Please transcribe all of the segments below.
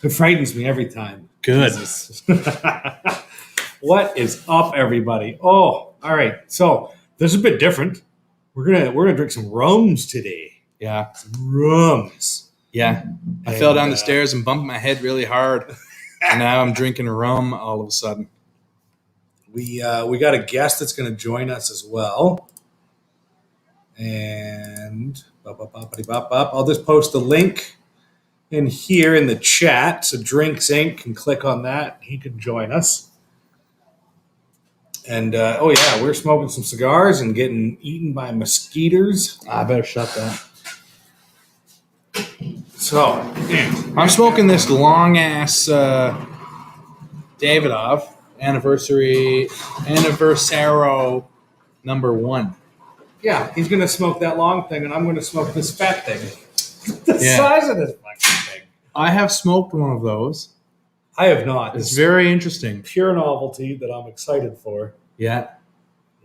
It frightens me every time. Good. What is up, everybody? Oh, all right. So this is a bit different. We're gonna drink some rums today. Yeah. Some rums. Yeah. I fell down the stairs and bumped my head really hard. And now I'm drinking rum all of a sudden. We got a guest that's going to join us as well. And I'll just post the link in here in the chat. So Drinks Inc. can click on that. He can join us. And, we're smoking some cigars and getting eaten by mosquitoes. I better shut that. So, I'm smoking this long-ass Davidoff Anniversaro #1. Yeah, he's going to smoke that long thing, and I'm going to smoke this fat thing. The size of this fucking thing. I have smoked one of those. I have not. It's very interesting. Pure novelty that I'm excited for. Yeah.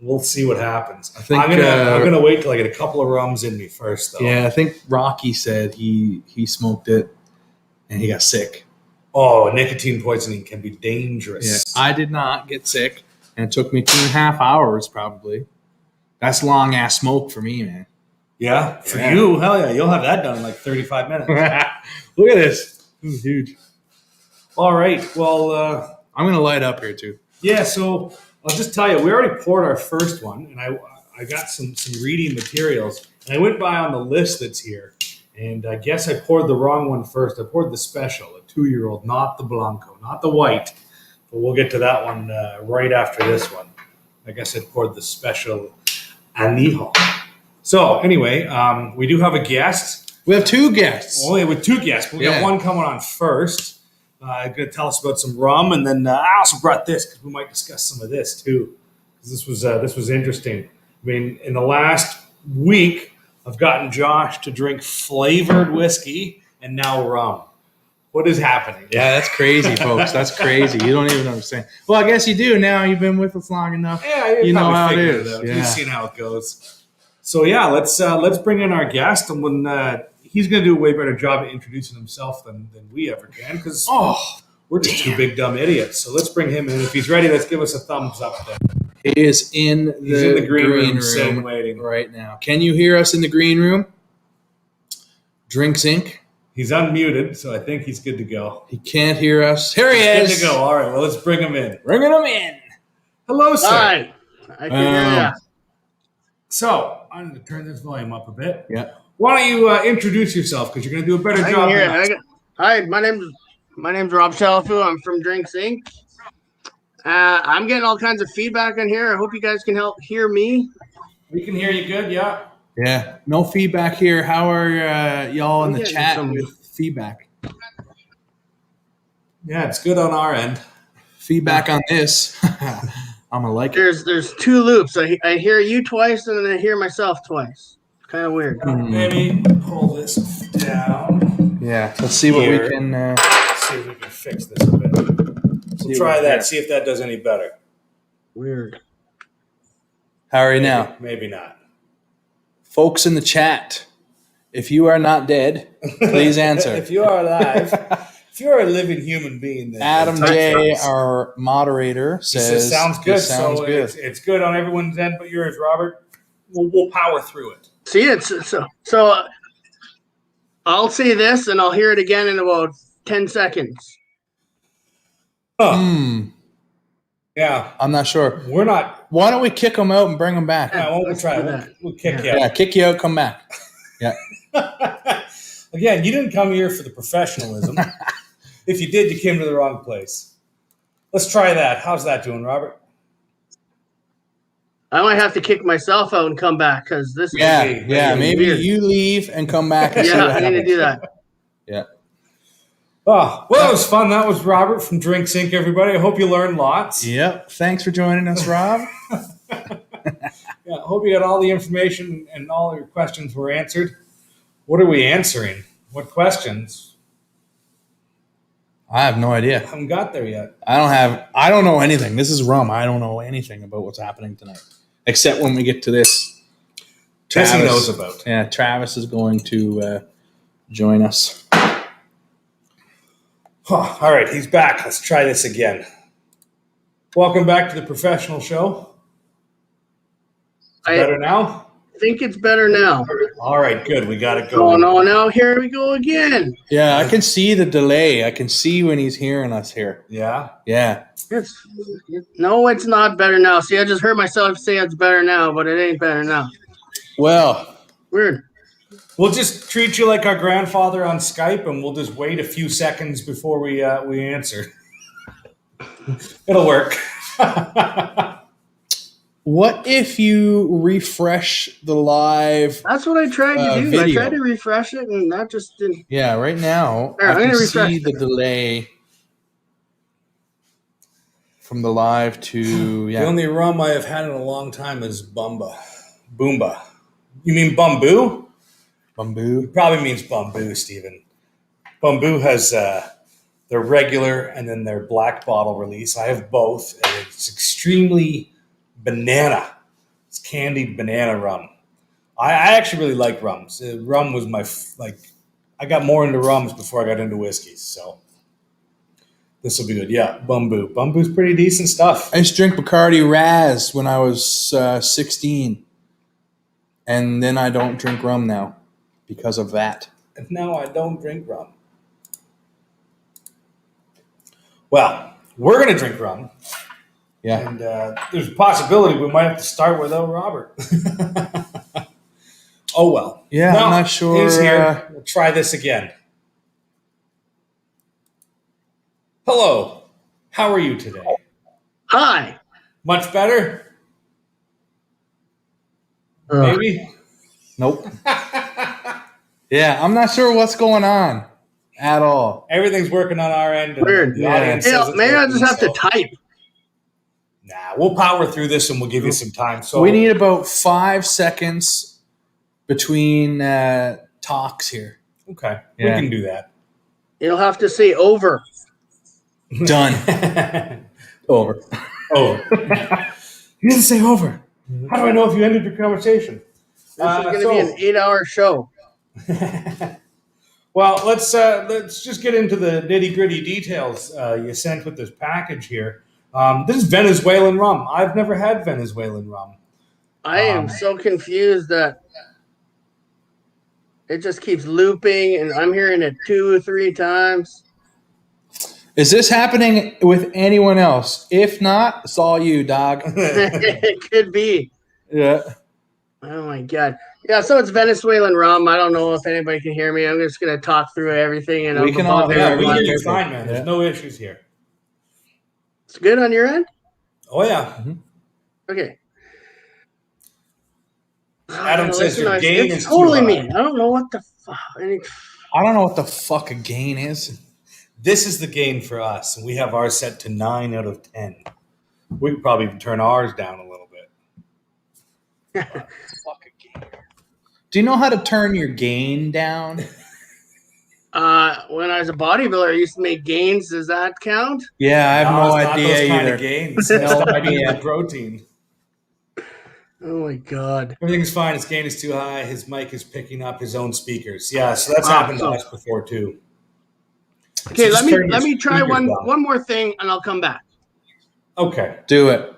We'll see what happens. I think I'm gonna wait till I get a couple of rums in me first, though. Yeah, I think Rocky said he smoked it and he got sick. Oh, nicotine poisoning can be dangerous. Yeah, I did not get sick, and it took me 2.5 hours probably. That's long ass smoke for me, man. Yeah, for you, hell yeah, you'll have that done in like 35 minutes. Look at this. This is huge. All right, well, I'm gonna light up here too. Yeah, so I'll just tell you, we already poured our first one, and I got some reading materials, and I went by on the list that's here, and I guess I poured the wrong one first. I poured the special, a 2-year-old, not the Blanco, not the white, but we'll get to that one right after this one. I guess I poured the special Añejo. So anyway, we do have a guest. We have 2 guests. Only with 2 guests. We got one coming on first. Going to tell us about some rum, and then I also brought this because we might discuss some of this too. This was interesting. I mean, in the last week, I've gotten Josh to drink flavored whiskey and now rum. What is happening? Yeah, that's crazy, folks. That's crazy. You don't even understand. Well, I guess you do now. You've been with us long enough. Yeah, you know how it is. Yeah. You've seen how it goes. So yeah, let's bring in our guest, and when he's going to do a way better job at introducing himself than we ever can, because we're just 2 big dumb idiots. So let's bring him in. If he's ready, let's give us a thumbs up there. He is in the green room sitting waiting right now. Can you hear us in the green room? Drinks Inc. He's unmuted, so I think he's good to go. He can't hear us. Here he is. Good to go. All right, well, let's bring him in. Bringing him in. Hello, sir. Hi. I can hear you. So I'm going to turn this volume up a bit. Yeah. Why don't you introduce yourself, because you're going to do a better job than us. Hi, my name's Rob Shalafu. I'm from Drinks Inc. I'm getting all kinds of feedback in here. I hope you guys can help hear me. We can hear you good, yeah. Yeah. No feedback here. How are y'all in the chat with feedback? Yeah, it's good on our end. Feedback on this. I'm gonna like it. There's 2 loops. I hear you twice and then I hear myself twice. Kind of weird. Maybe pull this down. Yeah. Let's see what we can. See if we can fix this a bit. We'll try that. See if that does any better. Weird. How are you now? Maybe not. Folks in the chat, if you are not dead, please answer. If you are alive, if you are a living human being, then Adam J, our moderator, says sounds good. Sounds good. It's good on everyone's end but yours, Robert. We'll power through it. See, it's so I'll see this and I'll hear it again in about 10 seconds. Yeah. I'm not sure. We're not. Why don't we kick them out and bring them back? Yeah, we'll try that. We'll kick you out. Yeah, kick you out, come back. Yeah. Again, you didn't come here for the professionalism. If you did, you came to the wrong place. Let's try that. How's that doing, Robert? I might have to kick myself out and come back because this is maybe weird. You leave and come back. And yeah, I need to do that. Yeah. Oh, well, that was fun. That was Robert from Drinks Inc., everybody. I hope you learned lots. Yep. Thanks for joining us, Rob. Yeah, I hope you got all the information and all your questions were answered. What are we answering? What questions? I have no idea. I haven't got there yet. I don't know anything. This is rum. I don't know anything about what's happening tonight. Except when we get to this. Travis knows about. Yeah, Travis is going to join us. All right, he's back. Let's try this again. Welcome back to the professional show. I Better now? think it's better now. All right, good. We got it Oh, going. no, now here we go again. Yeah, I can see the delay. I can see when he's hearing us here. Yeah? Yeah. No, it's not better now. See, I just heard myself say it's better now, but it ain't better now. Well, Weird. We'll just treat you like our grandfather on Skype, and we'll just wait a few seconds before we answer. It'll work. what if you refresh the live? That's what I tried to do. Video. I tried to refresh it, and that just didn't. Yeah, right now There, I I'm can gonna refresh see the delay from the live to The only rum I have had in a long time is Boomba. You mean Bamboo? bamboo. It probably means Bamboo, Stephen. Bamboo has their regular and then their black bottle release. I have both, and it's extremely banana. It's candied banana rum. I actually really like rums. Rum was I got more into rums before I got into whiskeys, so this will be good. Yeah, Bamboo. Bamboo's pretty decent stuff. I used to drink Bacardi Raz when I was 16, and then I don't drink rum now because of that. And now I don't drink rum. Well, we're going to drink rum. Yeah. And there's a possibility we might have to start without Robert. Oh, well. Yeah, No, I'm not sure. He's here. We'll try this again. Hello. How are you today? Hi. Much better? Maybe? Nope. Yeah, I'm not sure what's going on at all. Everything's working on our end. And Weird. The audience Hey, says it's maybe I working, just have so- to type. Nah, we'll power through this and we'll give you some time. So We need about 5 seconds between talks here. Okay, Yeah. we can do that. You'll have to say over. Done. Over. Oh, you didn't say over. How do I know if you ended your conversation? This is going to be an 8-hour show. Well, let's just get into the nitty gritty details you sent with this package here. This is Venezuelan rum. I've never had Venezuelan rum. I am so confused that it just keeps looping, and I'm hearing it 2 or 3 times. Is this happening with anyone else? If not, it's all you, dog. It could be. Yeah. Oh my god. Yeah, so it's Venezuelan rum. I don't know if anybody can hear me. I'm just gonna talk through everything, and We can all hear Yeah, you. we hear you Perfect. fine, man. There's Yeah. no issues here. It's good on your end. Oh yeah. Okay. Adam says listen, your gain it's is too totally high. me. I don't know what the fuck. I don't know what the fuck a gain is. This is the gain for us, and we have ours set to 9 out of 10. We could probably turn ours down a little bit. Fuck a gain. Do you know how to turn your gain down? When I was a bodybuilder, I used to make gains. Does that count? Yeah, I have no it's not idea those kind either. of gains. No Stop idea. eating the protein. Oh my god. Everything's fine. His gain is too high. His mic is picking up his own speakers. Yeah, so that's happened to us before too. Okay, So just let me try speakers down. one more thing, and I'll come back. Okay. Do it.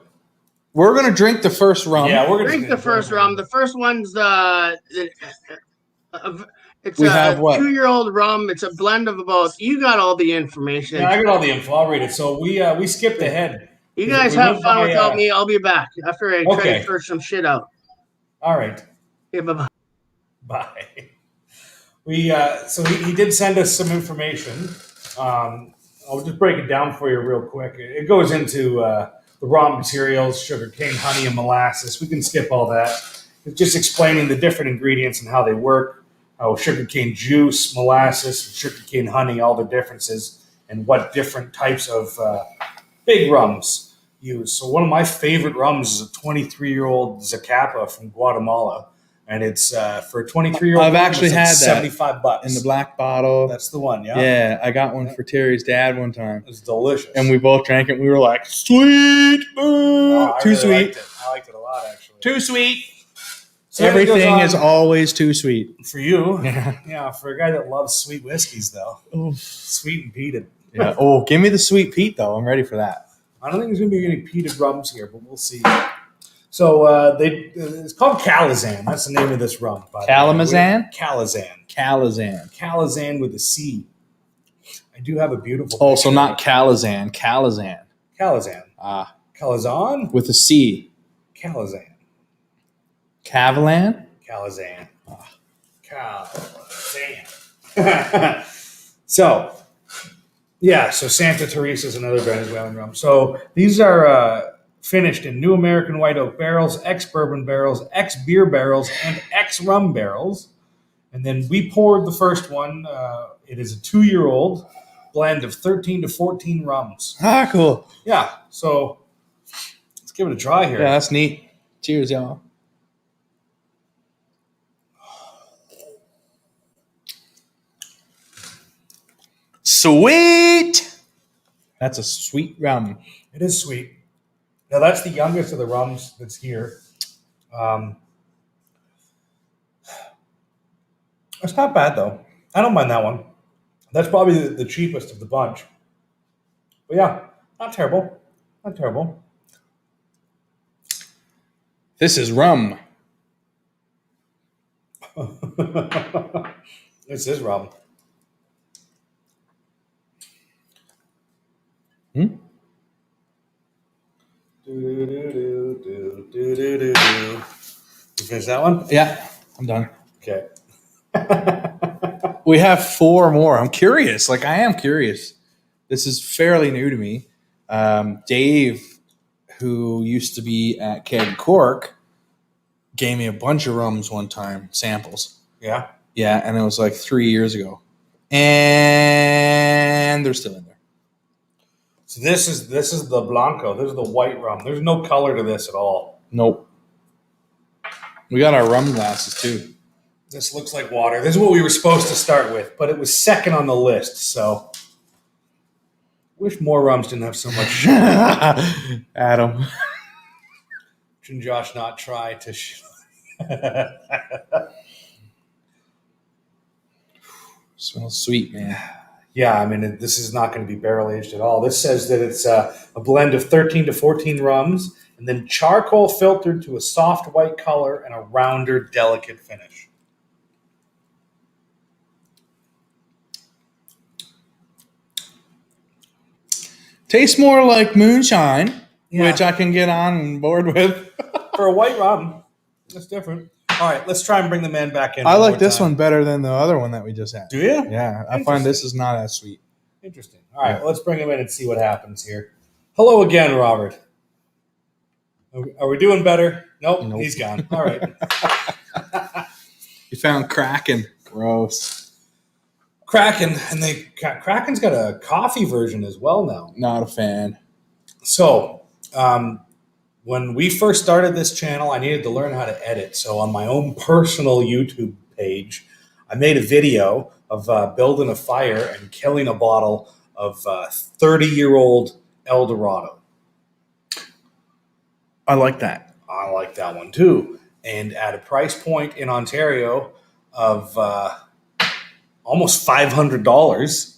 We're gonna drink the first rum. Yeah, we're gonna Drink the first rum. The first one's it's We a have what? 2-year-old rum. It's a blend of about. You got all the information. Yeah, I got all the info. I'll read it. So we skipped ahead. You guys We have went fun by, without me. I'll be back after I try Okay. to search some shit out. All right. Okay, bye-bye. Bye. So he did send us some information. I'll just break it down for you real quick. It goes into the raw materials, sugarcane, honey, and molasses. We can skip all that. It's just explaining the different ingredients and how they work, how sugarcane juice, molasses, sugarcane honey, all the differences, and what different types of big rums use. So one of my favorite rums is a 23-year-old Zacapa from Guatemala. And it's for a 23-year-old. I've actually had that $75 in the black bottle. That's the one, yeah. Yeah, I got one for Terry's dad one time, It's delicious. and we both drank it. And we were like, "Sweet, I too really sweet, liked it. I liked it a lot, actually. too sweet." So it goes Everything on is always too sweet. for you. Yeah. Yeah, for a guy that loves sweet whiskeys, though, Oof. sweet and peated. Yeah. Oh, give me the sweet peat though. I'm ready for that. I don't think there's going to be any peated rums here, but we'll see. So it's called Calazan. That's the name of this rum. By the way. Kalamazan? Calazan. Calazan. Calazan with a C. I do have a beautiful. Oh, so not Calazan. Calazan. Calazan. Ah. Calazan? With a C. Calazan. Cavalan? Calazan. Calazan. So, so Santa Teresa is another Venezuelan rum. So these are finished in new American white oak barrels, ex-bourbon barrels, ex-beer barrels, and ex-rum barrels. And then we poured the first one. It is a 2-year-old blend of 13 to 14 rums. Ah, cool. Yeah, so let's give it a try here. Yeah, that's neat. Cheers, y'all. Sweet. That's a sweet rum. It is sweet. Now, that's the youngest of the rums that's here. It's not bad, though. I don't mind that one. That's probably the cheapest of the bunch. But yeah, not terrible. Not terrible. This is rum. This is rum. Hmm? You finish that one? Yeah, I'm done. Okay. We have 4 more. I'm curious. I am curious. This is fairly new to me. Dave, who used to be at Keg Cork, gave me a bunch of rums one time, samples. Yeah. Yeah, and it was 3 years ago. And they're still in there. So this is the Blanco. This is the white rum. There's no color to this at all. Nope. We got our rum glasses too. This looks like water. This is what we were supposed to start with, but it was second on the list. So, wish more rums didn't have so much sugar. Adam. Should Josh not try to? Smells sweet, man. Yeah, I mean, this is not going to be barrel aged at all. This says that it's a blend of 13 to 14 rums, and then charcoal filtered to a soft white color and a rounder, delicate finish. Tastes more like moonshine, Yeah. which I can get on board with. For a white rum, that's different. All right, let's try and bring the man back in. I like this one better than the other one that we just had. Do you? Yeah, I find this is not as sweet. Interesting. All right, well, let's bring him in and see what happens here. Hello again, Robert. Are we doing better? Nope. He's gone. All right. You found Kraken. Gross. Kraken, and Kraken's got a coffee version as well now. Not a fan. So, when we first started this channel, I needed to learn how to edit. So on my own personal YouTube page, I made a video of building a fire and killing a bottle of 30-year-old El Dorado. I like that. I like that one too. And at a price point in Ontario of almost $500,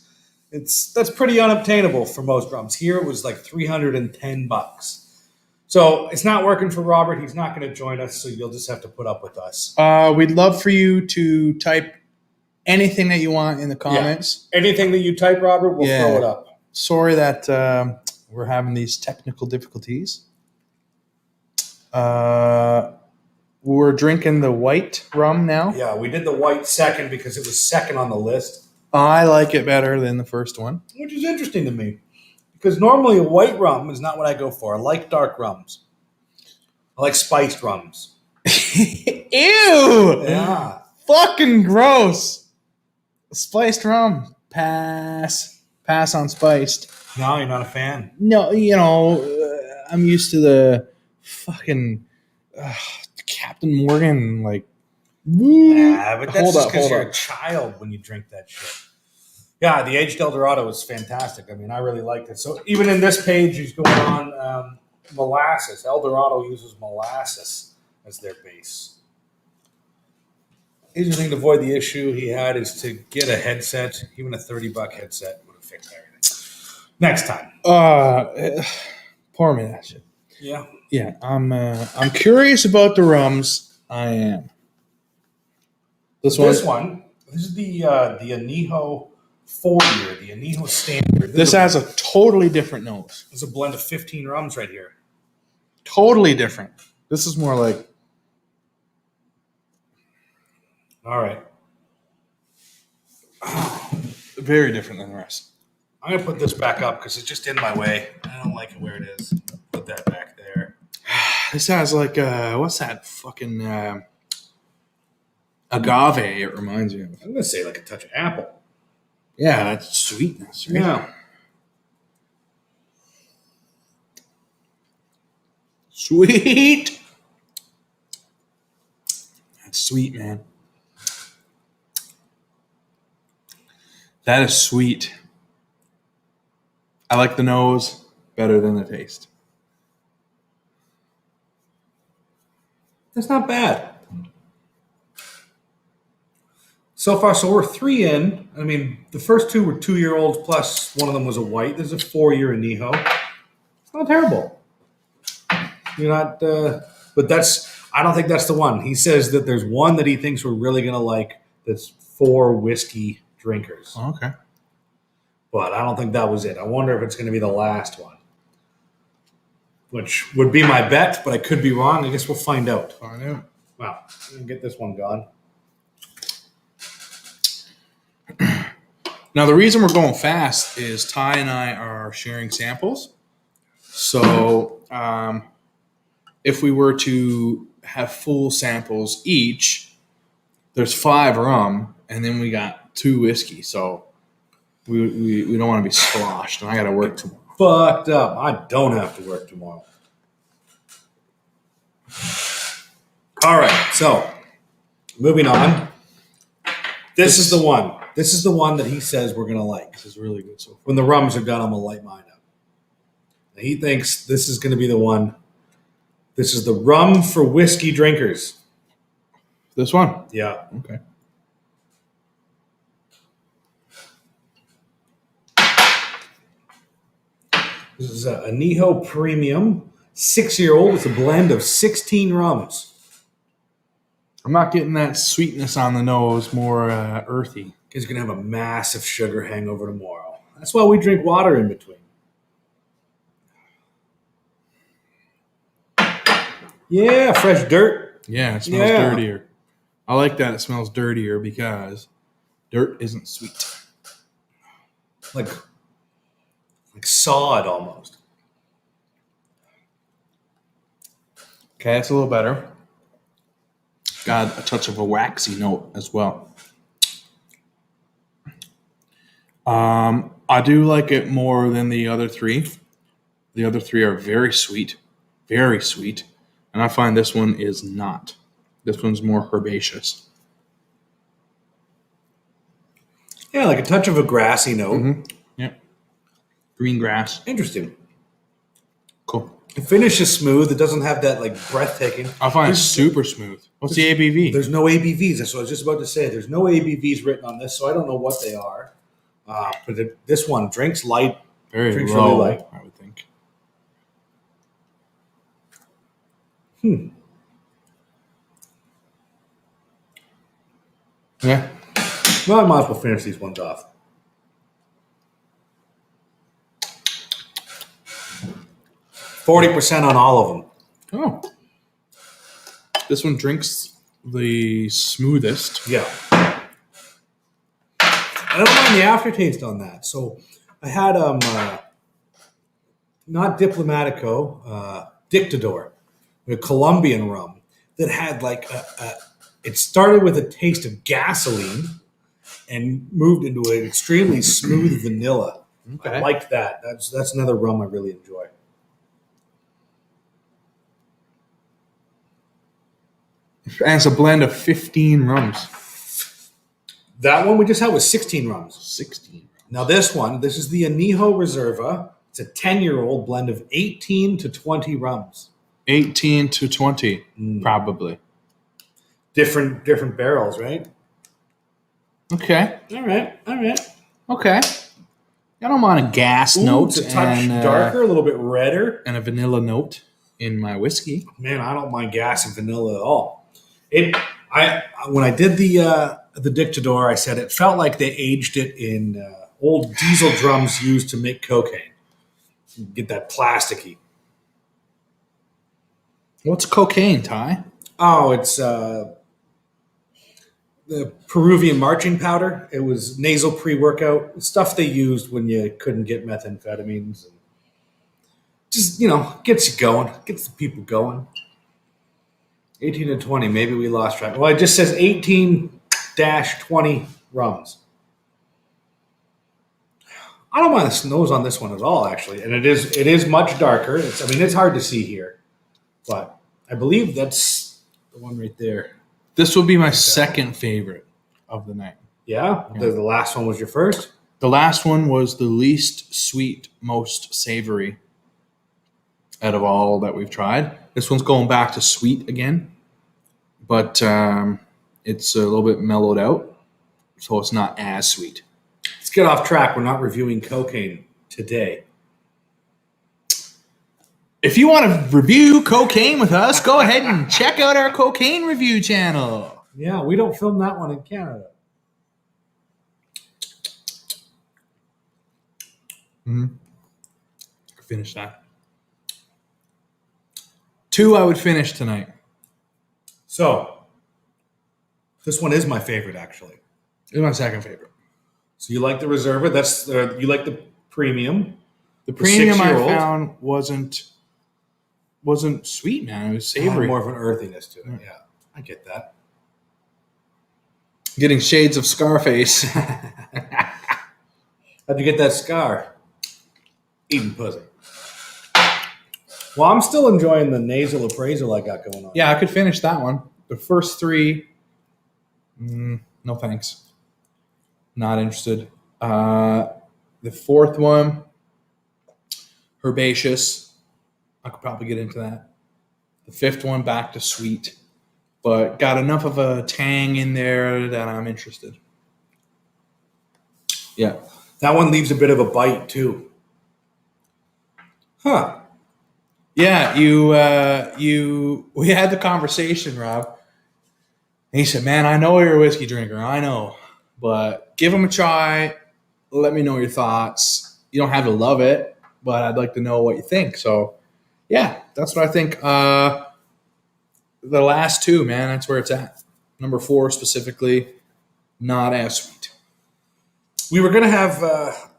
that's pretty unobtainable for most rums. Here it was like $310. So it's not working for Robert. He's not going to join us, so you'll just have to put up with us. We'd love for you to type anything that you want in the comments. Yeah. Anything that you type, Robert, we'll throw it up. Sorry that we're having these technical difficulties. We're drinking the white rum now. Yeah, we did the white second because it was second on the list. I like it better than the first one. Which is interesting to me. Because normally a white rum is not what I go for. I like dark rums. I like spiced rums. Ew! Yeah. Fucking gross. Spiced rum. Pass. Pass on spiced. No, you're not a fan. No, I'm used to the fucking Captain Morgan, but that's just because you're a child when you drink that shit. Yeah, the aged El Dorado is fantastic. I mean, I really liked it. So even in this page, he's going on molasses. El Dorado uses molasses as their base. Easier thing to avoid the issue he had is to get a headset. Even a $30 headset would have fixed everything. Next time. Pour me that shit. Yeah. Yeah, I'm curious about the rums. I am. This is the Añejo 4-year, the Añejo Standard. This has a totally different nose. There's a blend of 15 rums right here. Totally different. This is more like. All right. Very different than the rest. I'm going to put this back up because it's just in my way. I don't like it where it is. Put that back there. This has like, what's that fucking agave it reminds me of? I'm going to say like a touch of apple. Yeah, that's sweetness, right? Yeah. Sweet. That's sweet, man. That is sweet. I like the nose better than the taste. That's not bad. So far, so we're 3 in. I mean, the first 2 were 2-year-olds, plus one of them was a white. There's a 4-year Añejo. It's not terrible. You're not, but I don't think that's the one. He says that there's one that he thinks we're really going to like that's for whiskey drinkers. Oh, okay. But I don't think that was it. I wonder if it's going to be the last one, which would be my bet, but I could be wrong. I guess we'll find out. Find out. Wow. I'm going to get this one gone. Now, the reason we're going fast is Ty and I are sharing samples. So, if we were to have full samples each, there's 5 rum, and then we got 2 whiskey. So, we don't want to be sloshed, and I got to work tomorrow. Fucked up. I don't have to work tomorrow. All right. So, moving on. This is the one. This is the one that he says we're going to like. This is really good. So when the rums are done, I'm going to light mine up. He thinks this is going to be the one. This is the rum for whiskey drinkers. This one? Yeah. Okay. This is a Añejo Premium, 6-year-old. It's a blend of 16 rums. I'm not getting that sweetness on the nose, more earthy. He's going to have a massive sugar hangover tomorrow. That's why we drink water in between. Yeah, fresh dirt. Yeah, it smells dirtier. I like that it smells dirtier because dirt isn't sweet. Like sod almost. Okay, that's a little better. Got a touch of a waxy note as well. I do like it more than the other 3. The other 3 are very sweet, and I find this one is not. This one's more herbaceous. Yeah, like a touch of a grassy note. Mm-hmm. Yep. Green grass. Interesting. Cool. The finish is smooth. It doesn't have that like breathtaking. I find it super smooth. What's the ABV? There's no ABVs. That's what I was just about to say. There's no ABVs written on this, so I don't know what they are. But this one drinks light. Very drinks low, really light. I would think. Yeah. Well, I might as well finish these ones off. %40 on all of them. Oh. This one drinks the smoothest. Yeah. I don't mind the aftertaste on that. So I had not Diplomatico, Dictador, a Colombian rum that had like it started with a taste of gasoline and moved into an extremely smooth vanilla. Okay. I liked that. That's another rum I really enjoy. And it's a blend of 15 rums. That one we just had was 16 rums. 16. Now this is the Añejo Reserva. It's a 10-year-old blend of 18 to 20 rums. 18 to 20, probably. Different barrels, right? Okay. All right. Okay. I don't mind a gas note. It's a touch and, darker, a little bit redder. and a vanilla note in my whiskey. Man, I don't mind gas and vanilla at all. When I did the Dictador, I said it felt like they aged it in old diesel drums used to make cocaine. You get that plasticky. What's cocaine, Ty? Oh, it's the Peruvian marching powder. It was nasal pre-workout stuff they used when you couldn't get methamphetamines. And just, gets you going, gets the people going. 18 to 20, maybe we lost track. Well, it just says 18-20 rums. I don't mind the nose on this one at all, actually. And it is much darker. It's hard to see here. But I believe that's the one right there. This will be my second favorite of the night. Yeah? The last one was your first? The last one was the least sweet, most savory out of all that we've tried. This one's going back to sweet again, but it's a little bit mellowed out, so it's not as sweet. Let's get off track. We're not reviewing cocaine today. If you want to review cocaine with us, go ahead and check out our cocaine review channel. Yeah, we don't film that one in Canada. Finish that. 2 I would finish tonight. So, this one is my favorite, actually. It's my second favorite. So you like the Reserva? You like the premium. The premium I 6-year-old. found wasn't sweet, man. It was savory. More of an earthiness to it. Yeah, I get that. Getting shades of Scarface. How'd you get that scar? Eating pussy. Well, I'm still enjoying the nasal appraisal I got going on. Yeah, I could finish that one. The first 3, no thanks. Not interested. The 4th one, herbaceous. I could probably get into that. The 5th one, back to sweet. But got enough of a tang in there that I'm interested. Yeah. That one leaves a bit of a bite, too. Huh. Yeah, we had the conversation, Rob. And he said, man, I know you're a whiskey drinker. I know. But give them a try. Let me know your thoughts. You don't have to love it, but I'd like to know what you think. So, yeah, that's what I think. The last 2, man, that's where it's at. Number 4 specifically, not as sweet. We were going to have,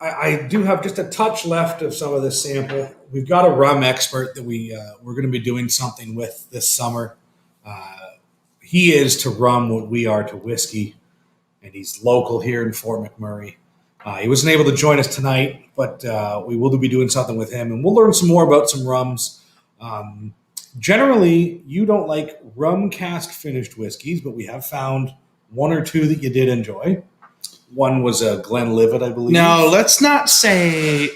I do have just a touch left of some of this sample. We've got a rum expert that we're going to be doing something with this summer. He is to rum what we are to whiskey, and he's local here in Fort McMurray. He wasn't able to join us tonight, but we will be doing something with him, and we'll learn some more about some rums. Generally, you don't like rum cask finished whiskeys, but we have found 1 or 2 that you did enjoy. One was a Glenlivet, I believe. No, let's not say.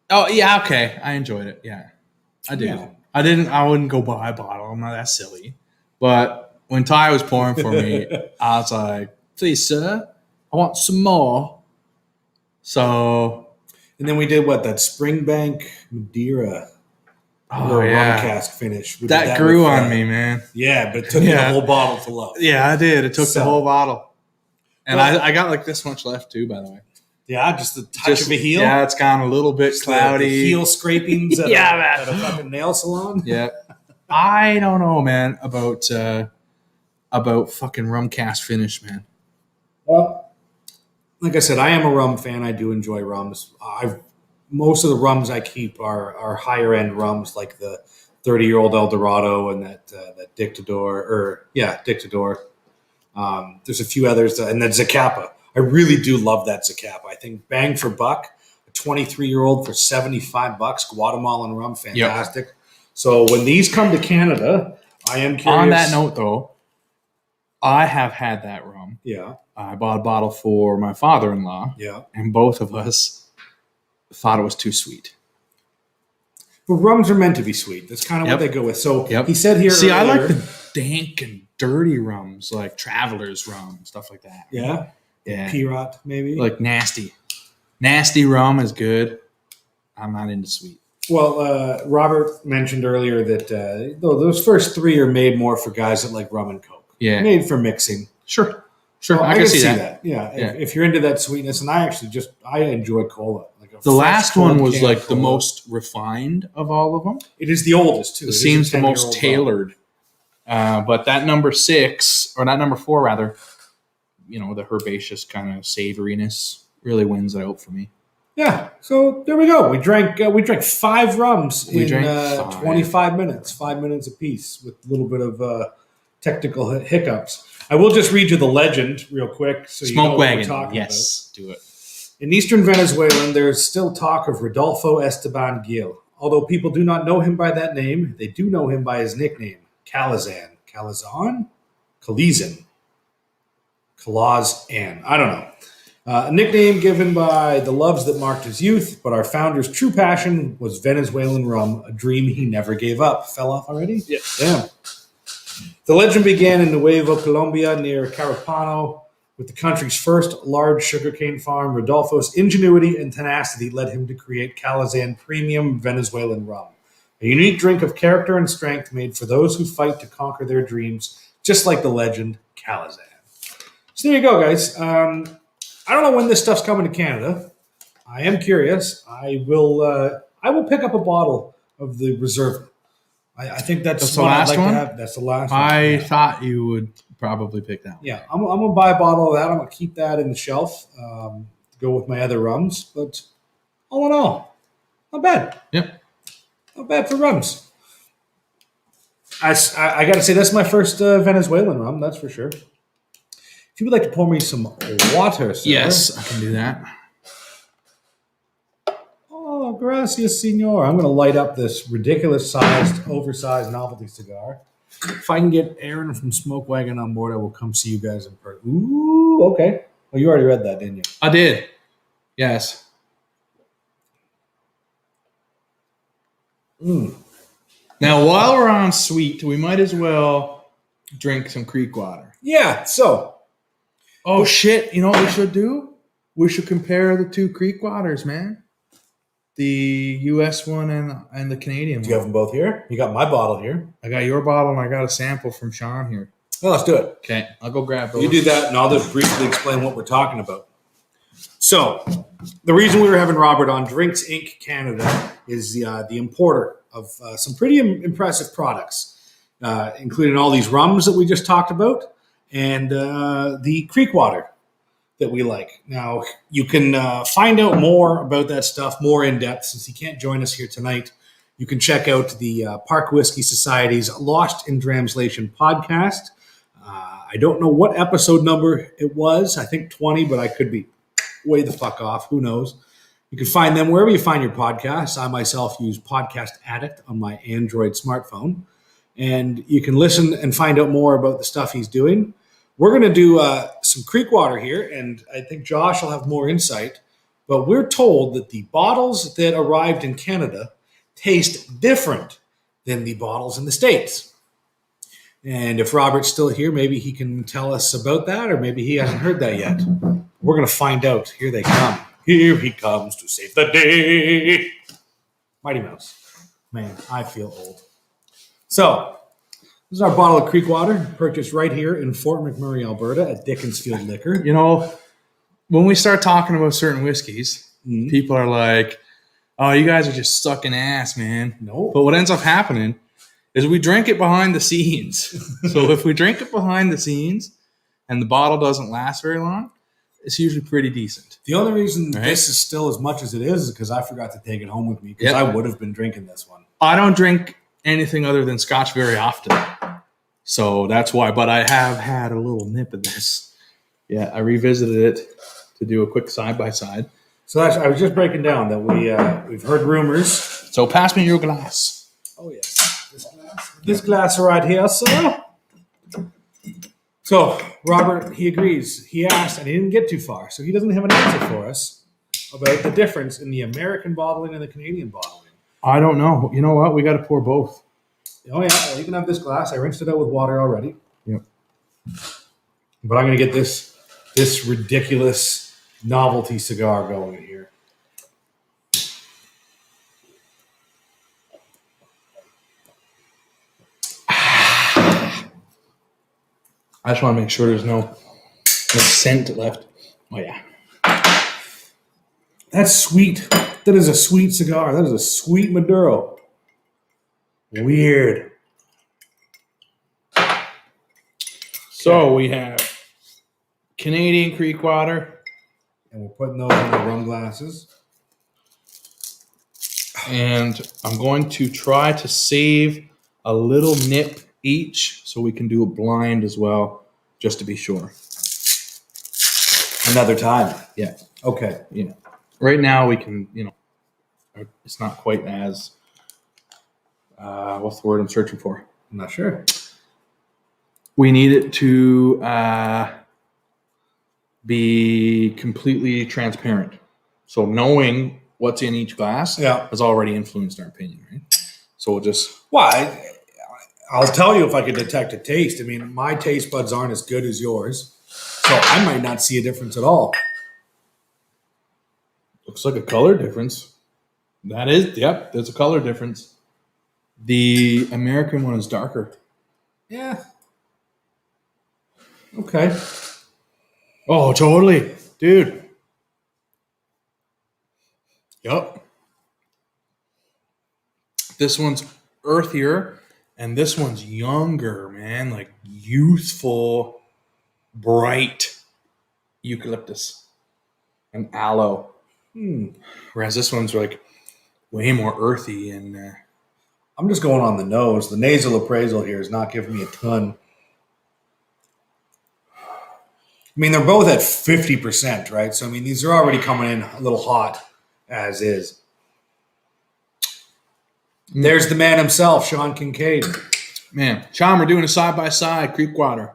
Oh yeah, okay. I enjoyed it. Yeah, I did. Yeah. I wouldn't go buy a bottle. I'm not that silly. But when Ty was pouring for me, I was like, "Please, sir, I want some more." So, And then we did that Springbank Madeira. oh rum yeah, cask finish. We did that grew with, on me, man. Yeah, but it took me a whole bottle to love. Yeah, I did. It took So- the whole bottle, and Well- I got like this much left too. By the way, Yeah, just the touch of a heel. Yeah, it's gone a little bit Just cloudy. The heel scrapings at, Yeah, a, man. at a fucking nail salon. Yeah, I don't know, man, about fucking rum cast finish, man. Well, like I said, I am a rum fan. I do enjoy rums. Most of the rums I keep are higher end rums, like the 30-year-old Eldorado and that Dictador. Dictador. There's a few others, and that Zacapa. I really do love that Zacapa. I think bang for buck, a 23-year-old for $75, Guatemalan rum, fantastic. Yep. So when these come to Canada, I am curious. On that note, though, I have had that rum. Yeah. I bought a bottle for my father-in-law. Yeah. And both of us thought it was too sweet. But rums are meant to be sweet. That's kind of what they go with. So he said here. See, earlier, I like the dank and dirty rums, like Traveler's Rum, stuff like that. Yeah. Yeah. Pirot, maybe. Like nasty. Nasty rum is good. I'm not into sweet. Well, Robert mentioned earlier that those first three are made more for guys that like rum and coke. Yeah. Made for mixing. Sure. Well, I can see that. Yeah. If you're into that sweetness, and I enjoy cola. Like the last one was like the cola. most refined of all of them. It is the oldest too. It seems the most tailored. But that number 6, or that number 4 rather, the herbaceous kind of savoriness really wins it out for me. Yeah. So there we go. We drank 5 rums in 25 minutes, 5 minutes apiece, with a little bit of technical hiccups. I will just read you the legend real quick, so Smoke you know wagon. what we're talking about. Yes, do it. In eastern Venezuela, there's still talk of Rodolfo Esteban Gil. Although people do not know him by that name, they do know him by his nickname, Calazan. Calazan? Calizan. Calazan. I don't know. A nickname given by the loves that marked his youth, but our founder's true passion was Venezuelan rum, a dream he never gave up. Fell off already? Yeah. Damn. The legend began in Nuevo Colombia near Carapano. With the country's first large sugarcane farm, Rodolfo's ingenuity and tenacity led him to create Calazan Premium Venezuelan Rum, a unique drink of character and strength made for those who fight to conquer their dreams, just like the legend Calazan. So there you go, guys. I don't know when this stuff's coming to Canada. I am curious. I will pick up a bottle of the Reserva. I think that's the last one. That's the last one. I thought you would probably pick that one. Yeah, I'm gonna buy a bottle of that. I'm gonna keep that in the shelf to go with my other rums. But all in all, not bad. Yep, not bad for rums. I got to say, that's my first Venezuelan rum. That's for sure. If you would like to pour me some water, sir. Yes, I can do that. Oh, gracias, senor. I'm going to light up this ridiculous-sized, oversized novelty cigar. If I can get Aaron from Smoke Wagon on board, I will come see you guys in person. Ooh, okay. Well, you already read that, didn't you? I did. Yes. Now, while we're on sweet, we might as well drink some creek water. Yeah, so. Oh, shit. You know what we should do? We should compare the 2 creek waters, man. The U.S. one and the Canadian one. Do you have them both here? You got my bottle here. I got your bottle, and I got a sample from Sean here. Well, let's do it. Okay, I'll go grab those. You do that, and I'll just briefly explain what we're talking about. So, the reason we were having Robert on Drinks Inc. Canada is the importer of some pretty impressive products, including all these rums that we just talked about, and the creek water that we like. Now, you can find out more about that stuff, more in depth, since he can't join us here tonight. You can check out the Park Whiskey Society's Lost in Translation podcast. I don't know what episode number it was. I think 20, but I could be way the fuck off. Who knows? You can find them wherever you find your podcasts. I myself use Podcast Addict on my Android smartphone. And you can listen and find out more about the stuff he's doing. We're going to do some creek water here, and I think Josh will have more insight. But we're told that the bottles that arrived in Canada taste different than the bottles in the States. And if Robert's still here, maybe he can tell us about that, or maybe he hasn't heard that yet. We're going to find out. Here they come. Here he comes to save the day. Mighty Mouse. Man, I feel old. So, this is our bottle of creek water, purchased right here in Fort McMurray, Alberta at Dickinsfield Liquor. You know, when we start talking about certain whiskeys, people are like, oh, you guys are just sucking ass, man. No. But what ends up happening is we drink it behind the scenes. So if we drink it behind the scenes and the bottle doesn't last very long, it's usually pretty decent. The only reason this is still as much as it is because I forgot to take it home with me because I would have been drinking this one. I don't drink anything other than Scotch very often. So that's why. But I have had a little nip of this. Yeah, I revisited it to do a quick side-by-side. So I was just breaking down that we've heard rumors. So pass me your glass. Oh, yes. This glass right here, sir. So, Robert, he agrees. He asked, and he didn't get too far, so he doesn't have an answer for us about the difference in the American bottling and the Canadian bottling. I don't know. You know what? We got to pour both. Oh, yeah. Well, you can have this glass. I rinsed it out with water already. Yep. But I'm going to get this ridiculous novelty cigar going in here. I just want to make sure there's no scent left. Oh, yeah. That's sweet. That is a sweet cigar. That is a sweet Maduro. Weird. So we have Canadian Creek water. And we're putting those in the rum glasses. And I'm going to try to save a little nip each so we can do it blind as well, just to be sure. Another time. Yeah. Okay. Yeah. Right now we can, it's not quite as, what's the word I'm searching for? I'm not sure. We need it to be completely transparent. So knowing what's in each glass has already influenced our opinion, right? So we'll just... Well, I'll tell you if I could detect a taste. I mean, my taste buds aren't as good as yours. So I might not see a difference at all. Looks like a color difference. That is, yep, there's a color difference. The American one is darker. Yeah. Okay. Oh, totally. Dude. Yep. This one's earthier, and this one's younger, man. Like youthful, bright eucalyptus and aloe. Whereas this one's like way more earthy and... I'm just going on the nose. The nasal appraisal here is not giving me a ton. I mean, they're both at 50%, right? So, I mean, these are already coming in a little hot as is. There's the man himself, Sean Kincaid. Man, Sean, we're doing a side-by-side Creek water.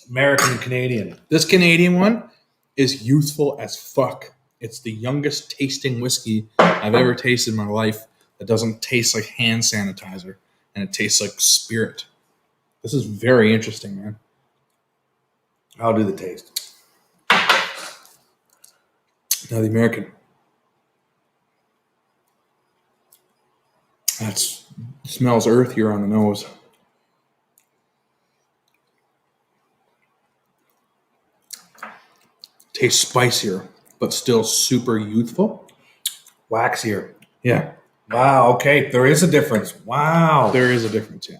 American and Canadian. This Canadian one is youthful as fuck. It's the youngest tasting whiskey I've ever tasted in my life that doesn't taste like hand sanitizer, and it tastes like spirit. This is very interesting, man. I'll do the taste. Now the American. That smells earthier on the nose. Tastes spicier, but still super youthful. Waxier. Yeah. Wow, okay. There is a difference. Wow. There is a difference, yeah.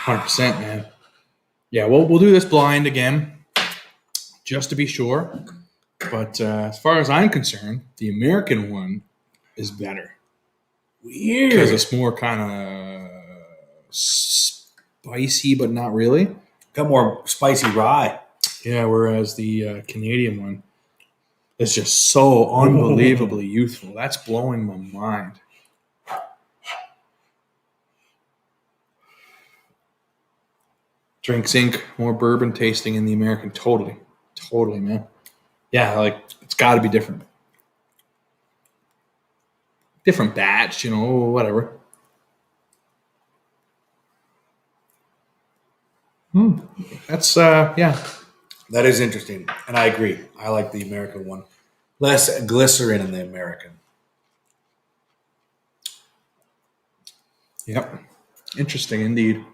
Wow. 100%, man. Yeah, we'll do this blind again, just to be sure. But as far as I'm concerned, the American one is better. Weird. Because it's more kind of spicy, but not really. Got more spicy rye. Yeah, whereas the Canadian one is just so unbelievably youthful. That's blowing my mind. Drinks Inc., more bourbon tasting in the American. Totally, man. Yeah, like, it's got to be different. Different batch, whatever. That's, yeah. That is interesting, and I agree. I like the American one. Less glycerin in the American. Yep. Interesting indeed.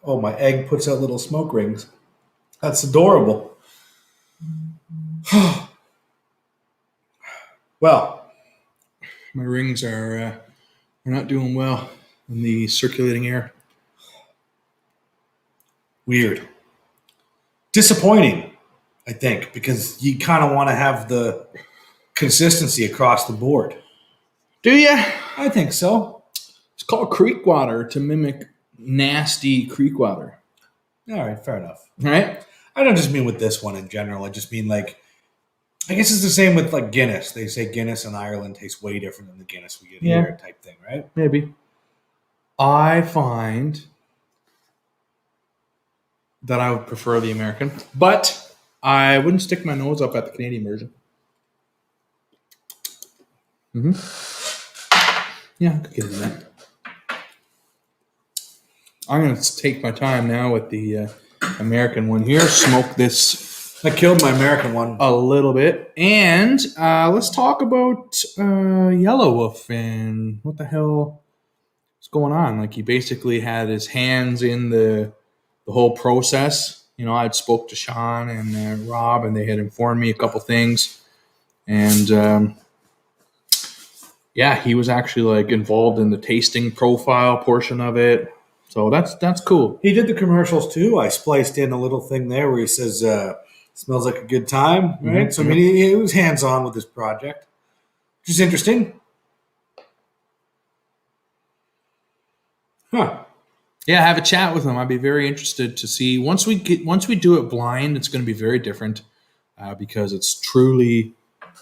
Oh, my egg puts out little smoke rings. That's adorable. Well, my rings are not doing well in the circulating air. Weird. Disappointing, I think, because you kind of want to have the consistency across the board. Do you? I think so. It's called creek water to mimic nasty creek water. All right, fair enough. All right? I don't just mean with this one in general. I just mean like, I guess it's the same with like Guinness. They say Guinness in Ireland tastes way different than the Guinness we get here type thing, right? Maybe. I find that I would prefer the American, but I wouldn't stick my nose up at the Canadian version. Yeah, I could get into that. I'm going to take my time now with the American one here. Smoke this I killed my American one. a little bit. And let's talk about Yellow Wolf and what the hell is going on. Like, he basically had his hands in the whole process. You know, I'd spoke to Sean and Rob, and they had informed me a couple things. And yeah, he was actually like involved in the tasting profile portion of it. So that's cool. He did the commercials too. I spliced in a little thing there where he says, smells like a good time, right? So, I mean, he was hands-on with this project, which is interesting. Huh. Yeah, have a chat with him. I'd be very interested to see. Once we do it blind, it's going to be very different because it's truly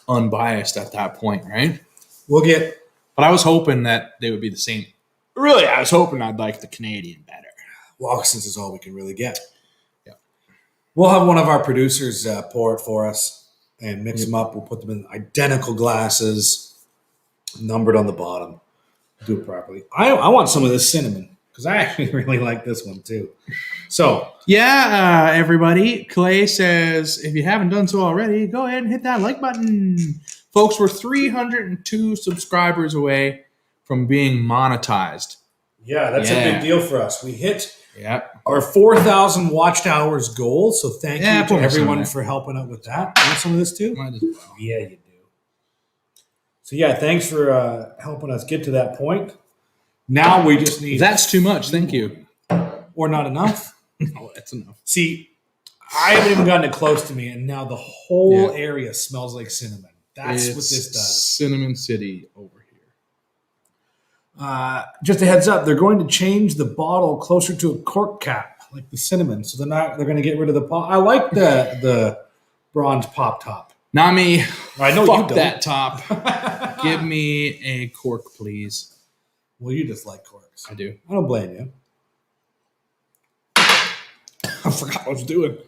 unbiased at that point, right? But I was hoping that they would be the same. Really, I was hoping I'd like the Canadian better. Well, since it's all we can really get. Yeah. We'll have one of our producers pour it for us and mix them up. We'll put them in identical glasses, numbered on the bottom. Do it properly. I want some of this cinnamon because I actually really like this one too. So, yeah, everybody. Clay says, if you haven't done so already, go ahead and hit that like button. Folks, we're 302 subscribers away from being monetized. yeah, that's a big deal for us. We hit our 4,000 watched hours goal. So thank you to everyone for helping out with that. You want some of this too? Might as well. Yeah, you do. So yeah, thanks for helping us get to that point. Now we just need... That's too much. Thank you. Or not enough? No, that's enough. See, I haven't even gotten it close to me, and now the whole area smells like cinnamon. That's what this does. Cinnamon City over here. Just a heads up, they're going to change the bottle closer to a cork cap, like the cinnamon. So they're going to get rid of the pop. I like the bronze pop top. Not me. I know Fuck you don't. that top. Give me a cork, please. Well, you just like corks. I do. I don't blame you. I forgot what I was doing.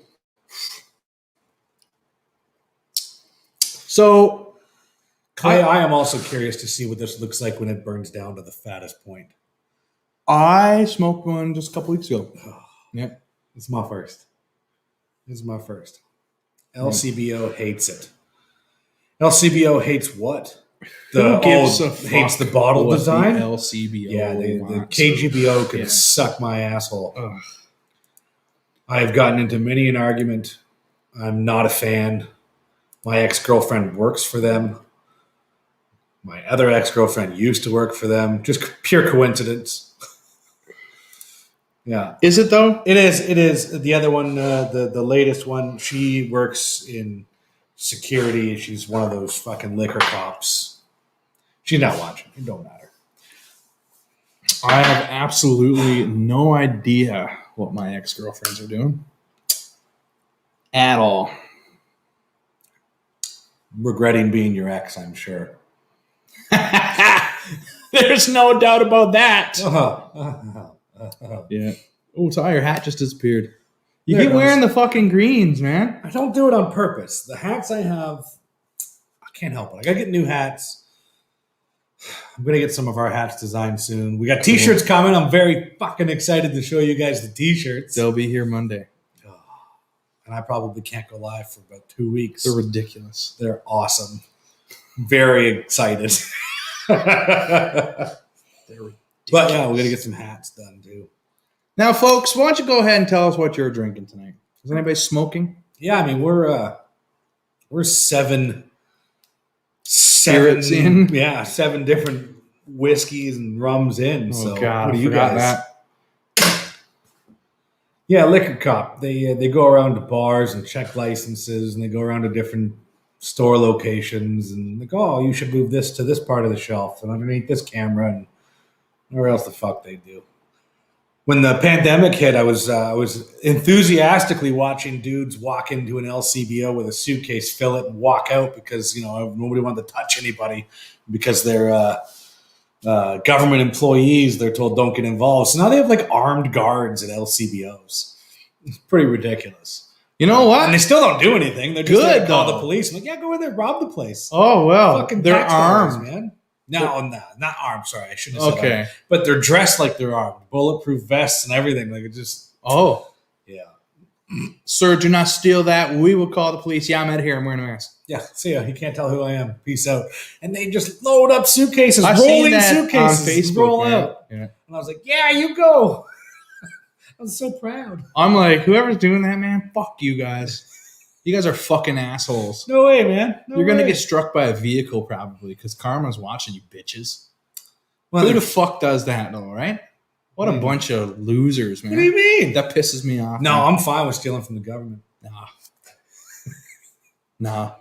So, I am also curious to see what this looks like when it burns down to the fattest point. I smoked one just a couple weeks ago. Yep. It's my first. LCBO hates it. LCBO hates what? Hates the bottle design? The LCBO. Yeah, the KGBO can suck my asshole. Ugh. I've gotten into many an argument. I'm not a fan. My ex-girlfriend works for them. My other ex-girlfriend used to work for them. Just pure coincidence. Yeah. Is it though? It is. The other one, the latest one, she works in security. She's one of those fucking liquor cops. She's not watching. It don't matter. I have absolutely no idea what my ex-girlfriends are doing. At all. Regretting being your ex, I'm sure. There's no doubt about that. Yeah. Oh, Ty, your hat just disappeared. You keep wearing the fucking greens, man. I don't do it on purpose. The hats I have, I can't help it. I gotta get new hats. I'm gonna get some of our hats designed soon. We got t-shirts coming. I'm very fucking excited to show you guys the t-shirts. They'll be here Monday. And I probably can't go live for about 2 weeks. They're ridiculous. They're awesome. Very excited. But yeah, we're gonna get some hats done too. Now, folks, why don't you go ahead and tell us what you're drinking tonight? Is anybody smoking? Yeah, I mean we're seven spirits in. Yeah, 7 different whiskeys and rums in. Oh so God, what do you guys? That. Yeah, Liquor Cop. They go around to bars and check licenses, and they go around to different store locations, and they go, oh, you should move this to this part of the shelf and underneath this camera, and where else the fuck they do. When the pandemic hit, I was enthusiastically watching dudes walk into an LCBO with a suitcase, fill it, and walk out because nobody wanted to touch anybody because they're government employees. They're told don't get involved. So now they have like armed guards at LCBOs. It's pretty ridiculous. You know what? And they still don't do anything. They're just good. Call the police. I'm like, yeah, go in there, rob the place. Oh well, fucking they're armed, man. No, not armed. Sorry, I shouldn't have said okay. That. But they're dressed like they're armed, bulletproof vests and everything. Like it just. Oh, yeah. Sir, do not steal that. We will call the police. Yeah, I'm out of here. I'm wearing a mask. Yeah, see ya. You can't tell who I am. Peace out. And they just load up suitcases, I've seen rolling that suitcases, on Facebook, roll man. out. Yeah. And I was like, yeah, you go. I was so proud. I'm like, whoever's doing that, man, fuck you guys. You guys are fucking assholes. No way, man. No You're going to way. get struck by a vehicle probably because karma's watching you bitches. Well, Who the fuck does that though, right? What a bunch of losers, man. what do you mean? That pisses me off. No, man. I'm fine with stealing from the government. Nah.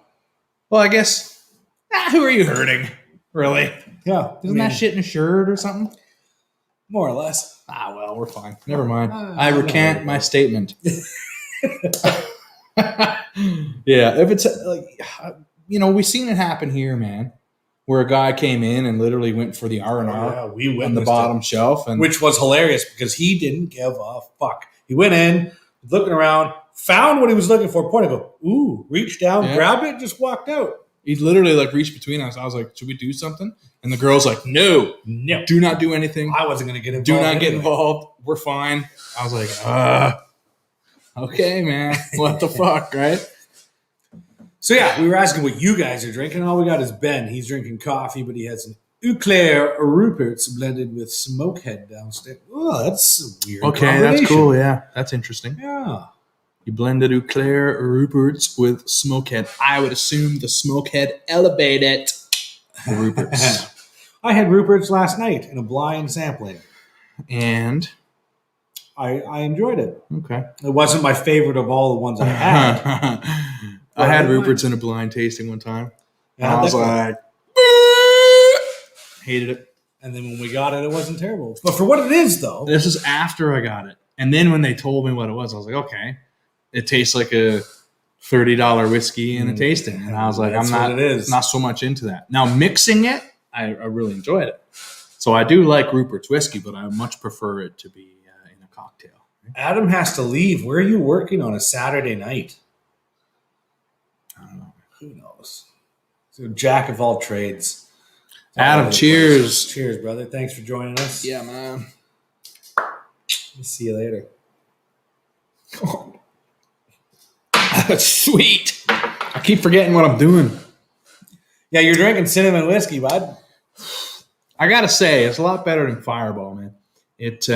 Well, I guess, who are you hurting? Really? Yeah. Isn't that shit in a shirt or something? More or less. Well, we're fine. Never mind. I I recant know. my statement. Yeah, if it's like, we've seen it happen here, man, where a guy came in and literally went for the R&R Yeah, we on the witnessed bottom it, shelf, and which was hilarious because he didn't give a fuck. He went in, looking around, found what he was looking for, pointed, go, ooh, reached down, Yeah. grabbed it, just walked out. he literally like reached between us. I was like, "Should we do something?" And the girl's like, "No, No, do not do anything. I wasn't going to get involved. Do not get anyway. involved. We're fine." I was like, okay, man, what the fuck, right?" So yeah, we were asking what you guys are drinking. All we got is Ben. He's drinking coffee, but he has some Eau Claire Rupert's blended with Smokehead downstairs. Oh, that's a weird. Okay, that's combination. cool. Yeah, that's interesting. Yeah. You blended Eau Claire Rupert's with Smokehead. I would assume the Smokehead elevated the Rupert's. I had Rupert's last night in a blind sampling. And I enjoyed it. okay, It wasn't my favorite of all the ones I had. I had Rupert's in a blind tasting one time, and Yeah, I was that- like, hated it. And then when we got it, it wasn't terrible. But for what it is, though, This is after I got it, and then when they told me what it was, I was like, okay, it tastes like a $30 whiskey in a tasting, and I was like, That's I'm what it is. not so much into that. Now mixing it, I really enjoyed it. So I do like Rupert's whiskey, but I much prefer it to be in a cocktail. Adam has to leave. Where are you working on a Saturday night? I don't know. Who knows? So jack of all trades. Adam, cheers. Cheers, brother. Thanks for joining us. Yeah, man. We'll see you later. That's sweet. I keep forgetting what I'm doing. Yeah, you're drinking cinnamon whiskey, bud. I gotta say, it's a lot better than Fireball, man. It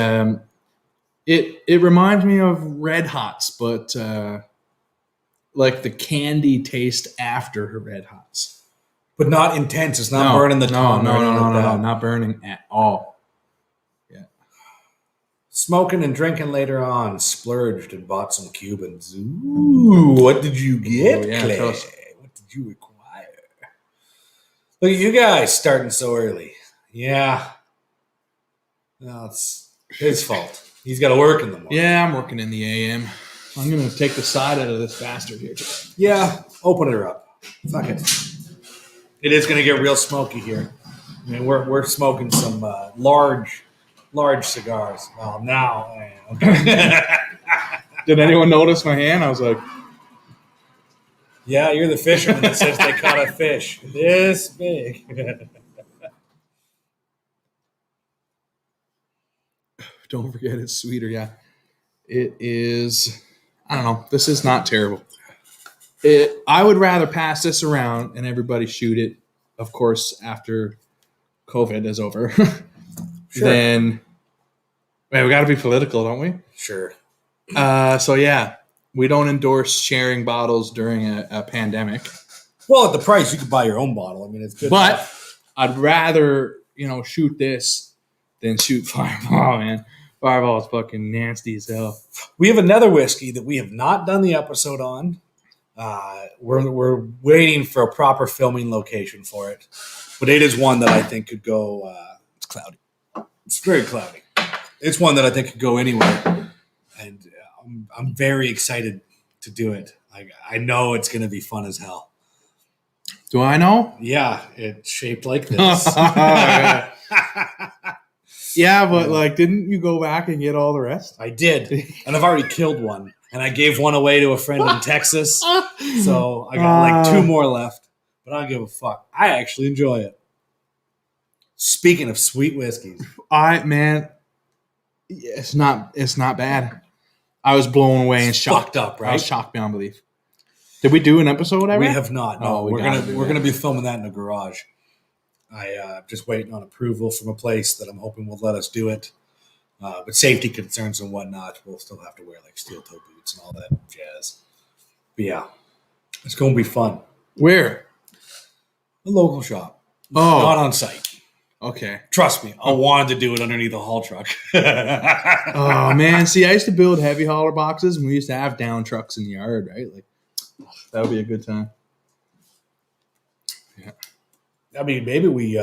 reminds me of Red Hots, but like the candy taste after Red Hots. But not intense. It's not burning the tongue. or anything like that. not burning at all. Smoking and drinking later on. Splurged and bought some Cubans. Ooh, what did you get, Oh, yeah, Clay? tell us. What did you require? Look at you guys starting so early. Yeah. No, it's his fault. He's got to work in the morning. Yeah, I'm working in the AM. I'm gonna take the side out of this bastard here today. Yeah, open her up. Fuck it. It is going to get real smoky here. I mean, we're smoking some large cigars. Well, now, okay. Did anyone notice my hand? I was like, Yeah, you're the fisherman that says they caught a fish this big. don't forget it's sweeter. Yeah, it is. I don't know. This is not terrible. I would rather pass this around and everybody shoot it, of course, after COVID is over. Sure. Then, man, we got to be political, don't we? Sure. So yeah, we don't endorse sharing bottles during a pandemic. Well, at the price, you could buy your own bottle. I mean, it's good. But stuff. I'd rather, shoot this than shoot Fireball, man. Fireball is fucking nasty as hell. We have another whiskey that we have not done the episode on. We're waiting for a proper filming location for it, but it is one that I think could go. It's cloudy. It's very cloudy. It's one that I think could go anywhere, and I'm very excited to do it. I know it's going to be fun as hell. Do I know? Yeah, it's shaped like this. Yeah, but didn't you go back and get all the rest? I did, and I've already killed one, and I gave one away to a friend in Texas. So I got two more left, but I don't give a fuck. I actually enjoy it. Speaking of sweet whiskeys, It's not bad. I was blown away and shocked. Fucked up, right? I was shocked beyond belief. Did we do an episode ever? We have not. No, Oh, we're gonna be filming that in a garage. I just waiting on approval from a place that I'm hoping will let us do it. But safety concerns and whatnot, we'll still have to wear like steel toe boots and all that jazz. But yeah, it's going to be fun. Where? A local shop. Oh. Not on site. Okay. Trust me, I wanted to do it underneath a haul truck. Oh man, see, I used to build heavy hauler boxes, and we used to have down trucks in the yard, right? Like that would be a good time. Yeah. I mean, maybe we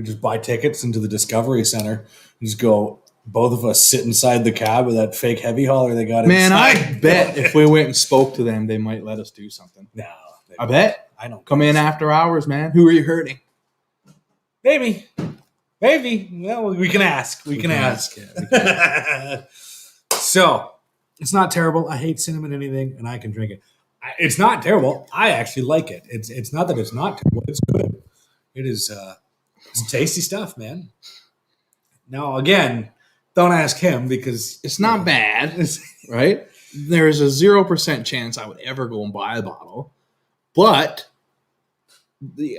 just buy tickets into the Discovery Center and just go. Both of us sit inside the cab with that fake heavy hauler they got. Man, inside. I bet if we went and spoke to them, they might let us do something. No, I bet. I don't Come in after hours, man. Who are you hurting? Maybe. Well, we can ask. We can ask. Yeah, we can. So, it's not terrible. I hate cinnamon anything, and I can drink it. It's not terrible. I actually like it. It's not that it's not terrible. It's good. It is. It's tasty stuff, man. Now, again, don't ask him because It's not bad, right? There's a 0% chance I would ever go and buy a bottle, but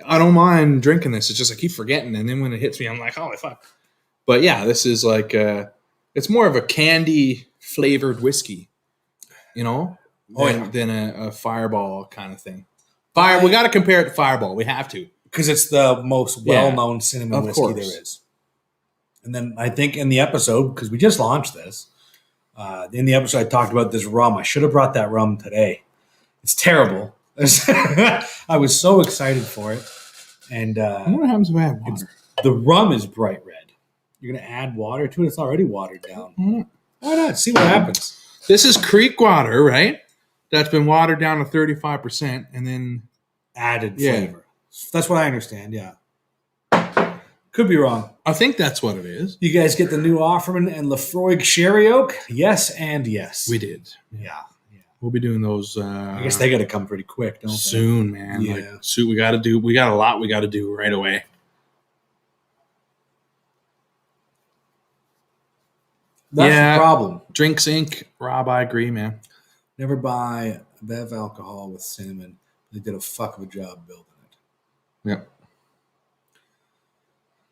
I don't mind drinking this. It's just I keep forgetting, and then when it hits me, I'm like, holy fuck. But yeah, this is like it's more of a candy flavored whiskey, you know, than a Fireball kind of thing. We got to compare it to Fireball. We have to because it's the most well-known cinnamon of whiskey course. there is. And then I think in the episode, because we just launched this, in the episode I talked about this rum. I should have brought that rum today. It's terrible. I was so excited for it. And What happens if I have water? the rum is bright red. You're going to add water to it? It's already watered down. Why not? See what happens. This is creek water, right? That's been watered down to 35% and then Added Yeah. flavor. That's what I understand, yeah. Could be wrong. I think that's what it is. You guys get the new Offerman and Lafroig Sherry Oak? Yes and yes. We did. Yeah. We'll be doing those I guess they got to come pretty quick, don't soon, man. Yeah. Like, soon we got a lot we got to do right away. they? That's Yeah. the problem. Drinks Inc. Rob, I agree, man. Never buy Bev alcohol with cinnamon. They did a fuck of a job building it. Yep.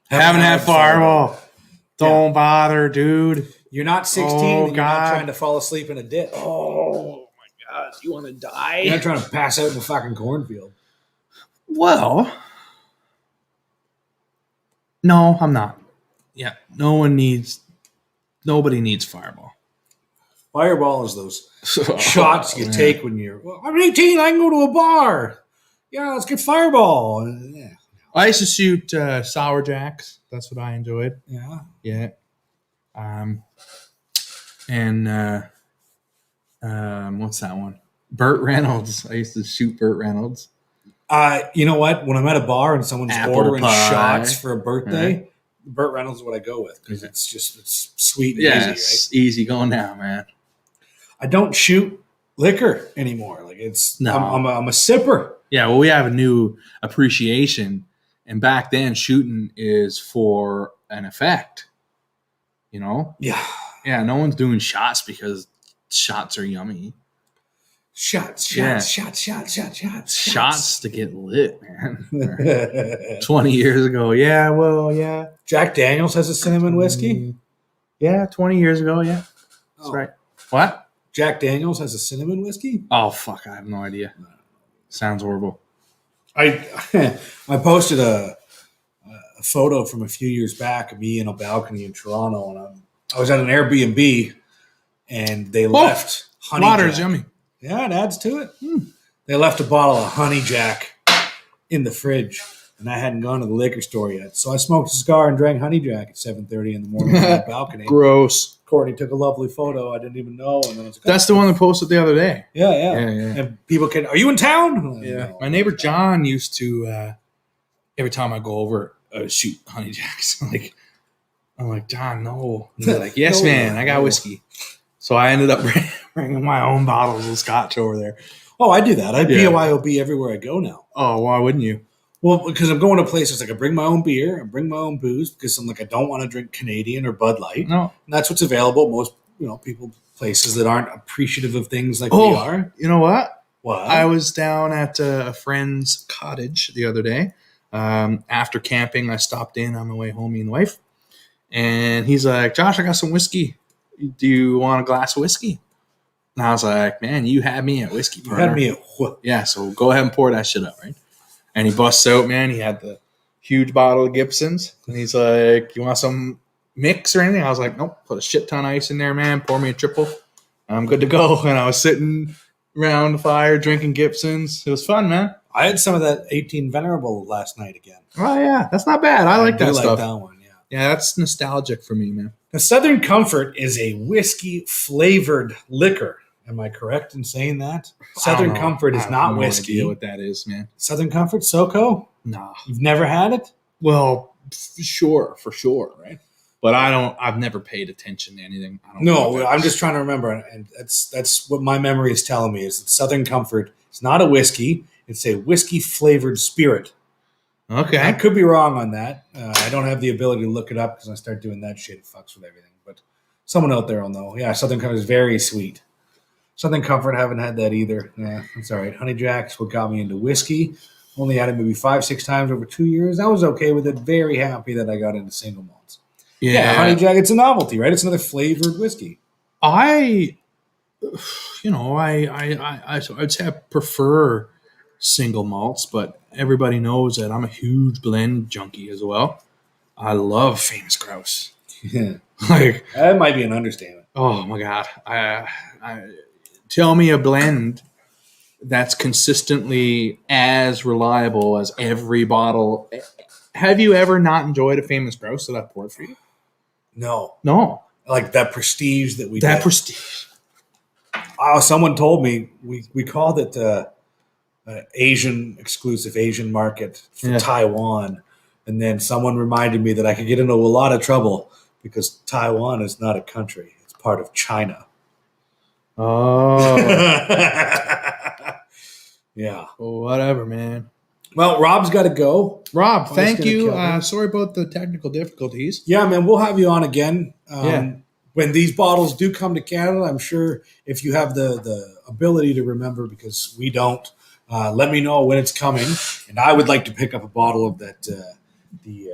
Haven't had Fireball. Don't bother, dude. You're not 16 Oh, and you're not God. trying to fall asleep in a ditch. Oh my God, you want to die? You're not trying to pass out in a fucking cornfield. Well, no, I'm not. Yeah, nobody needs Fireball. Fireball is those shots you man. take when you're, well, I'm 18, I can go to a bar. Yeah, let's get Fireball. Yeah. I used to shoot Sour Jacks. That's what I enjoyed. Yeah. Yeah. And what's that one? Burt Reynolds. I used to shoot Burt Reynolds. You know what? When I'm at a bar and someone's Apple ordering pie. shots for a birthday, Right. Burt Reynolds is what I go with because it's sweet and Yes, easy, right? easy going down, man. I don't shoot liquor anymore. Like No. I'm a sipper. Yeah, well, we have a new appreciation, and back then, shooting is for an effect. You know? Yeah. Yeah, no one's doing shots because shots are yummy. Shots to get lit, man. 20 years ago. Yeah, well, yeah. Jack Daniels has a cinnamon whiskey. Yeah, 20 years ago, yeah. That's Oh. right. What? Jack Daniels has a cinnamon whiskey. Oh, fuck, I have no idea. Sounds horrible. I posted a photo from a few years back of me in a balcony in Toronto, and I was at an Airbnb, and they left honey Water is jack. yummy. Yeah, it adds to it. They left a bottle of honey jack in the fridge, and I hadn't gone to the liquor store yet. So I smoked a cigar and drank honey jack at 7:30 in the morning on the balcony. Gross. Courtney took a lovely photo. I didn't even know, and then I was like, That's the one that posted the other day. yeah. Yeah. And people can, are you in town? I'm like, Yeah. "No." My neighbor John used to, every time I go over, shoot honey jacks. I'm like, John, no. And they're like, yes, No, man, I got no. whiskey. So I ended up bringing my own bottles of scotch over there. Oh, I do that. I Yeah. BYOB everywhere I go now. Oh, why wouldn't you? Well, because I'm going to places like I bring my own beer, I bring my own booze because I'm like I don't want to drink Canadian or Bud Light, No. and that's what's available at most people, places that aren't appreciative of things like we are. You know what? What? I was down at a friend's cottage the other day. After camping, I stopped in on my way home, me and the wife. And he's like, Josh, I got some whiskey. Do you want a glass of whiskey? And I was like, man, you had me at whiskey, You partner. had me at Yeah, so go ahead and pour that shit out, right? And he busts out, man. He had the huge bottle of Gibson's. And he's like, you want some mix or anything? I was like, nope, put a shit ton of ice in there, man. Pour me a triple. And I'm good to go. And I was sitting around the fire drinking Gibson's. It was fun, man. I had some of that 18 Venerable last night again. Oh, yeah. That's not bad. I like that stuff. That one, yeah. Yeah, that's nostalgic for me, man. Now, Southern Comfort is a whiskey-flavored liquor. Am I correct in saying that? Southern Comfort is not whiskey. I have no idea what that is, man. Southern Comfort, SoCo? Nah. You've never had it? Well, for sure, right? But I've never paid attention to anything. No, I'm just trying to remember, and that's what my memory is telling me, is that Southern Comfort is not a whiskey. It's a whiskey-flavored spirit. Okay. I could be wrong on that. I don't have the ability to look it up because I start doing that shit. It fucks with everything. But someone out there will know. Yeah, Southern Comfort is very sweet. Southern Comfort, haven't had that either. Yeah, that's all right. Honey Jack's what got me into whiskey. Only had it maybe 5-6 times over 2 years. I was okay with it. Very happy that I got into single malts. Yeah, Honey Jack, it's a novelty, right? It's another flavored whiskey. I'd say I prefer single malts, but everybody knows that I'm a huge blend junkie as well. I love Famous Grouse. Yeah. Like, That might be an understatement. oh my God. I tell me a blend that's consistently as reliable as every bottle. Have you ever not enjoyed a Famous Grouse that I poured for you? No. No. Like that prestige that we That did. prestige. Oh, someone told me we called it Asian exclusive Asian market for Taiwan. And then someone reminded me that I could get into a lot of trouble because Taiwan is not a country. It's part of China. Oh. Yeah. Whatever, man. Well, Rob's got to go. Rob, Oh, thank he's gonna you. kill me. Sorry about the technical difficulties. Yeah, man, we'll have you on again. Yeah. When these bottles do come to Canada, I'm sure if you have the ability to remember, because we don't, let me know when it's coming. And I would like to pick up a bottle of that, the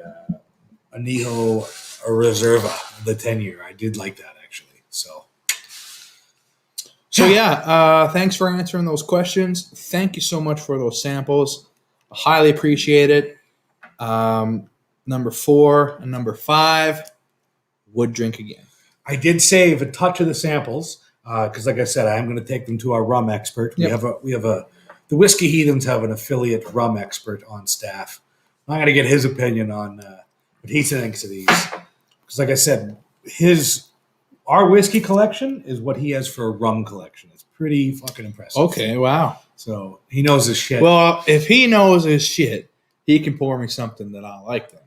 Añejo Reserva, the 10-year. I did like that, actually. So yeah, thanks for answering those questions. Thank you so much for those samples. I highly appreciate it. Number 4 and number 5, would drink again. I did save a touch of the samples because, like I said, I am going to take them to our rum expert. Yep. The Whiskey Heathens have an affiliate rum expert on staff. I'm going to get his opinion on what he thinks of these because, like I said, our whiskey collection is what he has for a rum collection. It's pretty fucking impressive. Okay, wow. So he knows his shit. Well, if he knows his shit, he can pour me something that I like then.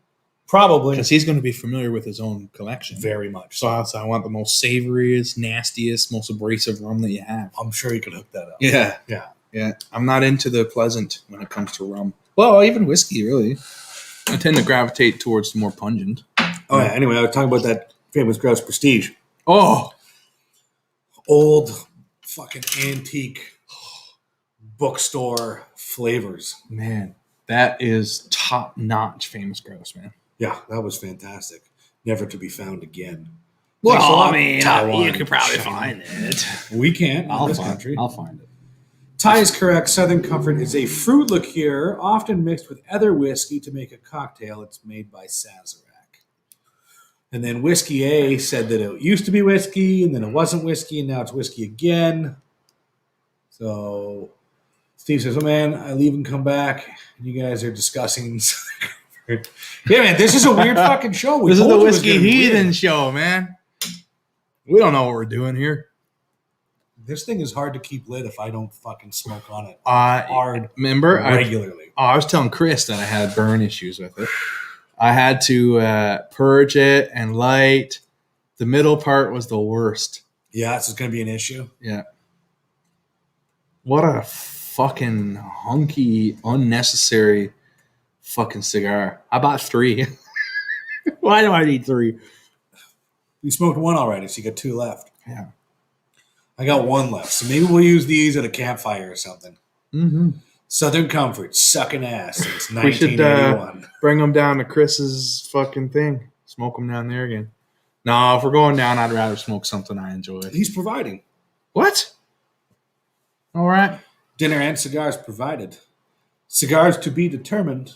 Probably. Because he's going to be familiar with his own collection. Very much. So I want the most savoriest, nastiest, most abrasive rum that you have. I'm sure he could hook that up. Yeah. Yeah. Yeah. I'm not into the pleasant when it comes to rum. Well, even whiskey, really. I tend to gravitate towards the more pungent. Oh, yeah. Anyway, I was talking about that Famous Grouse Prestige. Oh. Old fucking antique bookstore flavors. Man, that is top-notch Famous Grouse, man. Yeah, that was fantastic. Never to be found again. Well, Thanks a lot, I mean, Taiwan, you could probably China. find it. We can't in I'll this find country. I'll find it. Ty is correct. Southern Comfort is a fruit liqueur, often mixed with other whiskey to make a cocktail. It's made by Sazerac. And then Whiskey A said that it used to be whiskey, and then it wasn't whiskey, and now it's whiskey again. So Steve says, "Oh man, I leave and come back, and you guys are discussing." Yeah, man, this is a weird fucking show. This is told the you it was Whiskey gonna be Heathen weird. show, man. We don't know what we're doing here. This thing is hard to keep lit if I don't fucking smoke on it Hard. Remember, regularly. I was telling Chris that I had burn issues with it. I had to purge it and light. The middle part was the worst. Yeah, this is going to be an issue. Yeah. What a fucking hunky, unnecessary fucking cigar. I bought 3. Why do I need 3? You smoked one already, so you got 2 left. Yeah. I got one left, so maybe we'll use these at a campfire or something. Mm-hmm. Southern Comfort, sucking ass since We should 1981. bring them down to Chris's fucking thing. Smoke them down there again. No, if we're going down, I'd rather smoke something I enjoy. He's providing. What? All right. Dinner and cigars provided. Cigars to be determined,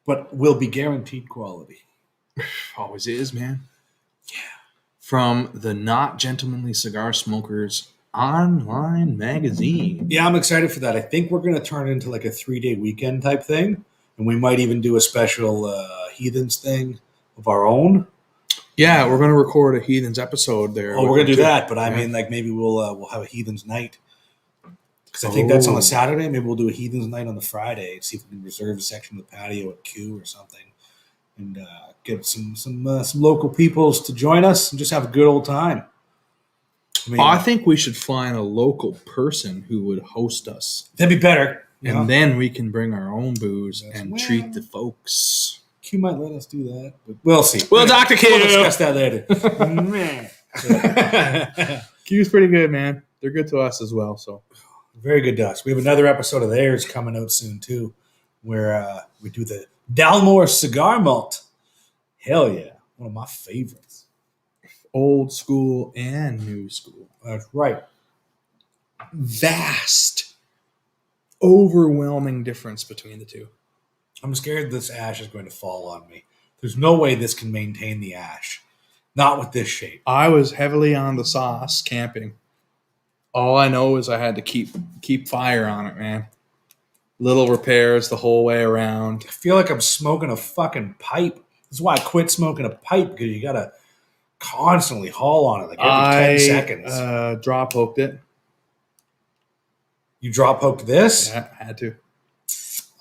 but will be guaranteed quality. Always is, man. Yeah. From the Not Gentlemanly Cigar Smokers online magazine. Yeah, I'm excited for that. I think we're going to turn it into like a 3-day weekend type thing. And we might even do a special Heathens thing of our own. Yeah, we're going to record a Heathens episode there. Oh, we're going to do that. But I mean, like maybe we'll have a Heathens night. Because I think that's on a Saturday. Maybe we'll do a Heathens night on the Friday and see if we can reserve a section of the patio at Q or something. And get some local peoples to join us and just have a good old time. I think we should find a local person who would host us. That'd be better. And then we can bring our own booze and treat the folks. Q might let us do that, but we'll see. Well, Dr. Q. We'll discuss that later. Q's pretty good, man. They're good to us as well. So very good to us. We have another episode of theirs coming out soon too, where we do the Dalmore Cigar Malt. Hell yeah, one of my favorites. Old school and new school. That's right. Vast, overwhelming difference between the two. I'm scared this ash is going to fall on me. There's no way this can maintain the ash. Not with this shape. I was heavily on the sauce camping. All I know is I had to keep fire on it, man. Little repairs the whole way around. I feel like I'm smoking a fucking pipe. This is why I quit smoking a pipe, because you got to constantly haul on it like every 10 seconds. Draw poked it. You draw poked this? Yeah, I had to.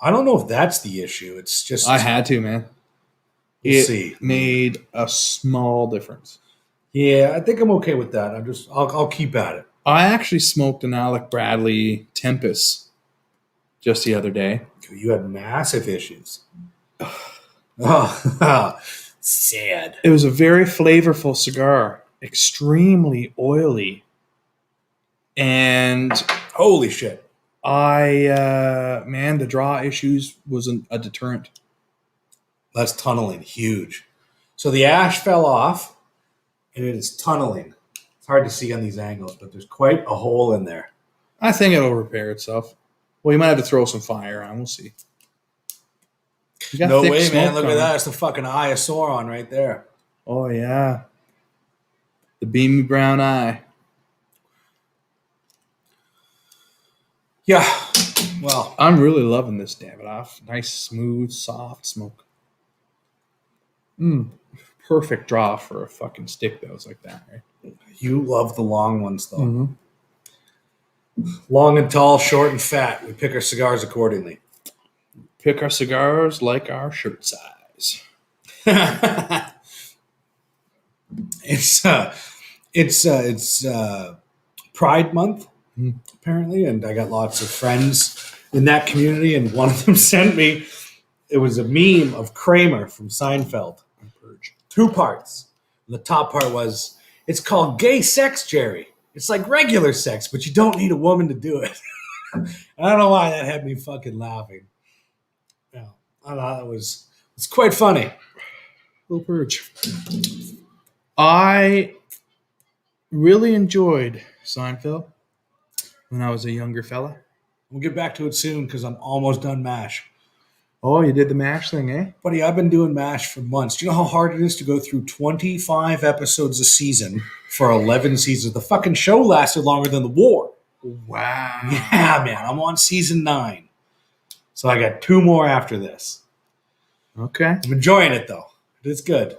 I don't know if that's the issue. It's just I had to, man. It made a small difference. Yeah, I think I'm okay with that. I'll keep at it. I actually smoked an Alec Bradley Tempest just the other day. You had massive issues. Oh, sad. It was a very flavorful cigar, extremely oily, and holy shit. The draw issues wasn't a deterrent. That's tunneling, huge. So the ash fell off, and it is tunneling. It's hard to see on these angles, but there's quite a hole in there. I think it'll repair itself. Well, you might have to throw some fire on. We'll see. No way, man. Look at that. It's the fucking eye of Sauron right there. Oh, yeah. The beamy brown eye. Yeah. Well, I'm really loving this Davidoff. Nice, smooth, soft smoke. Perfect draw for a fucking stick that was like that, right? You love the long ones, though. Mm-hmm. Long and tall, short and fat. We pick our cigars accordingly. Pick our cigars like our shirt size. It's Pride Month, apparently, and I got lots of friends in that community, and one of them sent me, it was a meme of Kramer from Seinfeld. 2 parts. The top part was, it's called gay sex, Jerry. It's like regular sex, but you don't need a woman to do it. I don't know why that had me fucking laughing. Yeah, I thought it's quite funny. Little purge. I really enjoyed Seinfeld when I was a younger fella. We'll get back to it soon because I'm almost done MASH. Oh, you did the MASH thing, eh? Buddy, I've been doing MASH for months. Do you know how hard it is to go through 25 episodes a season for 11 seasons? The fucking show lasted longer than the war. Wow. Yeah, man. I'm on season 9. So I got 2 more after this. Okay. I'm enjoying it, though. It's good.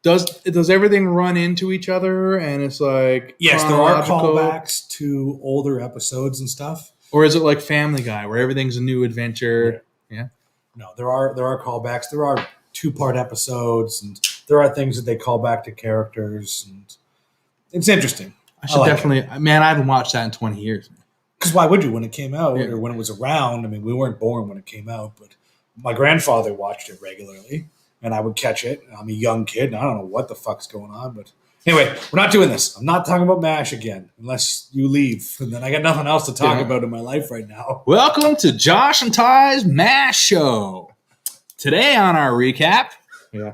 Does everything run into each other and it's like yes, there are callbacks to older episodes and stuff. Or is it like Family Guy where everything's a new adventure? Yeah. No, there are callbacks. There are 2-part episodes, and there are things that they call back to characters, and it's interesting. I should definitely. Man, I haven't watched that in 20 years. Because why would you when it came out or when it was around? I mean, we weren't born when it came out, but my grandfather watched it regularly, and I would catch it. I'm a young kid, and I don't know what the fuck's going on, but Anyway, we're not doing this. I'm not talking about MASH again, unless you leave. And then I got nothing else to talk about in my life right now. Welcome to Josh and Ty's MASH Show. Today on our recap. Yeah,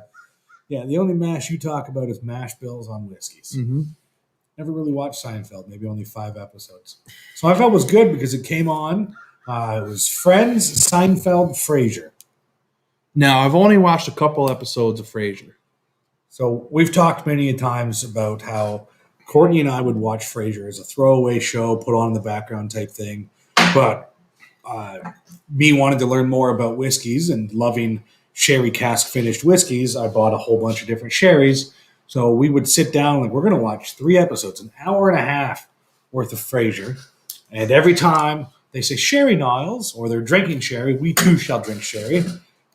the only MASH you talk about is MASH bills on whiskeys. Mm-hmm. Never really watched Seinfeld, maybe only 5 episodes. Seinfeld was good because it came on. It was Friends, Seinfeld, Frasier. Now, I've only watched a couple episodes of Frasier. So we've talked many times about how Courtney and I would watch Frasier as a throwaway show, put on in the background type thing. But me wanting to learn more about whiskeys and loving sherry cask finished whiskeys, I bought a whole bunch of different sherries. So we would sit down, like, we're going to watch 3 episodes, an hour and a half worth of Frasier. And every time they say sherry, Niles, or they're drinking sherry, we too shall drink sherry.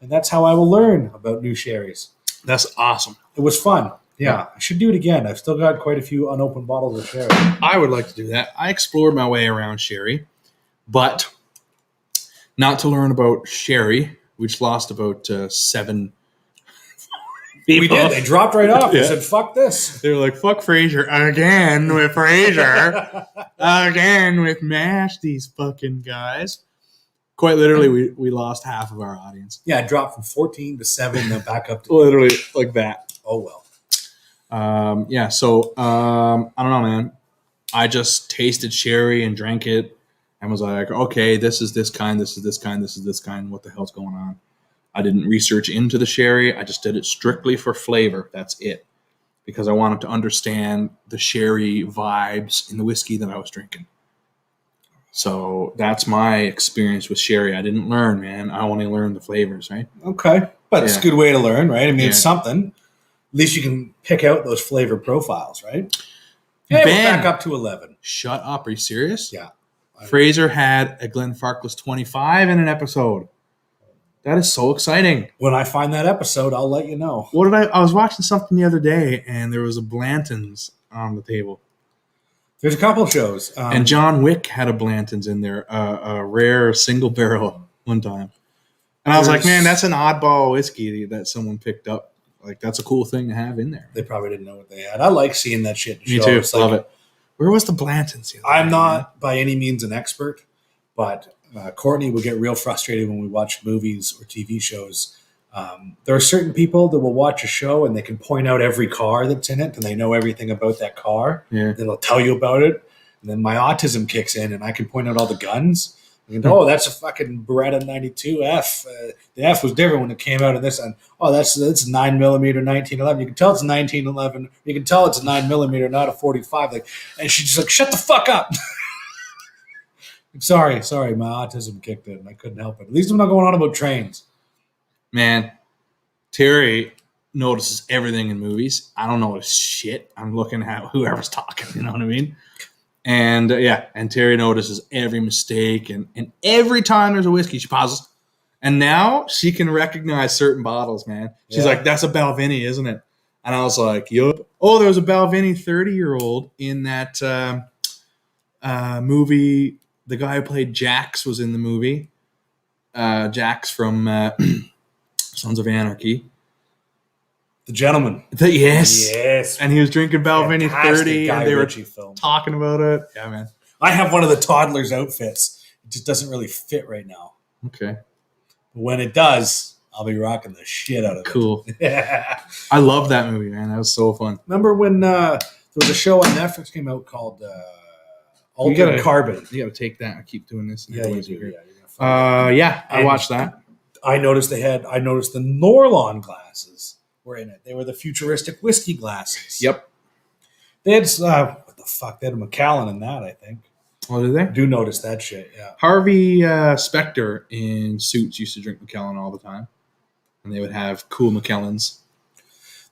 And that's how I will learn about new sherries. That's awesome. It was fun. Yeah, I should do it again. I've still got quite a few unopened bottles of sherry. I would like to do that. I explored my way around sherry, but not to learn about sherry, which lost about 7 people. We did. They dropped right off. They Yeah. said, fuck this. They were like, fuck Frasier again with Frasier. Again with MASH, these fucking guys. Quite literally, we lost half of our audience. Yeah, it dropped from 14 to 7, then back up to... Literally like that. Oh, well. So I don't know, man. I just tasted sherry and drank it and was like, okay, this is this kind, this is this kind, this is this kind. What the hell's going on? I didn't research into the sherry. I just did it strictly for flavor. That's it. Because I wanted to understand the sherry vibes in the whiskey that I was drinking. So that's my experience with sherry. I didn't learn, man. I only learned the flavors, right? Okay. But it's a good way to learn, right? I mean, it's Yeah. something. At least you can pick out those flavor profiles, right? Hey, we're back up to 11. Shut up. Are you serious? Yeah. Fraser had a Glenfarclas 25 in an episode. That is so exciting. When I find that episode, I'll let you know. What did I was watching something the other day, and there was a Blanton's on the table. There's a couple of shows. And John Wick had a Blanton's in there, a rare single barrel one time. And I was like, man, that's an oddball whiskey that someone picked up. Like, that's a cool thing to have in there. They probably didn't know what they had. I like seeing that shit. Me too. Love it. Where was the Blanton's? I'm not by any means an expert, but Courtney would get real frustrated when we watch movies or TV shows. There are certain people that will watch a show and they can point out every car that's in it and they know everything about that car. Yeah. They'll tell you about it. And then my autism kicks in and I can point out all the guns. And, oh, that's a fucking Beretta 92F. The F was different when it came out in this. And, oh, that's 9mm 1911. You can tell it's a 1911. You can tell it's a 9mm, not a 45. Like, and she's just like, shut the fuck up. Sorry, my autism kicked in. I couldn't help it. At least I'm not going on about trains. Man, Terry notices everything in movies. I don't notice shit. I'm looking at whoever's talking. You know what I mean? And and Terry notices every mistake. And every time there's a whiskey, she pauses. And now she can recognize certain bottles, man. She's like, that's a Balvenie, isn't it? And I was like, yup. Oh, there was a Balvenie 30-year-old in that movie. The guy who played Jax was in the movie. Jax from Sons of Anarchy. The Gentleman. Yes. And he was drinking Balvenie 30, and they were film. talking about it. Yeah, man. I have one of the toddler's outfits. It just doesn't really fit right now. Okay. But when it does, I'll be rocking the shit out of it. Cool. Yeah. I love that movie, man. That was so fun. Remember when there was a show on Netflix came out called Altered Carbon? You got to take that. I keep doing this. Yeah, you do. I watched that. I noticed the Norlon glasses were in it. They were the futuristic whiskey glasses. Yep. They had what the fuck? They had a Macallan in that, I think. Oh, did they? I do notice that shit. Yeah. Harvey Specter in Suits used to drink Macallan all the time, and they would have cool Macallans.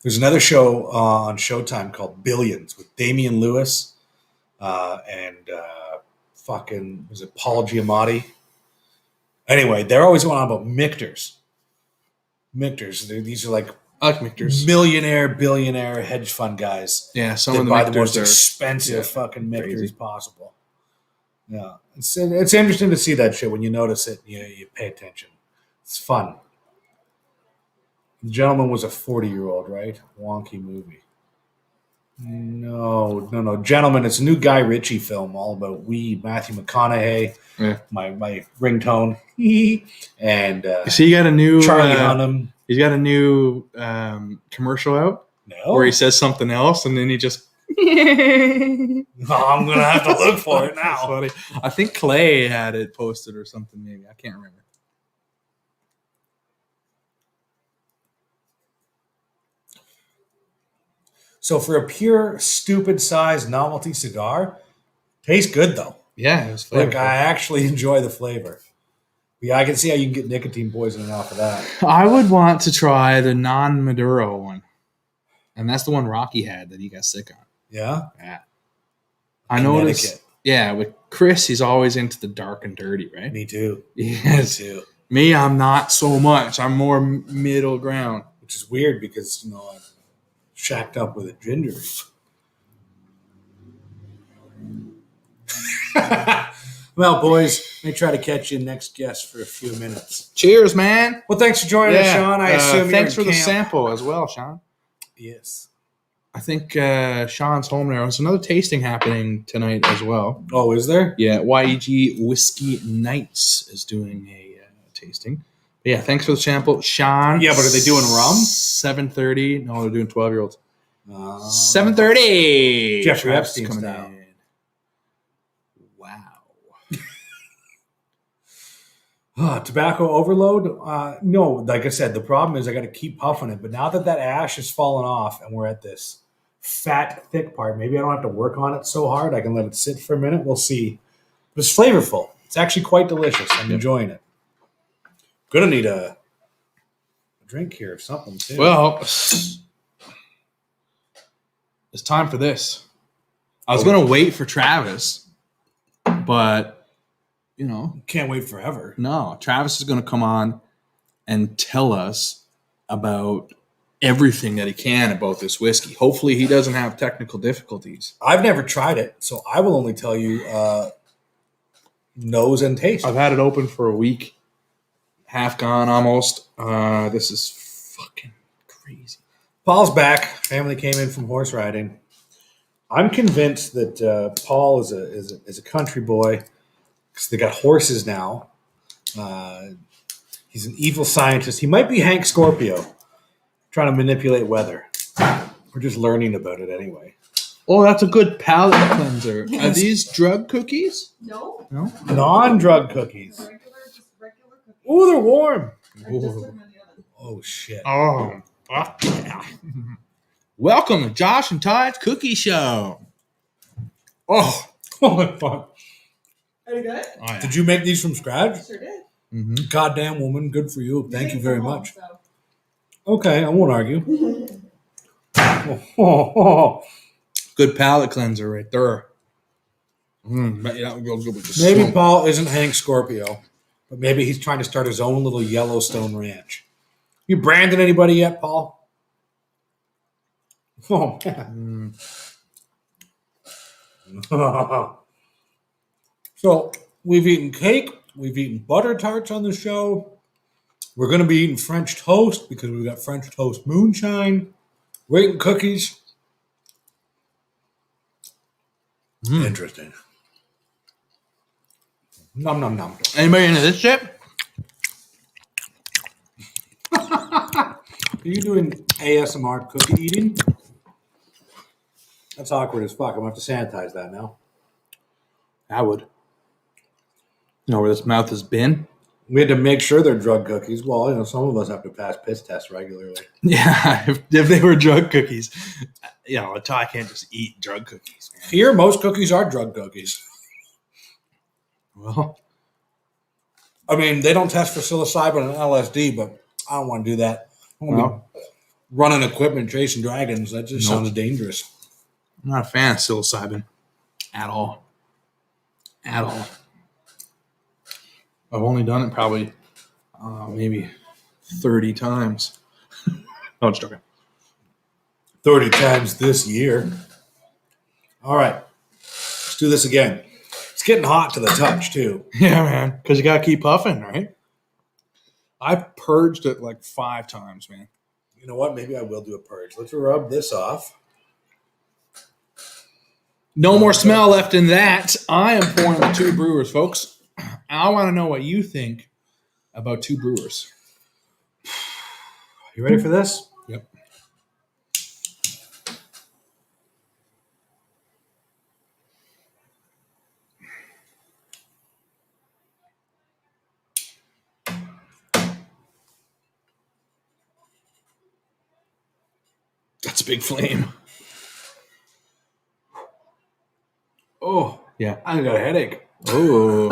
There's another show on Showtime called Billions with Damian Lewis and was it Paul Giamatti? Anyway, they're always going on about Michters. These are like I like Michters. Millionaire, billionaire hedge fund guys. Yeah, some that of the buy the Michters most are expensive fucking Michters crazy. possible. Yeah, it's interesting to see that shit when you notice it. You pay attention. It's fun. The Gentleman was a 40-year-old, right? Wonky movie. No. Gentlemen, it's a new Guy Ritchie film all about weed. Matthew McConaughey, Yeah. my ringtone. And So you got a new Charlie Hunnam. He's got a new commercial out where he No. says something else, and then he just. Oh, I'm going to have to look for it That's now. funny. I think Clay had it posted or something, maybe. I can't remember. So for a pure, stupid size novelty cigar, tastes good though. Yeah, it was Like flavorful. I actually enjoy the flavor. Yeah, I can see how you can get nicotine poisoning off of that. I would want to try the non-Maduro one. And that's the one Rocky had that he got sick on. Yeah? Yeah. I noticed. Connecticut. Yeah, with Chris, he's always into the dark and dirty, right? Me too. Yes. Me too. Me, I'm not so much. I'm more middle ground. Which is weird because, I'm shacked up with a ginger. Well, boys, let me try to catch you next guest for a few minutes. Cheers, man. Well, thanks for joining us, Sean. I assume thanks for you're in the camp. sample as well, Sean. Yes. I think Sean's home now. There's another tasting happening tonight as well. Oh, is there? Yeah, YEG Whiskey Nights is doing a tasting. But yeah, thanks for the sample, Sean. Yeah, but are they doing rum? 7:30. No, they're doing 12-year-olds. 7. 7:30. Jeffrey Travis Epstein coming style. in. Wow. Tobacco overload? No, like I said, the problem is I got to keep puffing it. But now that ash has fallen off and we're at this fat, thick part, maybe I don't have to work on it so hard. I can let it sit for a minute. We'll see. But it's flavorful. It's actually quite delicious. I'm enjoying it. Gonna need a drink here or something too. Well, it's time for this. I was going to wait for Travis, but, can't wait forever. no. Travis is going to come on and tell us about everything that he can about this whiskey. Hopefully he doesn't have technical difficulties. I've never tried it, so I will only tell you nose and taste. I've had it open for a week. Half gone almost. This is fucking crazy. Paul's back. Family came in from horse riding. I'm convinced that Paul is a country boy because they got horses now. He's an evil scientist. He might be Hank Scorpio, trying to manipulate weather. We're just learning about it anyway. Oh, that's a good palate cleanser. Yes. Are these drug cookies? No. No. Non-drug cookies. Just regular cookies. Ooh, they're warm. I just took them in the oven. Oh shit. Oh. Welcome to Josh and Todd's Cookie Show. Oh, holy fuck. Pretty good. Oh, yeah. Did you make these from scratch? Sure did. Mhm. Goddamn woman, good for you. Thank you made very them all, much. so. Okay, I won't argue. Oh. Good palate cleanser right there. Bet you that would go good with the Maybe soup. Paul isn't Hank Scorpio, but maybe he's trying to start his own little Yellowstone ranch. You branded anybody yet, Paul? Oh, man. So we've eaten cake. We've eaten butter tarts on the show. We're going to be eating French toast because we've got French toast moonshine. We're eating cookies. Interesting. Nom, nom, nom. Anybody into this shit? Are you doing ASMR cookie eating? That's awkward as fuck. I'm going to have to sanitize that now. I would. You know where this mouth has been? We had to make sure they're drug cookies. Well, some of us have to pass piss tests regularly. Yeah, if they were drug cookies. I can't just eat drug cookies, man. Here, most cookies are drug cookies. Well, I mean, they don't test for psilocybin and LSD, but I don't want to do that. I want to be running equipment chasing dragons. That just sounds dangerous. I'm not a fan of psilocybin at all. At all. I've only done it probably maybe 30 times. No, just joking. 30 times this year. All right. Let's do this again. It's getting hot to the touch, too. Yeah, man. Because you got to keep puffing, right? I purged it like 5 times, man. You know what? Maybe I will do a purge. Let's rub this off. No more smell left in that. I am pouring the Two Brewers, folks. I want to know what you think about Two Brewers. You ready for this? Yep. That's a big flame. Oh, Yeah. I got a headache. Oh.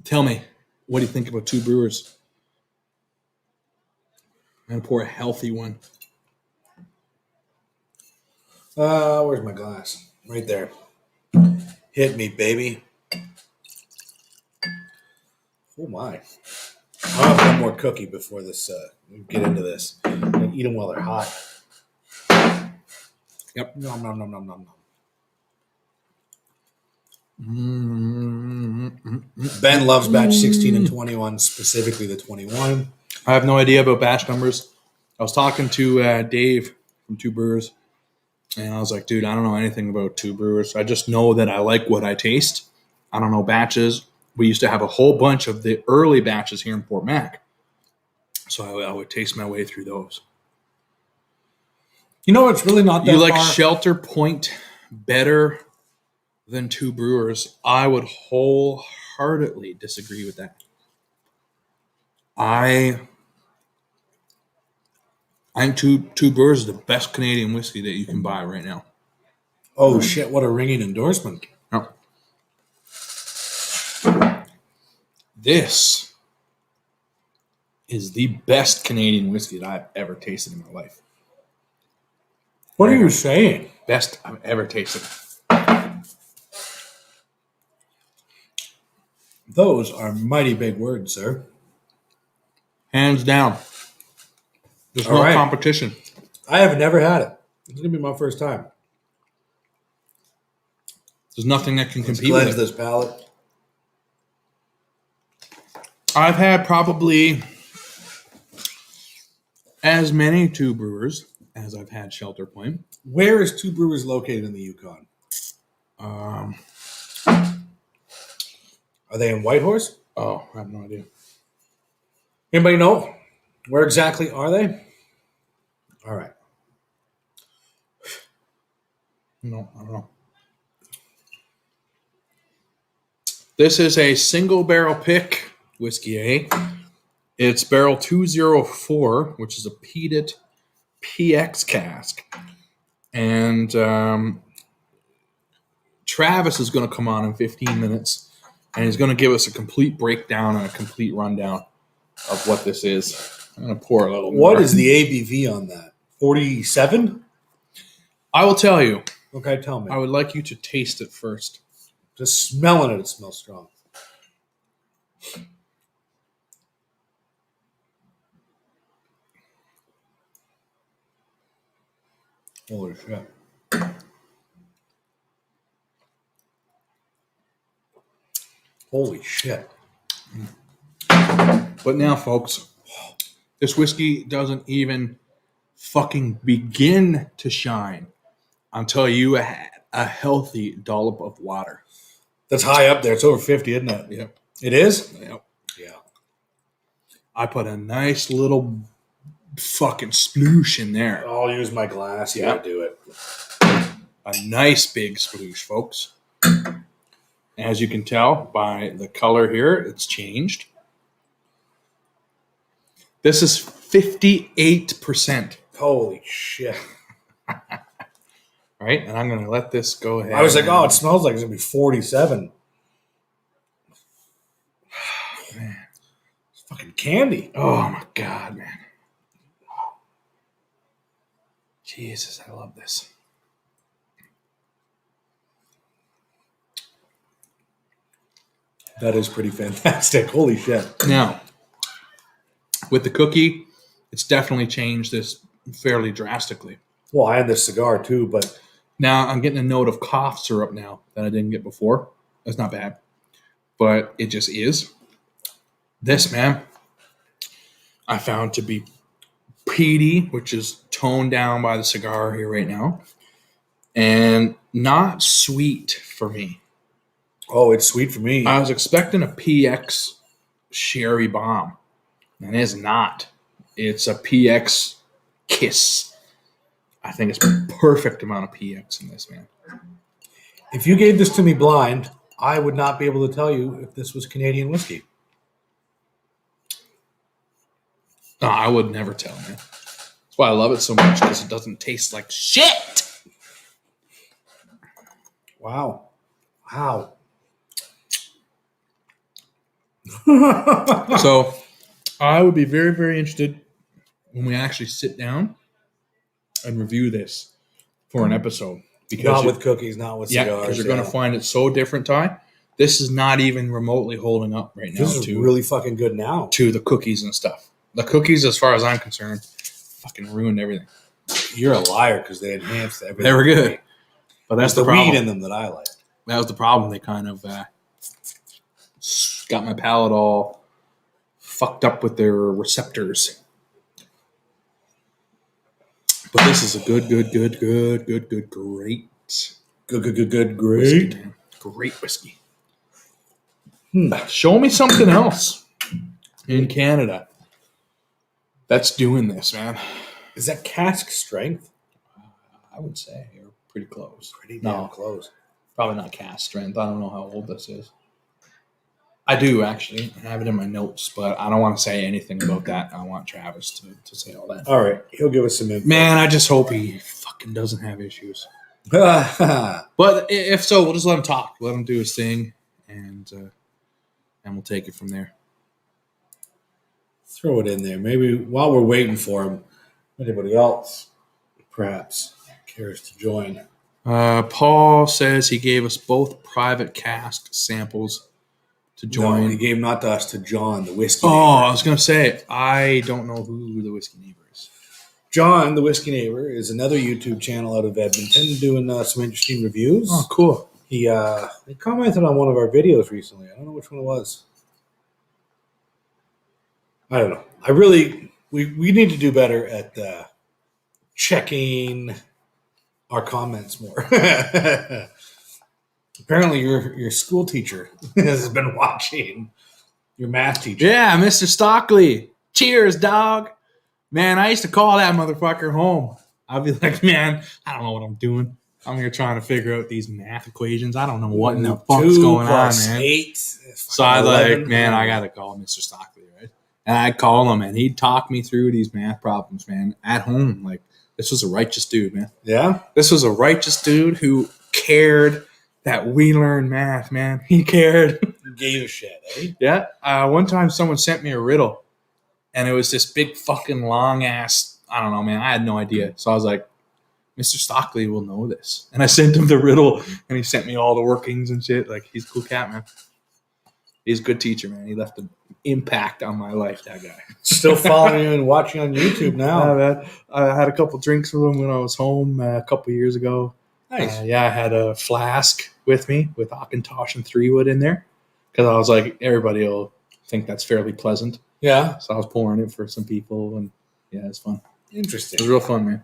Tell me, what do you think about Two Brewers? I'm going to pour a healthy one. Where's my glass? Right there. Hit me, baby. Oh my! I'll have one more cookie before this. We get into this. I'm gonna eat them while they're hot. Yep. Nom nom nom nom nom nom. Ben loves batch 16 and 21, specifically the 21. I have no idea about batch numbers. I was talking to Dave from Two Brewers, and I was like, dude, I don't know anything about Two Brewers. I just know that I like what I taste. I don't know batches. We used to have a whole bunch of the early batches here in Fort Mac. So I would taste my way through those. You know, it's really not that You like far. Shelter Point better than Two Brewers? I would wholeheartedly disagree with that. I think Two Brewers is the best Canadian whiskey that you can buy right now. Oh shit! What a ringing endorsement. No. This is the best Canadian whiskey that I've ever tasted in my life. What are you saying? Best I've ever tasted. Those are mighty big words, sir. Hands down. There's All no right. competition. I have never had it. It's gonna be my first time. There's nothing that can Let's compete with cleanse it. this palate. I've had probably as many Two Brewers as I've had Shelter Point. Where is Two Brewers located in the Yukon? Um, Are they in Whitehorse? I have no idea. Anybody know? Where exactly are they? All right. No, I don't know. This is a single barrel pick whiskey, It's barrel 204, which is a peated PX cask. And Travis is going to come on in 15 minutes, and he's going to give us a complete breakdown and a complete rundown of what this is. I'm going to pour a little more. What is the ABV on that? 47? I will tell you. Okay, tell me. I would like you to taste it first. Just smelling it, it smells strong. Holy shit. Holy shit. But now, folks, this whiskey doesn't even fucking begin to shine until you had a healthy dollop of water. That's high up there. It's over 50, isn't it? Yep. It is? Yep. Yeah. I put a nice little fucking sploosh in there. I'll use my glass. Yeah. Yeah, do it. A nice big sploosh, folks. As you can tell by the color here, it's changed. This is 58%. Holy shit. Right? And I'm going to let this go ahead. I was like, oh, it smells like it's going to be 47. Man. It's fucking candy. Oh, my God, man. Jesus, I love this. That is pretty fantastic. Holy shit. Now, with the cookie, it's definitely changed this fairly drastically. Well, I had this cigar too, but Now, I'm getting a note of cough syrup now that I didn't get before. That's not bad. But it just is. This, man, I found to be peaty, which is toned down by the cigar here right now. And not sweet for me. Oh, it's sweet for me. I was expecting a PX Sherry Bomb. And it's not. It's a PX Kiss. I think it's a perfect amount of PX in this, man. If you gave this to me blind, I would not be able to tell you if this was Canadian whiskey. No, I would never tell, man. That's why I love it so much, because it doesn't taste like shit. Wow. Wow. So I would be very, very interested when we actually sit down and review this for an episode. Because Not with cookies, not with cigars. Yeah, because you're going to find it so different, Ty. This is not even remotely holding up right now. This is really fucking good now. To the cookies and stuff. The cookies, as far as I'm concerned, fucking ruined everything. You're a liar because they enhanced everything. They were good. But that's the problem. Weed in them that I like. That was the problem. They kind of got my palate all fucked up with their receptors. But this is a great. Whiskey, great whiskey. Show me something else in Canada that's doing this, man. Is that cask strength? I would say you're pretty close. Pretty damn close. Probably not cask strength. I don't know how old this is. I do, actually. I have it in my notes, but I don't want to say anything about that. I want Travis to say all that. All right. He'll give us some info. Man, I just hope he fucking doesn't have issues. But if so, we'll just let him talk. Let him do his thing, and we'll take it from there. Throw it in there. Maybe while we're waiting for him, anybody else perhaps cares to join. Paul says he gave us both private cask samples to join. No, he gave not to us, to John, the whiskey neighbor. neighbor. I was going to say, I don't know who the whiskey neighbor is. John, the whiskey neighbor, is another YouTube channel out of Edmonton doing some interesting reviews. Oh, cool. He commented on one of our videos recently. I don't know which one it was. I don't know. We need to do better at checking our comments more. Apparently, your school teacher has been watching. Your math teacher. Yeah, Mr. Stockley. Cheers, dog. Man, I used to call that motherfucker home. I'd be like, man, I don't know what I'm doing. I'm here trying to figure out these math equations. I don't know what in the fuck's going on, man. 8. So I like, man, I got to call Mr. Stockley, right? And I'd call him, and he'd talk me through these math problems, man, at home. Like, this was a righteous dude, man. Yeah? This was a righteous dude who cared that we learn math, man. He cared. Gave a shit, eh? Yeah. One time someone sent me a riddle, and it was this big fucking long ass, I don't know, man. I had no idea. So I was like, Mr. Stockley will know this. And I sent him the riddle, and he sent me all the workings and shit. Like, he's a cool cat, man. He's a good teacher, man. He left an impact on my life, that guy. Still following you and watching on YouTube now. Man. I had a couple drinks with him when I was home a couple years ago. Nice. I had a flask with me with Auchentoshan and 3-wood in there because I was like, everybody will think that's fairly pleasant. Yeah. So I was pouring it for some people, and yeah, it's fun. Interesting. It was real fun, man.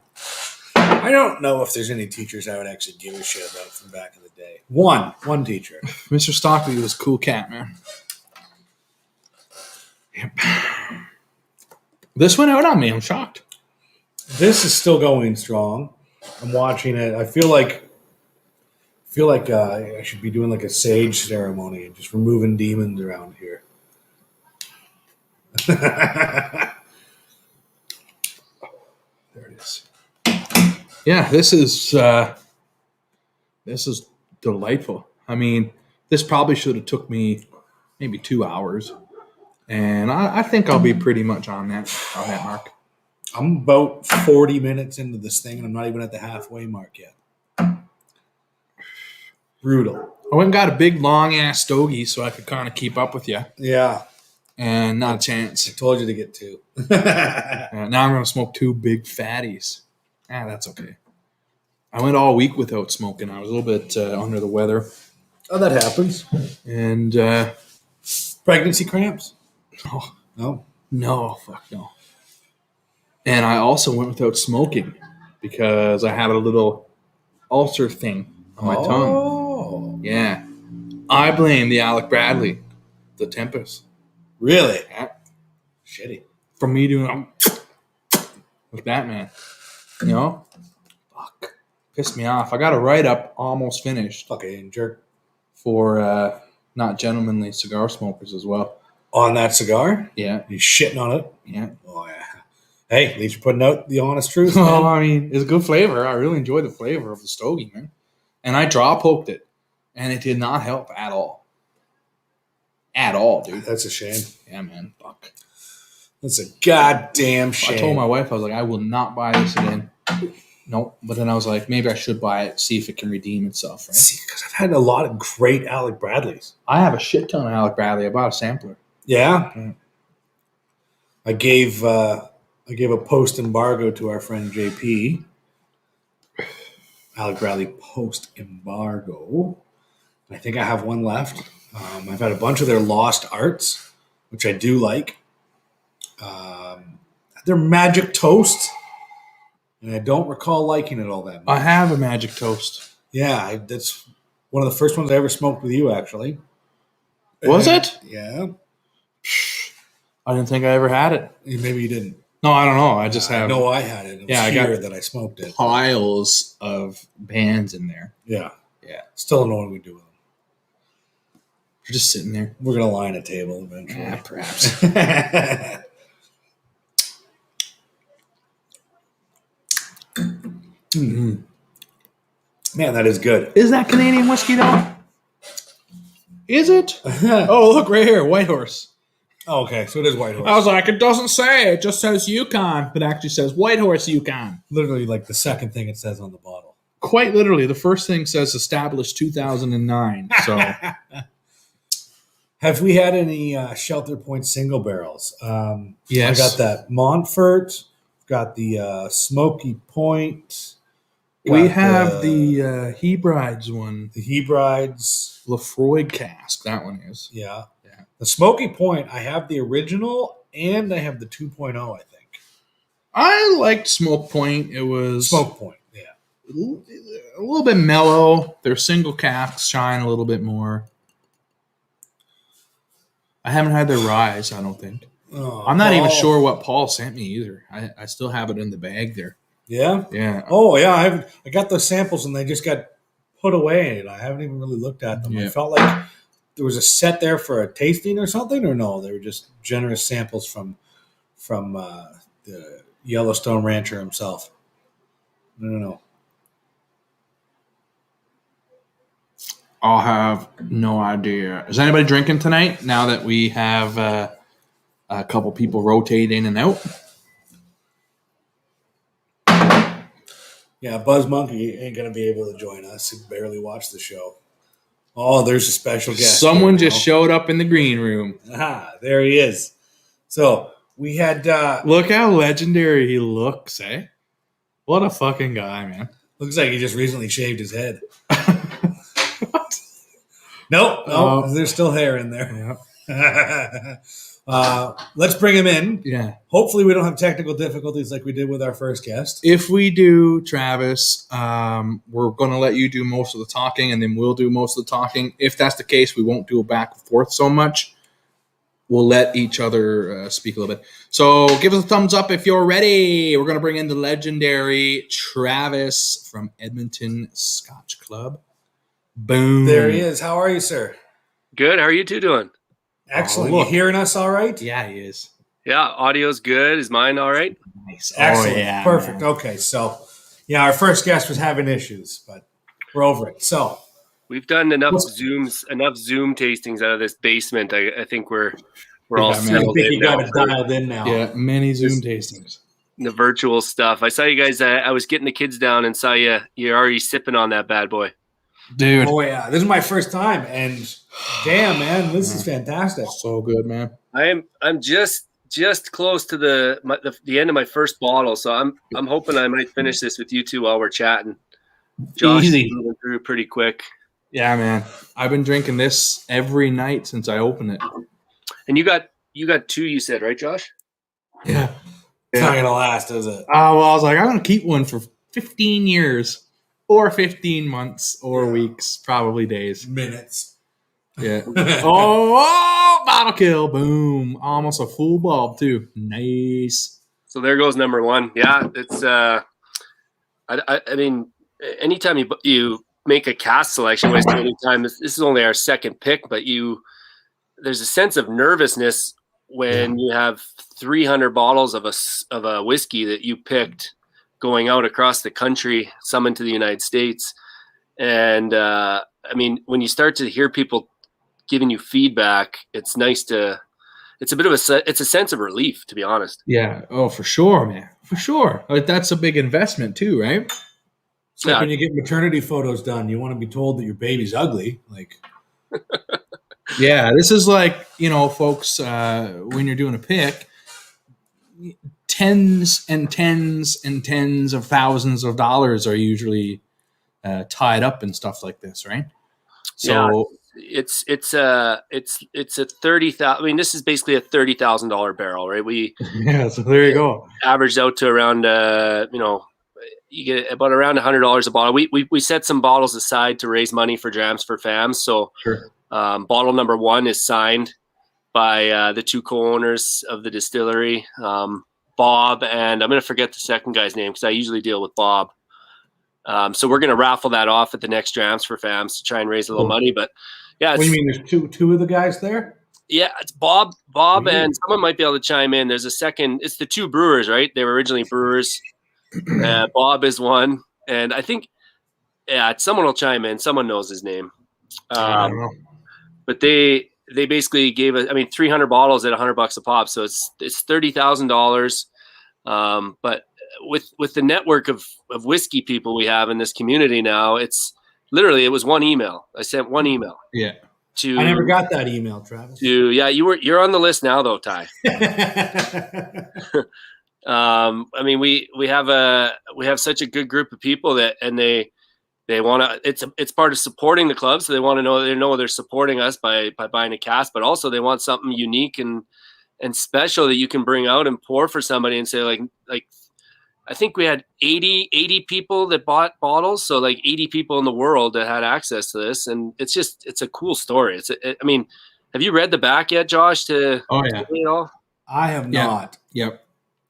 I don't know if there's any teachers I would actually give a shit about from back in the day. One teacher. Mr. Stockley was a cool cat, man. Yep. This went out on me. I'm shocked. This is still going strong. I'm watching it. I feel like I should be doing like a sage ceremony and just removing demons around here. There it is. Yeah, this is delightful. I mean, this probably should have took me maybe 2 hours, and I think I'll be pretty much on that mark. I'm about 40 minutes into this thing, and I'm not even at the halfway mark yet. Brutal. I went and got a big, long-ass stogie so I could kind of keep up with you, Yeah. and not a I chance. told you to get 2. Now I'm going to smoke 2 big fatties. That's okay. I went all week without smoking. I was a little bit under the weather. Oh, that happens. And Pregnancy cramps? oh, No. no, fuck no. And I also went without smoking because I had a little ulcer thing on my tongue. Oh, Yeah. I blame the Alec Bradley, the Tempest. really? Yeah. Shitty. From me doing with that, man. You know? Fuck. Pissed me off. I got a write-up almost finished Fucking jerk. for not gentlemanly cigar smokers as well. On that cigar? Yeah. You shitting on it? Yeah. Oh, yeah. Hey, at least you're putting out the honest truth, Well, man. I mean, it's a good flavor. I really enjoy the flavor of the stogie, man. And I draw poked it, and it did not help at all. At all, dude. That's a shame. Yeah, man. Fuck. That's a goddamn shame. I told my wife, I was like, I will not buy this again. Nope. But then I was like, maybe I should buy it, see if it can redeem itself, right? See, because I've had a lot of great Alec Bradleys. I have a shit ton of Alec Bradley. I bought a sampler. Yeah? Mm. I gave a post embargo to our friend JP. Alec Bradley post embargo. I think I have one left. I've had a bunch of their lost arts, which I do like. Their magic toast, and I don't recall liking it all that much. I have a magic toast. Yeah, that's one of the first ones I ever smoked with you, actually. Was it? Yeah. I didn't think I ever had it. Maybe you didn't. No, I don't know. I just have No, I had it. It was I got here that I smoked it. piles of bands in there. Yeah. Yeah. Still don't know what we do with them. They're just sitting there. We're going to line a table eventually. Yeah, perhaps. Man, that is good. Is that Canadian whiskey, though? Is it? Oh, look right here. White Horse. Oh, okay, so it is White Horse. I was like, it doesn't say. It just says Yukon. But it actually says White Horse Yukon. Literally like the second thing it says on the bottle. Quite literally. The first thing says established 2009. So Have we had any Shelter Point single barrels? yes. I got that Montfort. Got the Smoky Point. We got have the Hebrides one. the Hebrides. Lafroy cask. That one is. Yeah. Yeah. The Smoky Point, I have the original and I have the 2.0, I think. I liked Smoke Point. It was Smoke Point, yeah. a little bit mellow. Their single casks shine a little bit more. I haven't had their Rise, I don't think. Oh, I'm not even Paul. sure what Paul sent me either. I still have it in the bag there. Yeah? Yeah. Oh, yeah. I got those samples and they just got put away. And I haven't even really looked at them. Yeah. I felt like there was a set there for a tasting or something, or no? They were just generous samples from the Yellowstone rancher himself. I don't know. I'll have no idea. Is anybody drinking tonight now that we have a couple people rotate in and out? Yeah, Buzz Monkey ain't going to be able to join us. He barely watched the show. Oh, there's a special guest. Someone here just now. showed up in the green room. Ah, there he is. So we had Look how legendary he looks, eh? What a fucking guy, man. looks like he just recently shaved his head. Nope, Oh. there's still hair in there. Yeah. Let's bring him in. Yeah. Hopefully, we don't have technical difficulties like we did with our first guest. If we do, Travis, we're going to let you do most of the talking, and then we'll do most of the talking. If that's the case, we won't do a back and forth so much. We'll let each other speak a little bit. So give us a thumbs up if you're ready. We're going to bring in the legendary Travis from Edmonton Scotch Club. Boom. There he is. How are you, sir? Good. How are you two doing? Excellent. look. You hearing us all right? Yeah, he is. Yeah, audio's good. Is mine all right? Nice. Excellent. Oh, yeah, Perfect. man. Okay, so yeah, our first guest was having issues, but we're over it. So We've done enough What's- Zoom tastings out of this basement. I think we're Yeah, all man. I settled think in you now got it for dialed in now. Yeah, many Zoom tastings. the virtual stuff. I saw you guys. I was getting the kids down and saw you. You're already sipping on that bad boy. Dude, Oh yeah, this is my first time, and damn, man, this is fantastic. so good, man. I'm just close to the end of my first bottle, so I'm hoping I might finish this with you two while we're chatting. Josh is Easy. moving through pretty quick. Yeah, man. I've been drinking this every night since I opened it. And you got two, you said, right, Josh? Yeah. It's not gonna last, is it? Well, I was like, I'm going to keep one for 15 years or 15 months or weeks, probably days. Minutes. Yeah. Oh, bottle kill. Boom. Almost a full bulb, too. Nice. So there goes number one. Yeah, it's I mean, anytime you make a cast selection, waste any time. This is only our second pick, but there's a sense of nervousness when you have 300 bottles of a whiskey that you picked going out across the country, some into the United States, and I mean, when you start to hear people giving you feedback, it's nice to. It's a sense of relief, to be honest. Yeah. Oh, for sure, man. For sure. Like, that's a big investment too, right? It's like when you get maternity photos done, you want to be told that your baby's ugly. Like, yeah, this is like, folks, when you're doing a pick, tens and tens and tens of thousands of dollars are usually tied up in stuff like this, right? So it's a 30,000. I mean, this is basically a $30,000 barrel, right? So there you go. Averaged out to around you get about around $100 a bottle. We set some bottles aside to raise money for Drams for Fams. So Sure. Bottle number one is signed by the two co-owners of the distillery, Bob, and I'm going to forget the second guy's name because I usually deal with Bob. So we're going to raffle that off at the next Drams for Fams to try and raise a little money. But yeah, what do you mean? There's two of the guys there? Yeah, it's Bob, and someone might be able to chime in. There's a second. It's the two Brewers, right? They were originally Brewers. Bob is one, and I think, someone will chime in. Someone knows his name. I don't know. But they basically gave us, 300 bottles at $100 a pop, so it's $30,000. But with the network of whiskey people we have in this community now, it's literally, it was one email. I sent one email. Yeah. I never got that email, Travis. You're on the list now though, Ty. We have such a good group of people and they want to. It's part of supporting the club, so they want to know they're supporting us by buying a cask, but also they want something unique and special that you can bring out and pour for somebody and say like I think we had 80 people that bought bottles, so like 80 people in the world that had access to this, and it's a cool story. Have you read the back yet, Josh? Oh yeah. I have not. Yep.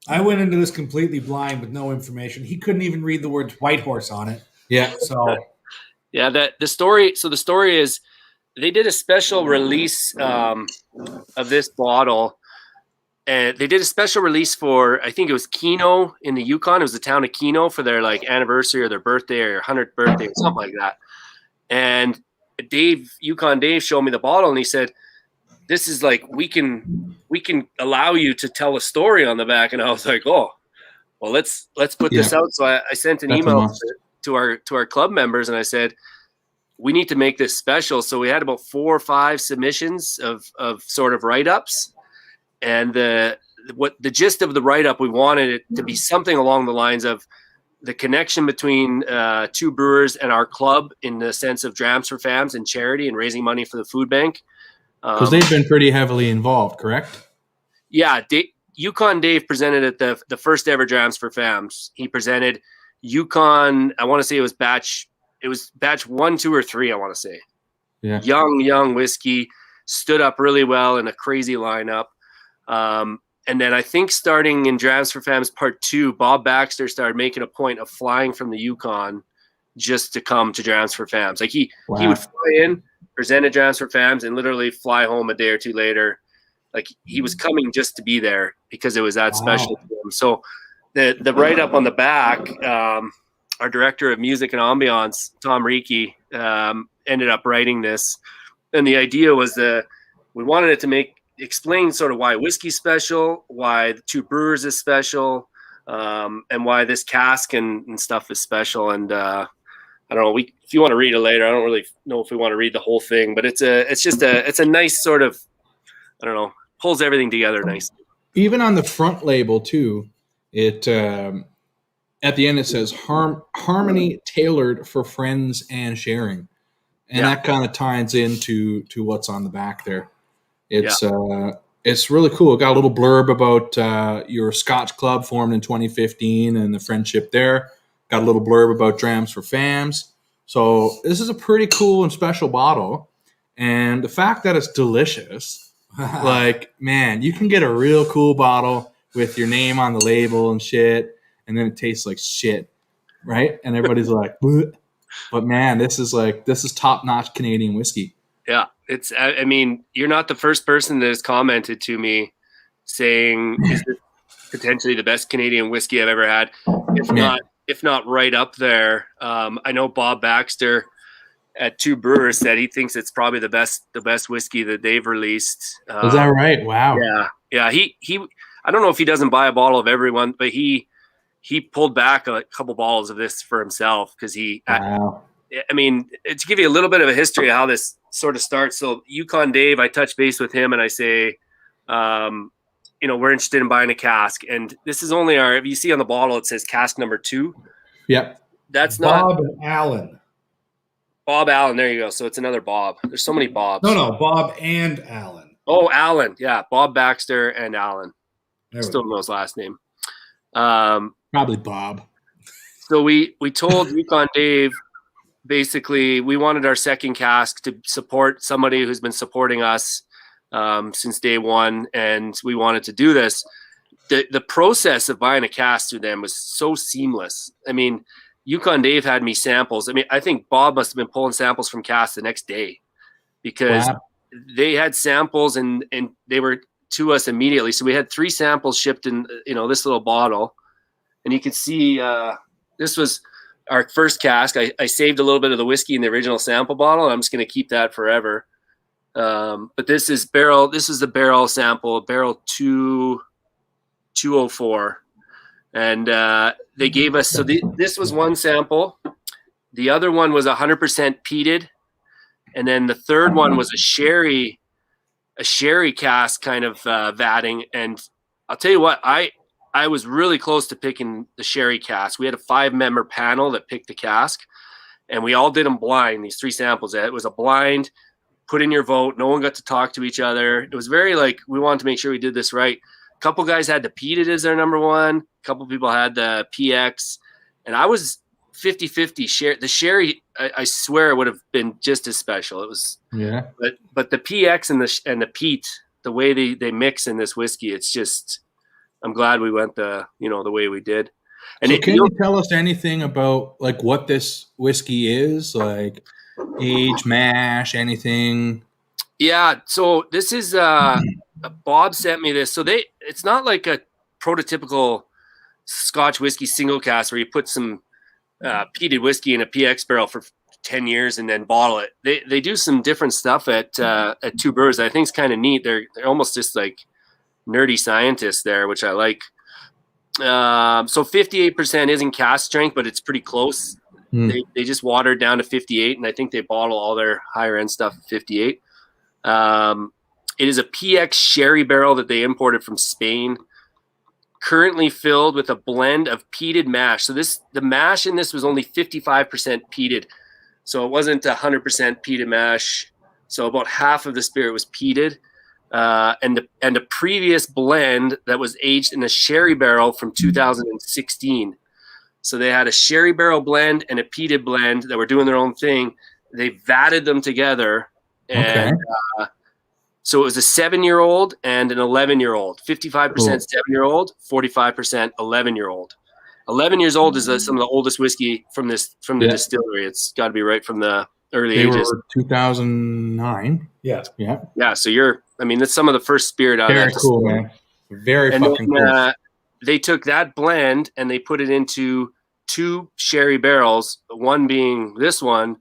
I went into this completely blind with no information. He couldn't even read the words White Horse on it. Yeah. So yeah, the story is they did a special release of this bottle. And they did a special release for, I think it was Keno in the Yukon. It was the town of Keno for their like anniversary or their birthday or 100th birthday or something like that. And Yukon Dave showed me the bottle and he said, "This is like, we can allow you to tell a story on the back." And I was like, "Oh, well, let's put this out." So I sent an email to our club members and I said, "We need to make this special." So we had about 4 or 5 submissions of sort of write-ups. And the gist of the write-up, we wanted it to be something along the lines of the connection between two brewers and our club in the sense of Drams for Fams and charity and raising money for the food bank. Because they've been pretty heavily involved, correct? Yeah. Yukon Dave presented at the first ever Drams for Fams. He presented Yukon, I want to say it was batch 1, 2, or 3, I want to say. Yeah. Young whiskey, stood up really well in a crazy lineup. And then I think starting in Drams for Fams Part 2, Bob Baxter started making a point of flying from the Yukon just to come to Drams for Fams. Like he would fly in, present at Drams for Fams, and literally fly home a day or two later. Like he was coming just to be there because it was that special to him. So the write-up on the back, our director of music and ambiance, Tom Reiki, ended up writing this. And the idea was we wanted it to explain sort of why whiskey's special, why the two brewers is special, and why this cask and stuff is special. And I don't know, if you want to read it later, I don't really know if we want to read the whole thing, but it's a nice sort of, I don't know, pulls everything together nicely. Even on the front label too, it at the end it says harmony tailored for friends and sharing, and that kind of ties into what's on the back there. It's It's really cool. It got a little blurb about your Scotch club formed in 2015 and the friendship there. Got a little blurb about Drams for Fams. So this is a pretty cool and special bottle. And the fact that it's delicious, like, man, you can get a real cool bottle with your name on the label and shit, and then it tastes like shit, right? And everybody's like, "Bleh." But man, this is top-notch Canadian whiskey. Yeah, it's. I mean, you're not the first person that has commented to me saying, "Is this potentially the best Canadian whiskey I've ever had?" If not right up there. I know Bob Baxter at Two Brewers said he thinks it's probably the best whiskey that they've released. Is that right? Wow. Yeah. He. I don't know if he doesn't buy a bottle of everyone, but he pulled back a couple bottles of this for himself because he. Wow. I mean, to give you a little bit of a history of how this sort of starts. So Yukon Dave, I touch base with him and I say, we're interested in buying a cask. And this is only if you see on the bottle, it says cask number 2. Yep. That's not Bob and Alan. Bob Allen. There you go. So it's another Bob. There's so many Bobs. No, Bob and Alan. Oh, Alan. Yeah. Bob Baxter and Alan. There we Still go. know his last name. Probably Bob. So we told Yukon Dave, basically, we wanted our second cask to support somebody who's been supporting us since day one, and we wanted to do this. The process of buying a cask through them was so seamless. I mean, Yukon Dave had me samples. I mean, I think Bob must have been pulling samples from casks the next day because they had samples and they were to us immediately. So we had 3 samples shipped in, this little bottle, and you can see this was our first cask. I saved a little bit of the whiskey in the original sample bottle. And I'm just going to keep that forever. But this is the barrel sample, barrel 204. And they gave us, so this was one sample. The other one was 100% peated. And then the third one was a sherry cask kind of vatting. And I'll tell you what, I was really close to picking the sherry cask. We had a 5-member panel that picked the cask, and we all did them blind, these 3 samples. It was a blind, put in your vote. No one got to talk to each other. It was very we wanted to make sure we did this right. A couple guys had the peated as their number 1. A couple people had the PX, and I was 50-50. The sherry, I swear, would have been just as special. It was, but the PX and the peat, the way they mix in this whiskey, it's just. I'm glad we went the way we did. And so can you tell us anything about what this whiskey is, like age, mash, anything? Yeah. So this is Bob sent me this. So it's not like a prototypical Scotch whiskey single cask where you put some peated whiskey in a PX barrel for 10 years and then bottle it. They do some different stuff at Two Brewers. I think it's kind of neat. They're almost just like nerdy scientists there, which I like. So 58% isn't cask strength, but it's pretty close. They just water it down to 58, and I think they bottle all their higher end stuff at 58. It is a PX sherry barrel that they imported from Spain, currently filled with a blend of peated mash. So the mash in this was only 55% peated, so it wasn't 100% peated mash. So about half of the spirit was peated. And a previous blend that was aged in a sherry barrel from 2016. So they had a sherry barrel blend and a peated blend that were doing their own thing. They vatted them together. And so it was a 7-year-old and an 11-year-old, 55% 7-year-old, 45% 11-year-old. 11 years old is some of the oldest whiskey from the distillery. It's got to be right from the early ages. They were 2009. Yeah. So that's some of the first spirit out of that. Very cool, man. Very fucking cool. They took that blend and they put it into 2 sherry barrels, one being this one.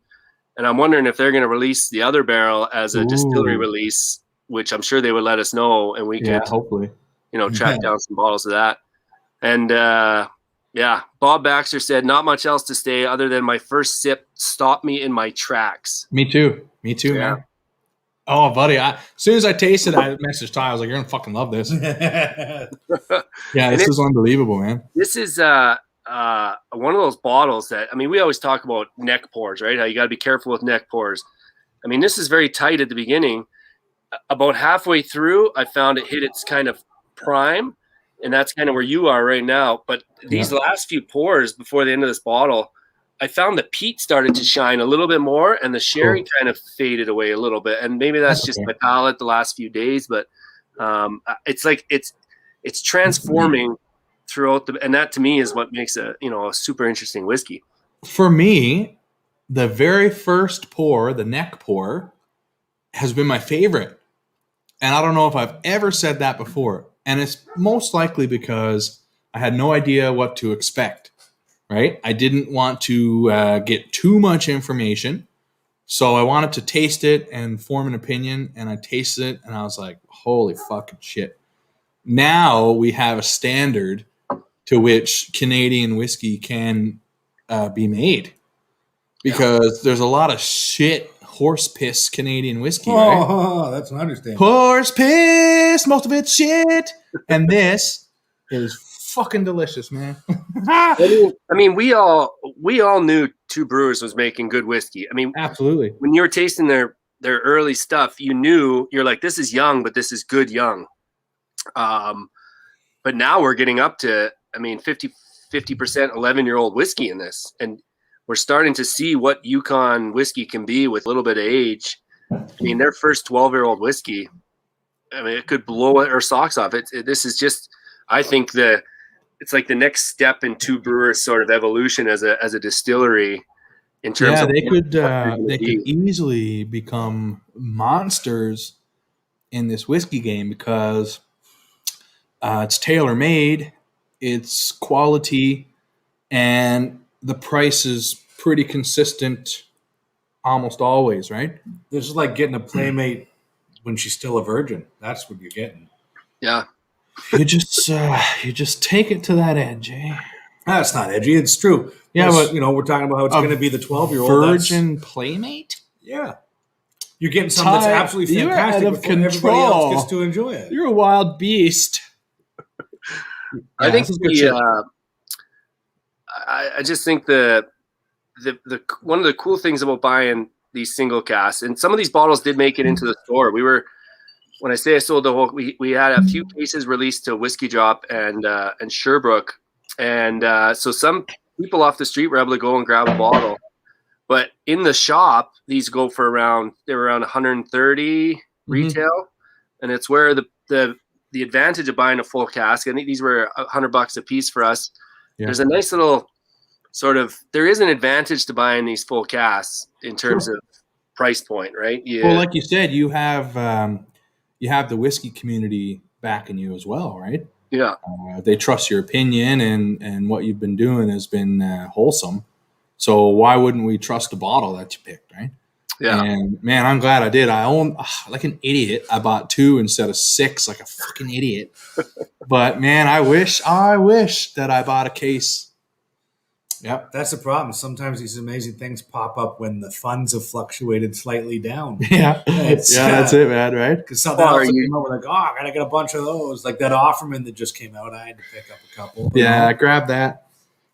And I'm wondering if they're going to release the other barrel as a distillery release, which I'm sure they would let us know, and we could, hopefully, track down some bottles of that. And Bob Baxter said, not much else to say other than my first sip stopped me in my tracks. Me too, man. Oh, buddy! As soon as I tasted it, I messaged Ty. I was like, "You're gonna fucking love this." This is unbelievable, man. This is one of those bottles that we always talk about neck pours, right? How you got to be careful with neck pours. This is very tight at the beginning, about halfway through, I found it hit its kind of prime, and that's kind of where you are right now. But these last few pours before the end of this bottle, I found the peat started to shine a little bit more, and the sherry kind of faded away a little bit. And maybe that's just my palate the last few days, but it's like it's transforming throughout and that to me is what makes a super interesting whiskey. For me, the very first pour, the neck pour, has been my favorite. And I don't know if I've ever said that before. And it's most likely because I had no idea what to expect, right? I didn't want to get too much information. So I wanted to taste it and form an opinion. And I tasted it and I was like, holy fucking shit. Now we have a standard to which Canadian whiskey can be made. Because there's a lot of shit horse piss Canadian whiskey, right? Oh, that's an understatement. Horse piss, most of it's shit. And this is fucking delicious, man. I mean, we all knew Two Brewers was making good whiskey. I mean, absolutely. When you were tasting their early stuff, you're like, this is young, but this is good young. But now we're getting up to, 50% 11-year-old whiskey in this. And we're starting to see what Yukon whiskey can be with a little bit of age. I mean, their first 12-year-old whiskey, it could blow our socks off. This is just, I think it's like the next step in Two Brewers sort of evolution as a distillery in terms of. They could easily become monsters in this whiskey game because it's tailor-made, it's quality, and the price is pretty consistent almost always, right? This is like getting a playmate when she's still a virgin. That's what you're getting. Yeah. You just take it to that edge, eh? That's not edgy. It's true. Yeah, but we're talking about how it's going to be the 12-year-old virgin playmate. Yeah, you're getting something that's absolutely fantastic. You're out of control. Everybody else gets to enjoy it. You're a wild beast. I think I just think the one of the cool things about buying these single casks, and some of these bottles did make it into the store. When I say I sold the whole, we had a few cases released to Whiskey Drop and Sherbrooke, and so some people off the street were able to go and grab a bottle. But in the shop, these go for around 130 retail, and it's where the advantage of buying a full cask. I think these were $100 a piece for us. Yeah. There's a nice little there is an advantage to buying these full casks in terms of price point, right? Yeah. Well, like you said, you have the whiskey community backing you as well, right? Yeah. They trust your opinion and what you've been doing has been wholesome. So why wouldn't we trust the bottle that you picked, right? Yeah. And man, I'm glad I did. I own like an idiot. I bought 2 instead of 6, like a fucking idiot. But man, I wish that I bought a case. Yep. That's the problem. Sometimes these amazing things pop up when the funds have fluctuated slightly down. Yeah. That's it, man, right? Because something else came out, we're like, I gotta get a bunch of those. Like that Offerman that just came out, I had to pick up a couple. Yeah, I grabbed that.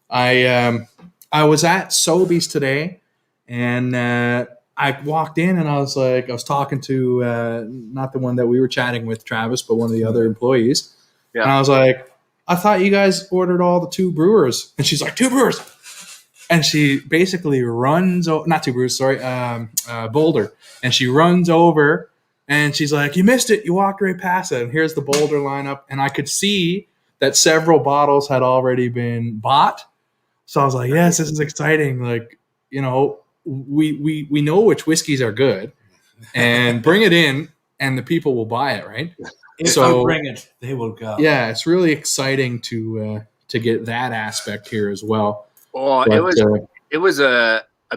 I was at Sobeys today, and I walked in, and I was talking to not the one that we were chatting with, Travis, but one of the other employees. Yeah. And I was like, I thought you guys ordered all the Two Brewers. And she's like, 2 Brewers. And she basically runs, not 2 Brewers, sorry, Boulder. And she runs over and she's like, you missed it. You walked right past it. And here's the Boulder lineup. And I could see that several bottles had already been bought. So I was like, yes, this is exciting. Like, we know which whiskeys are good and bring it in and the people will buy it, right? If I bring it, they will go. Yeah, it's really exciting to get that aspect here as well. Oh, but,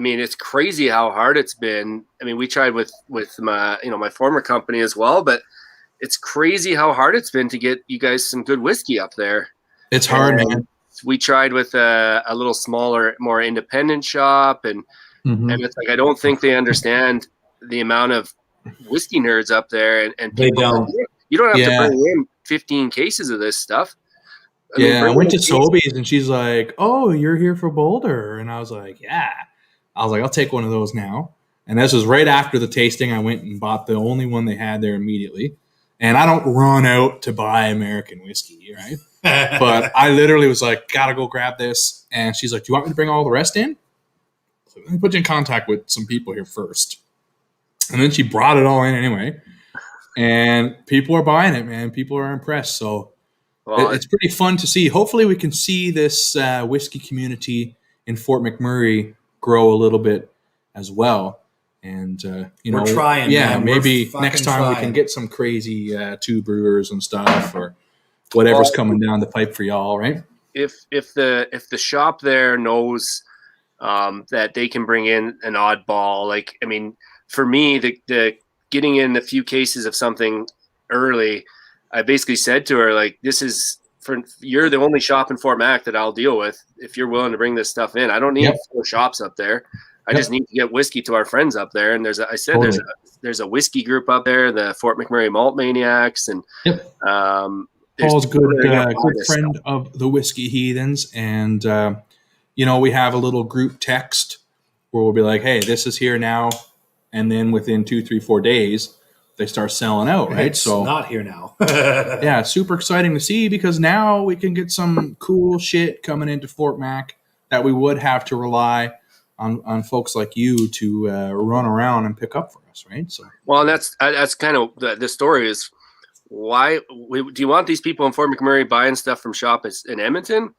it's crazy how hard it's been. I mean, we tried with my former company as well, but it's crazy how hard it's been to get you guys some good whiskey up there. It's hard, man. We tried with a little smaller, more independent shop, and it's like I don't think they understand the amount of whiskey nerds up there, and they don't. You don't have to bring in 15 cases of this stuff. I went to Sobeys and she's like, oh, you're here for Boulder. And I was like, yeah. I was like, I'll take one of those now. And this was right after the tasting. I went and bought the only one they had there immediately. And I don't run out to buy American whiskey, right? But I literally was like, gotta go grab this. And she's like, do you want me to bring all the rest in? So let me put you in contact with some people here first. And then she brought it all in anyway. And people are buying it, man. People are impressed. So it's pretty fun to see. Hopefully we can see this whiskey community in Fort McMurray grow a little bit as well. And, we're trying. Yeah, man. maybe next time we can get some crazy 2 brewers and stuff or whatever's coming down the pipe for y'all, right? If the shop there knows that they can bring in an oddball, like, I mean, for me, the getting in a few cases of something early, I basically said to her, like, you're the only shop in Fort Mac that I'll deal with if you're willing to bring this stuff in. I don't need 4 shops up there. I just need to get whiskey to our friends up there. And there's a whiskey group up there, the Fort McMurray Malt Maniacs, and Paul's good friend of the Whiskey Heathens, and we have a little group text where we'll be like, "Hey, this is here now," and then within 2, 3, 4 days, they start selling out. Right? It's not here now. Yeah, it's super exciting to see because now we can get some cool shit coming into Fort Mac that we would have to rely on folks like you to run around and pick up for us, right? So, well, and that's kind of the story is why do you want these people in Fort McMurray buying stuff from shops in Edmonton,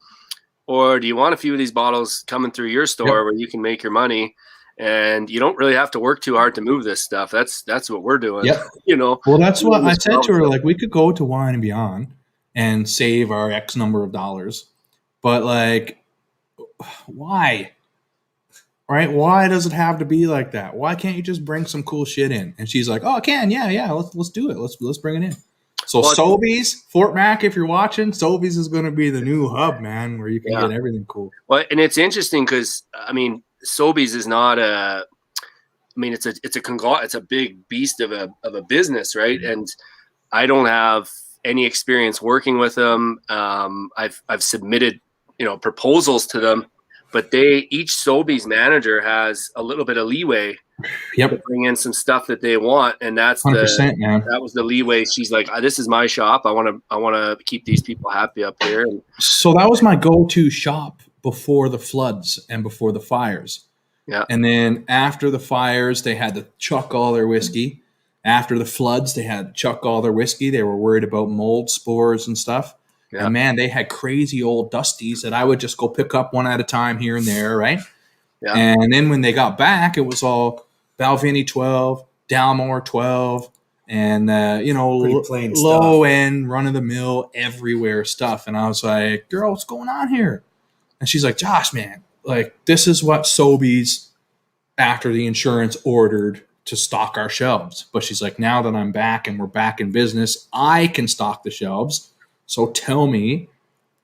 or do you want a few of these bottles coming through your store where you can make your money and you don't really have to work too hard to move this stuff? That's what we're doing. Well, that's what I said to her. Like, we could go to Wine and Beyond and save our X number of dollars, but like, why? Right? Why does it have to be like that? Why can't you just bring some cool shit in? And she's like, "Oh, I can. Yeah. Let's do it. Let's bring it in." So Sobeys, Fort Mac, if you're watching, Sobeys is going to be the new hub, man, where you can get everything cool. Well, and it's interesting because I mean, Sobeys is not it's a big beast of a business, right? And I don't have any experience working with them. I've submitted proposals to them. But each Sobeys manager has a little bit of leeway to bring in some stuff that they want, and that's 100%, man. That was the leeway. She's like, "This is my shop. I want to keep these people happy up here." And so that was my go-to shop before the floods and before the fires. Yeah. And then after the fires, they had to chuck all their whiskey. After the floods, they had to chuck all their whiskey. They were worried about mold spores and stuff. Yeah. And man, they had crazy old Dusties that I would just go pick up one at a time here and there, right? Yeah. And then when they got back, it was all Balvenie 12, Dalmore 12, and low end, run of the mill, everywhere stuff. And I was like, "Girl, what's going on here?" And she's like, "Josh, man, like this is what Sobeys after the insurance ordered to stock our shelves." But she's like, "Now that I'm back and we're back in business, I can stock the shelves. So tell me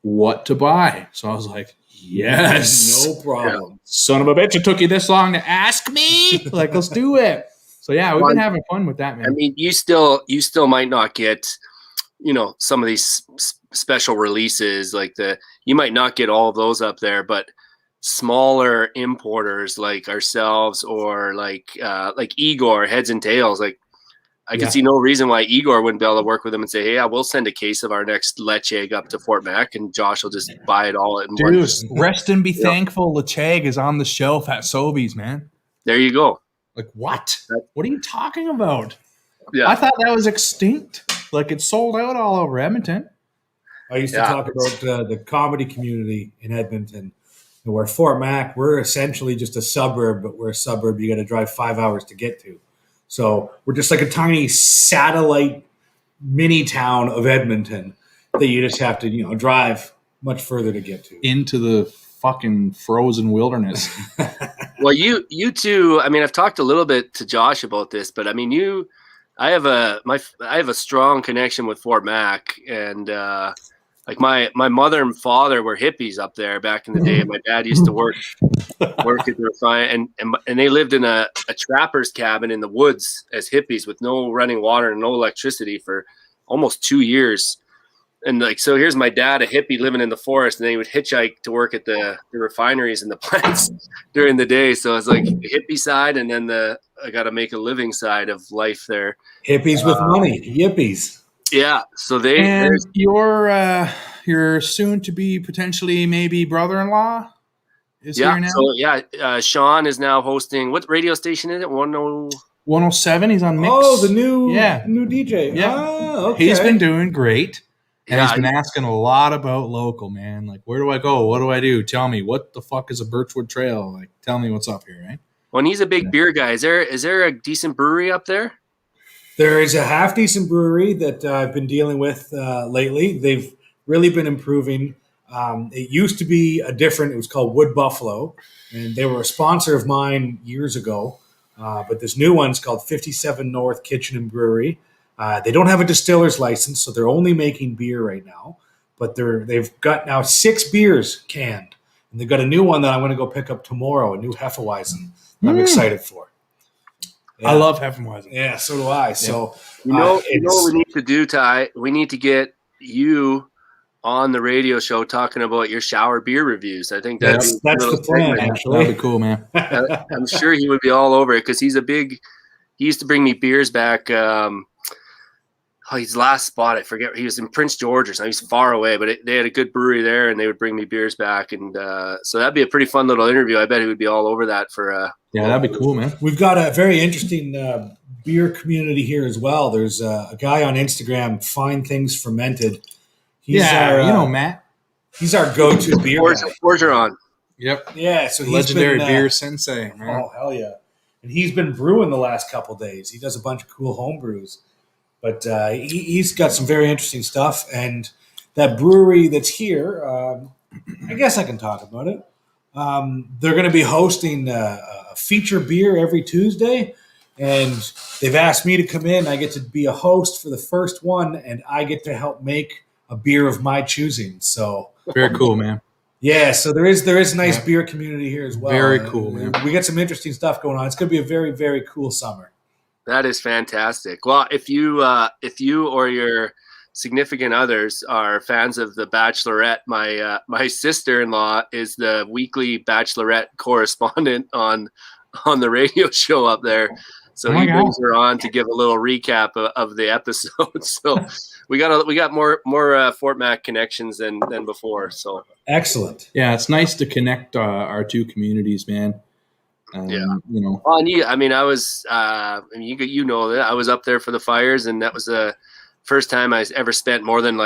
what to buy." So I was like, "Yes, no problem. Son of a bitch, it took you this long to ask me. Like, let's do it." So yeah, we've been having fun with that, man. I mean, you still might not get, some of these special releases like you might not get all of those up there, but smaller importers like ourselves or like Igor, Heads and Tails, like I can see no reason why Igor wouldn't be able to work with them and say, "Hey, I will send a case of our next Lecheg up to Fort Mac," and Josh will just buy it all in one. Dude, rest and be thankful Lecheg is on the shelf at Sobeys, man. There you go. Like, what? What are you talking about? Yeah. I thought that was extinct. Like, it's sold out all over Edmonton. I used to talk about the comedy community in Edmonton, where Fort Mac, we're essentially just a suburb, but we're a suburb you got to drive 5 hours to get to. So we're just like a tiny satellite mini town of Edmonton that you just have to, drive much further to get to. Into the fucking frozen wilderness. Well, you two, I mean, I've talked a little bit to Josh about this, but I mean, I have a strong connection with Fort Mac, and like my mother and father were hippies up there back in the day. My dad used to work at the refinery, and they lived in a trapper's cabin in the woods as hippies with no running water and no electricity for almost 2 years. And like, so here's my dad, a hippie living in the forest, and then he would hitchhike to work at the refineries and the plants during the day. So it's like the hippie side, and then I got to make a living side of life there. Hippies with money, yippies. Yeah. So And your soon to be potentially maybe brother-in-law is here now. So Sean is now hosting. What radio station is it? 107. He's on Mix. Oh, the new DJ. Yeah. Oh, okay. He's been doing great. And Yeah, he's been asking a lot about local, man. Like, where do I go? What do I do? Tell me, what the fuck is a Birchwood Trail? Like, tell me what's up here, right? Well, he's a big beer guy. Is there a decent brewery up there? There is a half decent brewery that I've been dealing with lately. They've really been improving. It used to be it was called Wood Buffalo, and they were a sponsor of mine years ago. But this new one's called 57 North Kitchen and Brewery. They don't have a distiller's license, so they're only making beer right now. But they've got now 6 beers canned, and they've got a new one that I'm going to go pick up tomorrow, a new Hefeweizen. I'm excited for. Yeah. I love Hefeweizen. Yeah, so do I. So You know what we need to do, Ty? We need to get you on the radio show talking about your shower beer reviews. I think that's the plan. Actually, that'd be cool, man. I'm sure he would be all over it because he used to bring me beers back. His last spot, I forget. He was in Prince George or something. He's far away, but they had a good brewery there, and they would bring me beers back. And so that'd be a pretty fun little interview. I bet he would be all over that for. Yeah, that'd be cool, man. We've got a very interesting beer community here as well. There's a guy on Instagram, Fine Things Fermented. He's Matt. He's our go-to beer guy. Forgeron. Yep. Yeah, so he's Legendary been, beer sensei, man. Oh, hell yeah. And he's been brewing the last couple days. He does a bunch of cool home brews. But he's got some very interesting stuff. And that brewery that's here, I guess I can talk about it. They're going to be hosting a feature beer every Tuesday. And they've asked me to come in. I get to be a host for the first one, and I get to help make a beer of my choosing. So very cool, man. Yeah, so there is a nice beer community here as well. Very cool, man. We got some interesting stuff going on. It's going to be a very, very cool summer. That is fantastic. Well, if you or your significant others are fans of The Bachelorette, my sister-in-law is the weekly Bachelorette correspondent on the radio show up there. So he brings her on to give a little recap of the episode. So we got more Fort Mac connections than before. So excellent. Yeah, it's nice to connect our two communities, man. Yeah. Well, and I was, you know that I was up there for the fires, and that was the first time I ever spent more than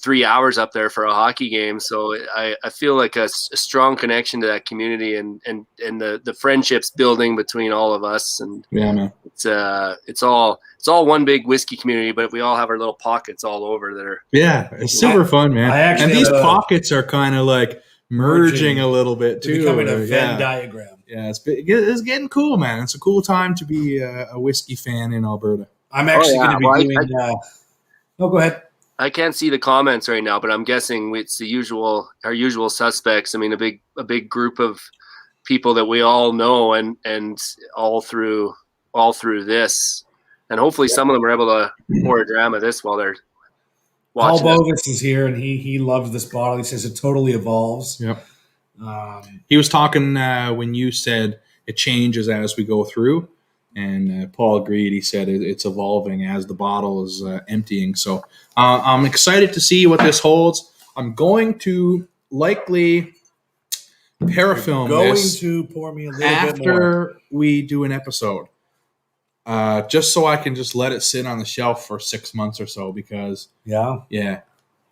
3 hours up there for a hockey game. So I feel like a strong connection to that community and the friendships building between all of us. And yeah, man, it's all one big whiskey community, but we all have our little pockets all over that are. Yeah, it's super fun, man. And these pockets are kind of like merging a little bit too. Becoming a Venn diagram. Yeah, it's getting cool, man. It's a cool time to be a whiskey fan in Alberta. I'm actually going to be doing. Go ahead. I can't see the comments right now, but I'm guessing it's our usual suspects. I mean, a big group of people that we all know, and all through this, and hopefully some of them are able to pour a dram of this while they're watching. Paul Bovis is here, and he loves this bottle. He says it totally evolves. Yep. He was talking when you said it changes as we go through. And Paul agreed. He said it's evolving as the bottle is emptying. So I'm excited to see what this holds. I'm going to likely parafilm this to pour me a little bit more after we do an episode, just so I can just let it sit on the shelf for 6 months or so. Because yeah.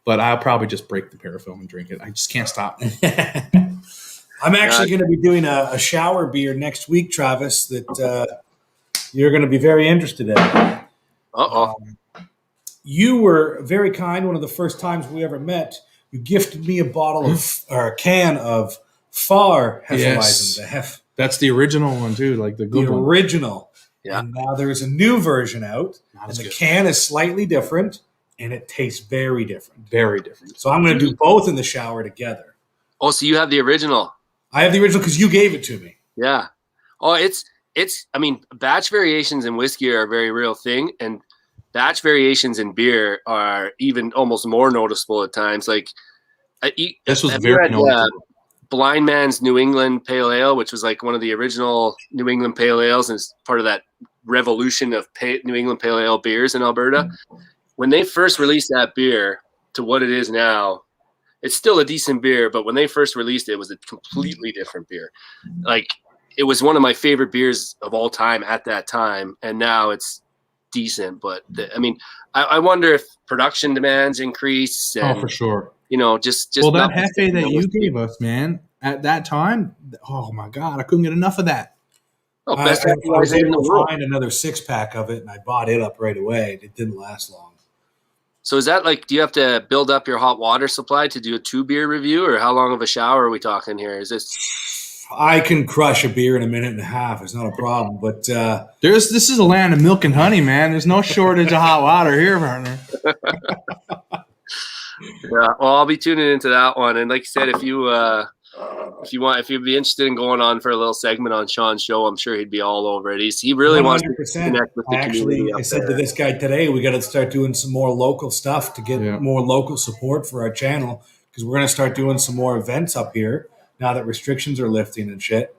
But I'll probably just break the parafilm and drink it. I just can't stop. I'm actually going to be doing a shower beer next week, Travis. That. You're going to be very interested in. You were very kind. One of the first times we ever met, you gifted me a can of Far Hefeweizen. Yes. That's the original one too, like the good one. Original. Yeah. And now there's a new version out, and the can is slightly different, and it tastes very different. Very different. So I'm going to do both in the shower together. Oh, so you have the original? I have the original because you gave it to me. Yeah. Oh, batch variations in whiskey are a very real thing. And batch variations in beer are even almost more noticeable at times. Like This was have you very had, noticeable. Blind Man's New England Pale Ale, which was like one of the original New England Pale Ales and is part of that revolution of New England Pale Ale beers in Alberta. When they first released that beer to what it is now, it's still a decent beer, but when they first released it, it was a completely different beer. Like, it was one of my favorite beers of all time at that time, and now it's decent. But I wonder if production demands increase. And, Oh, for sure. Just Well, that not Hefe that you gave us, man, at that time, oh my God, I couldn't get enough of that. Oh, I best was in the able to world. find another 6-pack of it, and I bought it up right away. It didn't last long. So is that like, do you have to build up your hot water supply to do a 2-beer review, or how long of a shower are we talking here? Is this? I can crush a beer in a minute and a half. It's not a problem. But This is a land of milk and honey, man. There's no shortage of hot water here, partner. Yeah, well, I'll be tuning into that one. And like you said, if you'd be interested in going on for a little segment on Sean's show, I'm sure he'd be all over it. He really wants to 100%. connect with the community. I said to this guy today, we got to start doing some more local stuff to get more local support for our channel, because we're going to start doing some more events up here now that restrictions are lifting and shit.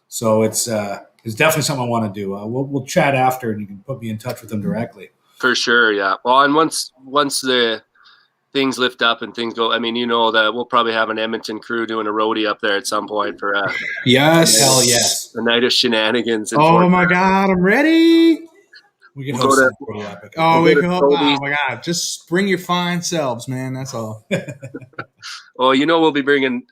So it's definitely something I want to do. We'll chat after, and you can put me in touch with them directly. For sure, yeah. Well, and once the things lift up and things go, that we'll probably have an Edmonton crew doing a roadie up there at some point for yes, hell yes, a night of shenanigans. Oh my God, I'm ready. We can We'll host go to- something pretty epic. Oh, We'll we go can. to Oh Toby's. my God, just bring your fine selves, man. That's all. Well, we'll be bringing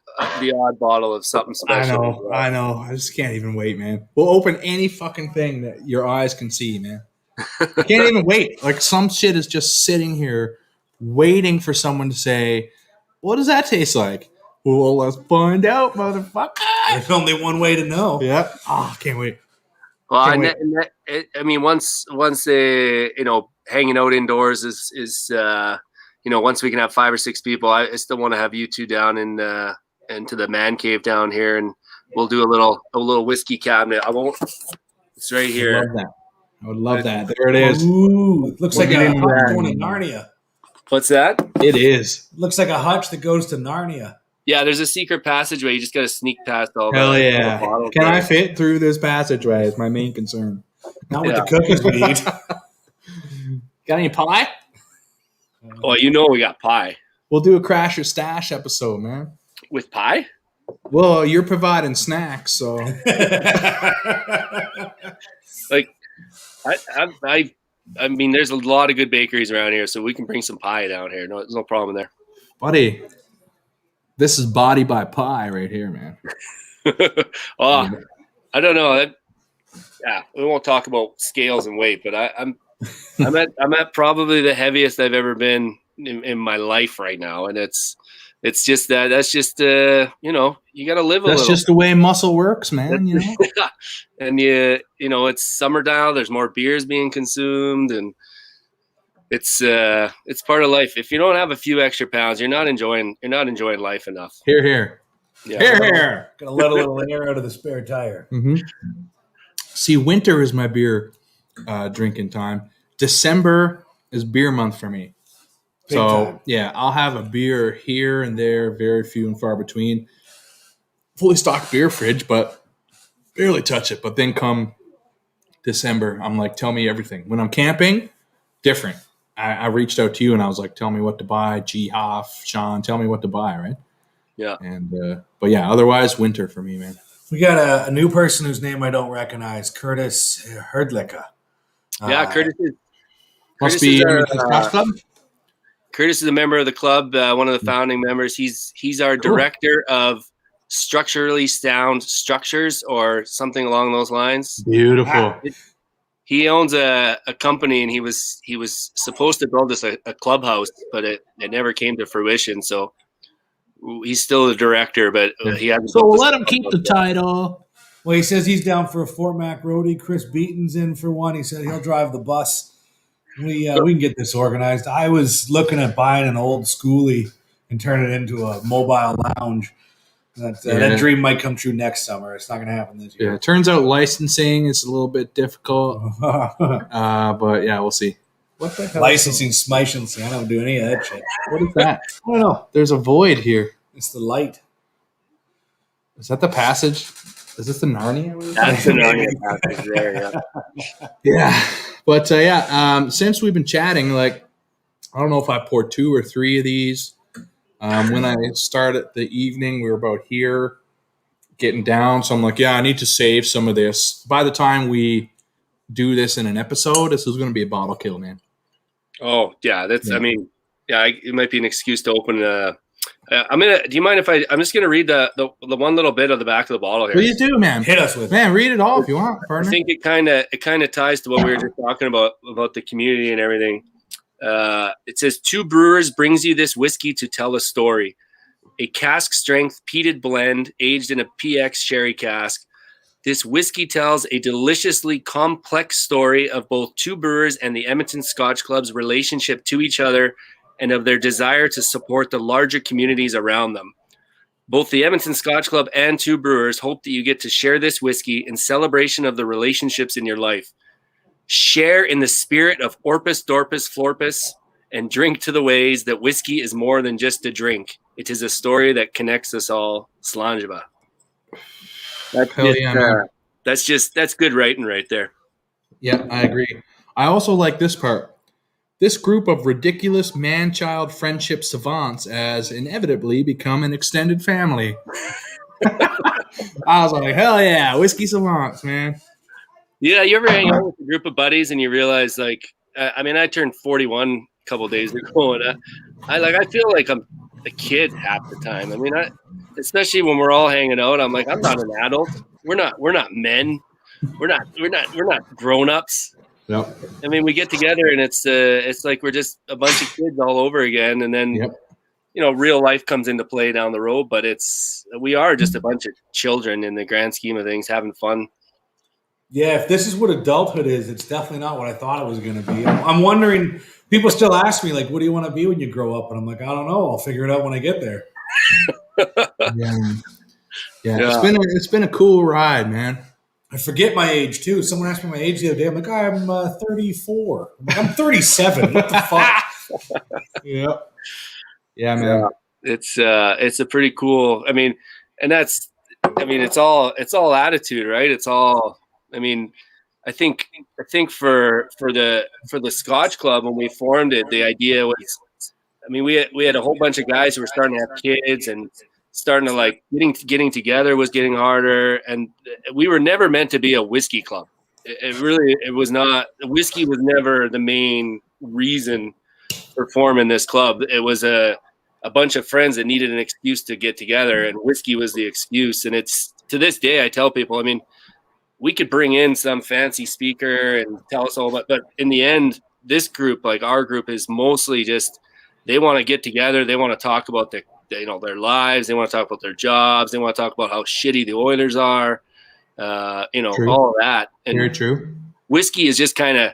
the odd bottle of something special. I know. I just can't even wait, man. We'll open any fucking thing that your eyes can see, man. I can't even wait. Like, some shit is just sitting here waiting for someone to say, what does that taste like? Well, let's find out, motherfucker. There's only one way to know. Yep. Oh, can't wait. Well, Can't once they, hanging out indoors is once we can have 5 or 6 people, I still want to have you two down into the man cave down here, and we'll do a little whiskey cabinet. I won't. It's right here. I would love that. There it is. Ooh, it looks like a getting hutch that. going to Narnia. What's that? It is. Looks like a hutch that goes to Narnia. Yeah, there's a secret passageway. You just got to sneak past all Hell the yeah. bottles. Can I fit through this passageway is my main concern. Not with the cookies we eat. Got any pie? Oh, we got pie. We'll do a Crash or Stash episode, man. With pie? Well, you're providing snacks, so. Like, there's a lot of good bakeries around here, so we can bring some pie down here. No, there's no problem there. Buddy, this is Body by Pie right here, man. Oh, I don't know. We won't talk about scales and weight, but I'm at probably the heaviest I've ever been in my life right now, and it's just that's just you got to live a little. That's just the way muscle works, man. And it's summer now. There's more beers being consumed, and it's part of life. If you don't have a few extra pounds, you're not enjoying life enough. Here. Yeah. Here. Gonna let a little air out of the spare tire. Mm-hmm. See, winter is my beer drinking time. December is beer month for me. Big So, time. yeah, I'll have a beer here and there, very few and far between. Fully stocked beer fridge, but barely touch it. But then come December, I'm like, tell me everything. When I'm camping, different. I reached out to you and I was like, tell me what to buy. G. Hoff, Sean, tell me what to buy, right? Yeah. And but yeah, otherwise winter for me, man. We got a new person whose name I don't recognize, Curtis Herdlicka. Yeah, Curtis Must be our, Craft Club? Curtis is a member of the club, one of the founding members. He's our director of structurally sound structures, or something along those lines. Beautiful. He owns a company, and he was supposed to build us a clubhouse, but it never came to fruition. So he's still the director, but he hasn't. So we'll let him keep the title. Well, he says he's down for a Fort Mac roadie. Chris Beaton's in for one. He said he'll drive the bus. We can get this organized. I was looking at buying an old schoolie and turn it into a mobile lounge. That dream might come true next summer. It's not going to happen this year. Yeah, it turns out licensing is a little bit difficult, but yeah, we'll see. What the hell? Licensing, smicing. I don't do any of that shit. What is that? I don't know. There's a void here. It's the light. Is that the passage? Is this the Narnia? That's the Narnia passage there. Yeah. Yeah. But since we've been chatting, like, I don't know if I poured 2 or 3 of these. When I started the evening, we were about here getting down. So I'm like, I need to save some of this. By the time we do this in an episode, this is going to be a bottle kill, man. Oh yeah, that's. Yeah. I mean, it might be an excuse to open. Do you mind if I'm just gonna read the one little bit of the back of the bottle here? Please do, man. Hit us with it. Man, read it all if you want, partner. I think it kind of ties to what we were just talking about the community and everything. It says 2 Brewers brings you this whiskey to tell a story. A cask strength peated blend aged in a PX sherry cask. This whiskey tells a deliciously complex story of both 2 brewers and the Edmonton Scotch Club's relationship to each other and of their desire to support the larger communities around them. Both the Edmonton Scotch Club and 2 brewers hope that you get to share this whiskey in celebration of the relationships in your life. Share in the spirit of Orpus Dorpus Florpus and drink to the ways that whiskey is more than just a drink. It is a story that connects us all. Slàinte. That's good writing right there. Yeah, I agree. I also like this part. This group of ridiculous man-child friendship savants has inevitably become an extended family. I was like, hell yeah, whiskey savants, man. Yeah, you ever hang out with a group of buddies and you realize, like, I turned 41 a couple of days ago, and I feel like I'm a kid half the time. I mean, especially when we're all hanging out, I'm like, I'm not an adult. We're not men. We're not grown-ups. Yep. I mean, we get together and it's like we're just a bunch of kids all over again, and then real life comes into play down the road. But we are just a bunch of children in the grand scheme of things, having fun. Yeah, if this is what adulthood is, it's definitely not what I thought it was going to be. I'm wondering. People still ask me, like, what do you want to be when you grow up? And I'm like, I don't know. I'll figure it out when I get there. Yeah. It's been a cool ride, man. I forget my age too. Someone asked me my age the other day. I'm like, I'm 34. I'm like, I'm 37. What the fuck? Yeah, man. It's a pretty cool. I mean, it's all attitude, right? It's all. I mean, I think for the Scotch Club when we formed it, the idea was, I mean, we had a whole bunch of guys who were starting to have kids and starting to, like, getting together was getting harder, and we were never meant to be a whiskey club. It was not. Whiskey was never the main reason for forming this club. It was a bunch of friends that needed an excuse to get together, and whiskey was the excuse. And it's, to this day, I tell people, I mean, we could bring in some fancy speaker and tell us all about, but in the end, this group, like our group, is mostly just, they want to get together. They want to talk about their lives. They want to talk about their jobs. They want to talk about how shitty the Oilers are, True. all of that. And very true. Whiskey is just kind of,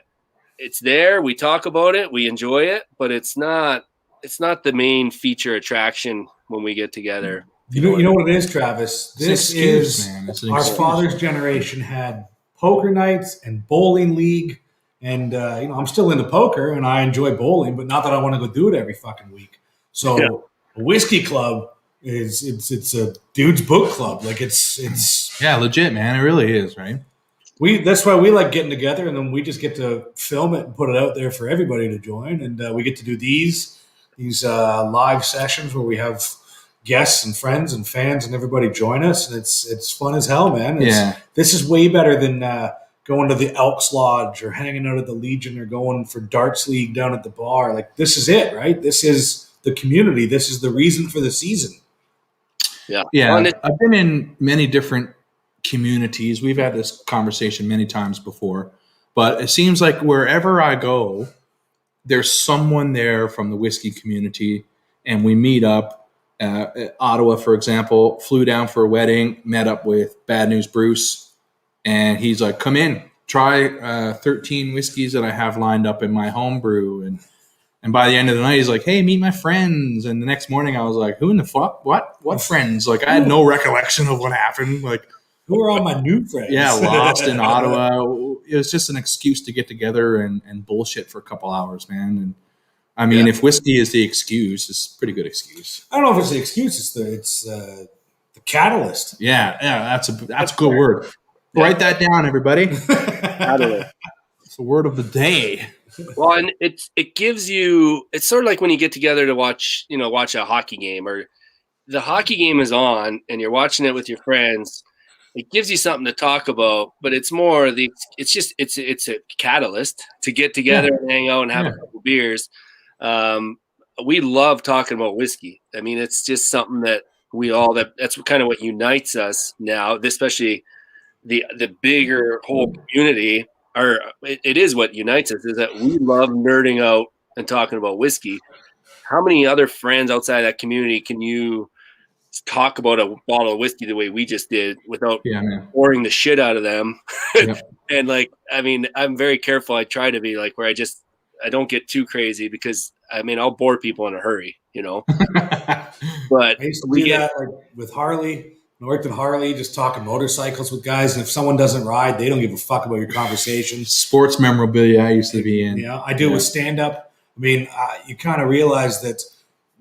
it's there. We talk about it. We enjoy it, but it's not the main feature attraction when we get together. You know what it is, Travis? This is our father's generation had poker nights and bowling league. And, I'm still into poker and I enjoy bowling, but not that I want to go do it every fucking week. So a whiskey club it's a dude's book club. Like it's legit, man. It really is, right? That's why we like getting together, and then we just get to film it and put it out there for everybody to join. And we get to do these live sessions where we have guests and friends and fans and everybody join us, and it's fun as hell, man. This is way better than going to the Elks Lodge or hanging out at the Legion or going for darts league down at the bar. Like, this is it, right? This is the community. This is the reason for the season. Yeah. I've been in many different communities. We've had this conversation many times before, but it seems like wherever I go, there's someone there from the whiskey community, and we meet up. Ottawa, for example, flew down for a wedding, met up with Bad News Bruce, and he's like, come in, try 13 whiskeys that I have lined up in my home brew. And by the end of the night, he's like, hey, meet my friends. And the next morning I was like, who in the fuck? What friends? Like, I had no recollection of what happened. Like, Who are all my new friends? Yeah, lost in Ottawa. It was just an excuse to get together and bullshit for a couple hours, man. And I mean, if whiskey is the excuse, it's a pretty good excuse. I don't know if it's the excuse. It's the catalyst. Yeah, that's a good word. Write that down, everybody. Catalyst. It's the word of the day. Well, and it gives you. It's sort of like when you get together to watch a hockey game, or the hockey game is on, and you're watching it with your friends. It gives you something to talk about, but it's more it's a catalyst to get together and hang out and have a couple beers. We love talking about whiskey. I mean, it's just something that that's kind of what unites us now, especially the bigger whole community. Or it is what unites us, is that we love nerding out and talking about whiskey. How many other friends outside that community can you talk about a bottle of whiskey the way we just did without pouring the shit out of them? And like, I mean, I'm very careful. I try to be like where I don't get too crazy, because I mean, I'll bore people in a hurry, But I used to do that like with Harley. I worked at Harley, just talking motorcycles with guys, and if someone doesn't ride, they don't give a fuck about your conversation. Sports memorabilia I used to be in. Yeah, I do with stand-up. I mean, you kind of realize that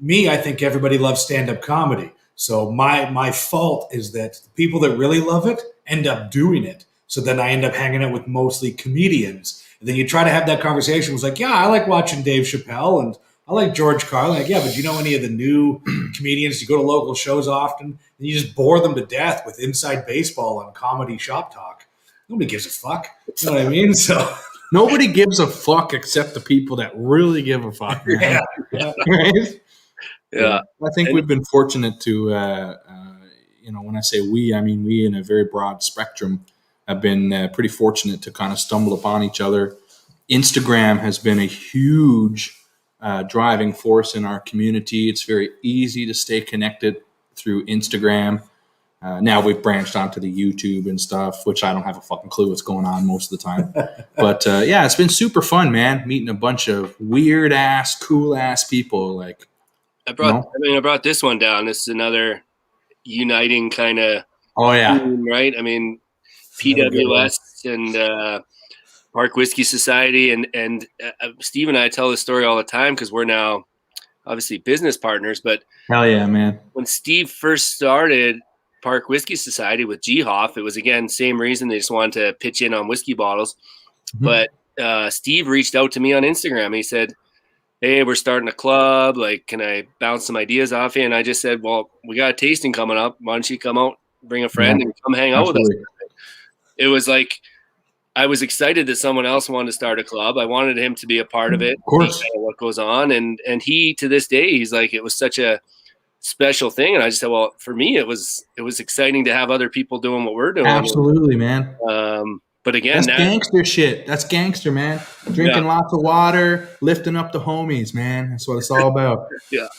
I think everybody loves stand-up comedy. So my fault is that the people that really love it end up doing it. So then I end up hanging out with mostly comedians. And then you try to have that conversation. It was like, yeah, I like watching Dave Chappelle and I like George Carlin. Like, yeah, but you know any of the new comedians? You go to local shows often, and you just bore them to death with inside baseball on comedy shop talk. Nobody gives a fuck. You know what I mean? So nobody gives a fuck except the people that really give a fuck. Man. Right? Yeah. I think we've been fortunate to, when I say we, I mean we in a very broad spectrum have been pretty fortunate to kind of stumble upon each other. Instagram has been a huge driving force in our community. It's very easy to stay connected through Instagram. Now we've branched onto the YouTube and stuff, which I don't have a fucking clue what's going on most of the time. But it's been super fun, man. Meeting a bunch of weird ass, cool ass people. Like I brought this one down. This is another uniting kind of theme, right? I mean, PWS and Park Whiskey Society, and Steve and I tell this story all the time because we're now obviously business partners. But hell yeah, man! When Steve first started Park Whiskey Society with G Hoff, it was again same reason, they just wanted to pitch in on whiskey bottles. Mm-hmm. But Steve reached out to me on Instagram. He said, "Hey, we're starting a club. Like, can I bounce some ideas off you?" And I just said, "Well, we got a tasting coming up. Why don't you come out, bring a friend, and come hang out with us?" It was like, I was excited that someone else wanted to start a club. I wanted him to be a part of it. Of course. What goes on. And he, to this day, he's like, it was such a special thing. And I just said, well, for me, it was exciting to have other people doing what we're doing. Absolutely, man. But again, that's gangster shit. That's gangster, man. Drinking lots of water, lifting up the homies, man. That's what it's all about. Yeah.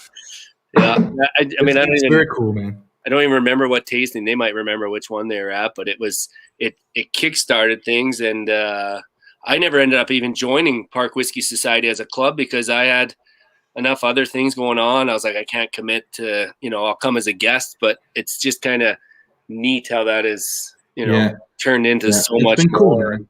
I mean, it's very cool, man. I don't even remember what tasting. They might remember which one they were at, but it kickstarted things, and I never ended up even joining Park Whiskey Society as a club because I had enough other things going on. I was like, I can't commit to, I'll come as a guest, but it's just kind of neat how that is, turned into so much more. Cool,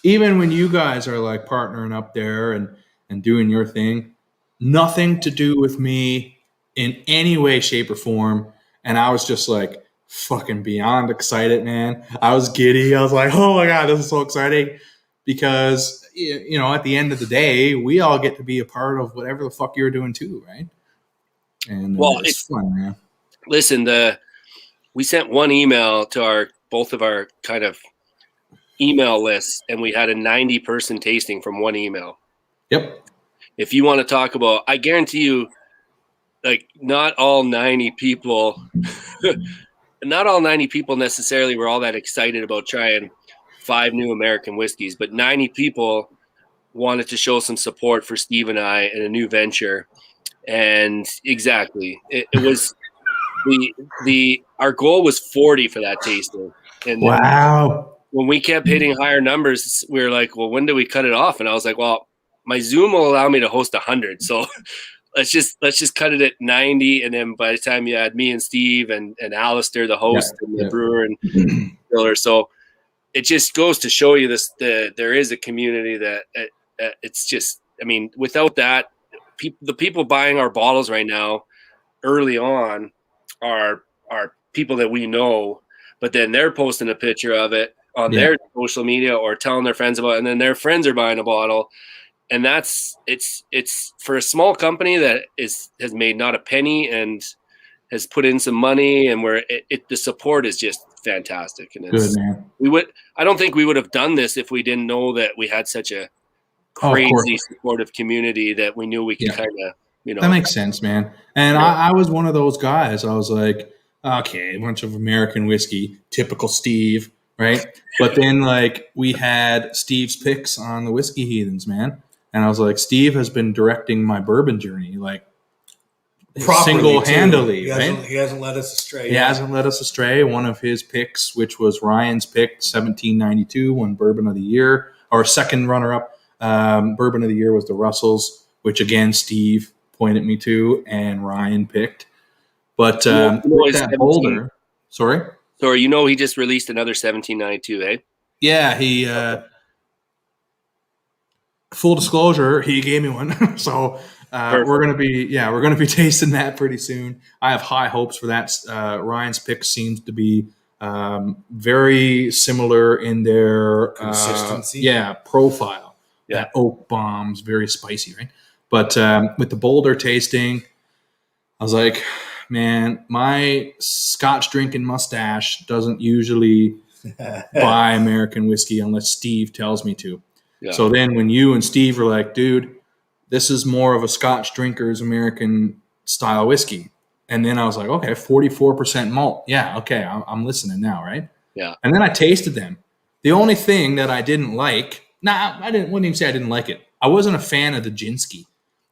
even when you guys are like partnering up there and doing your thing, nothing to do with me in any way, shape, or form. And I was just like fucking beyond excited, man. I was giddy. I was like, oh my God, this is so exciting. Because, at the end of the day, we all get to be a part of whatever the fuck you're doing too, right? And it's fun, man. Listen, we sent one email to both of our kind of email lists, and we had a 90-person tasting from one email. Yep. If you want to talk about, I guarantee you, like, not all 90 people necessarily were all that excited about trying 5 new American whiskeys, but 90 people wanted to show some support for Steve and I in a new venture. And exactly, it was our goal was 40 for that tasting. And wow. When we kept hitting higher numbers, we were like, well, when do we cut it off? And I was like, well, my Zoom will allow me to host 100. So let's just cut it at 90, and then by the time you add me and Steve and Alistair, the host, and the brewer and filler, so it just goes to show you there is a community that it's just, I mean, without that, the people buying our bottles right now early on are people that we know, but then they're posting a picture of it on their social media or telling their friends about it, and then their friends are buying a bottle. And it's for a small company that has made not a penny and has put in some money, and where the support is just fantastic. And it's, good, man. I don't think we would have done this if we didn't know that we had such a crazy supportive community that we knew we could kind of, That makes sense, man. And I was one of those guys. I was like, okay, a bunch of American whiskey, typical Steve, right? But then like we had Steve's picks on the Whiskey Heathens, man. And I was like, Steve has been directing my bourbon journey, like single-handedly. He hasn't led us astray. He hasn't led us astray. One of his picks, which was Ryan's pick, 1792, won Bourbon of the Year, or second runner-up. Bourbon of the Year was the Russells, which again Steve pointed me to, and Ryan picked. But with that Boulder, sorry? He just released another 1792, eh? Yeah, he full disclosure, he gave me one. So we're gonna be tasting that pretty soon. I have high hopes for that. Ryan's pick seems to be very similar in their consistency. Profile. Yeah. That oak bombs, very spicy, right? But with the Boulder tasting, I was like, man, my Scotch drinking mustache doesn't usually buy American whiskey unless Steve tells me to. Yeah. So then when you and Steve were like, dude, this is more of a Scotch drinker's American style whiskey. And then I was like, okay, 44% malt. Yeah, okay, I'm listening now, right? Yeah. And then I tasted them. The only thing that I didn't like, wouldn't even say I didn't like it. I wasn't a fan of the Ginsky.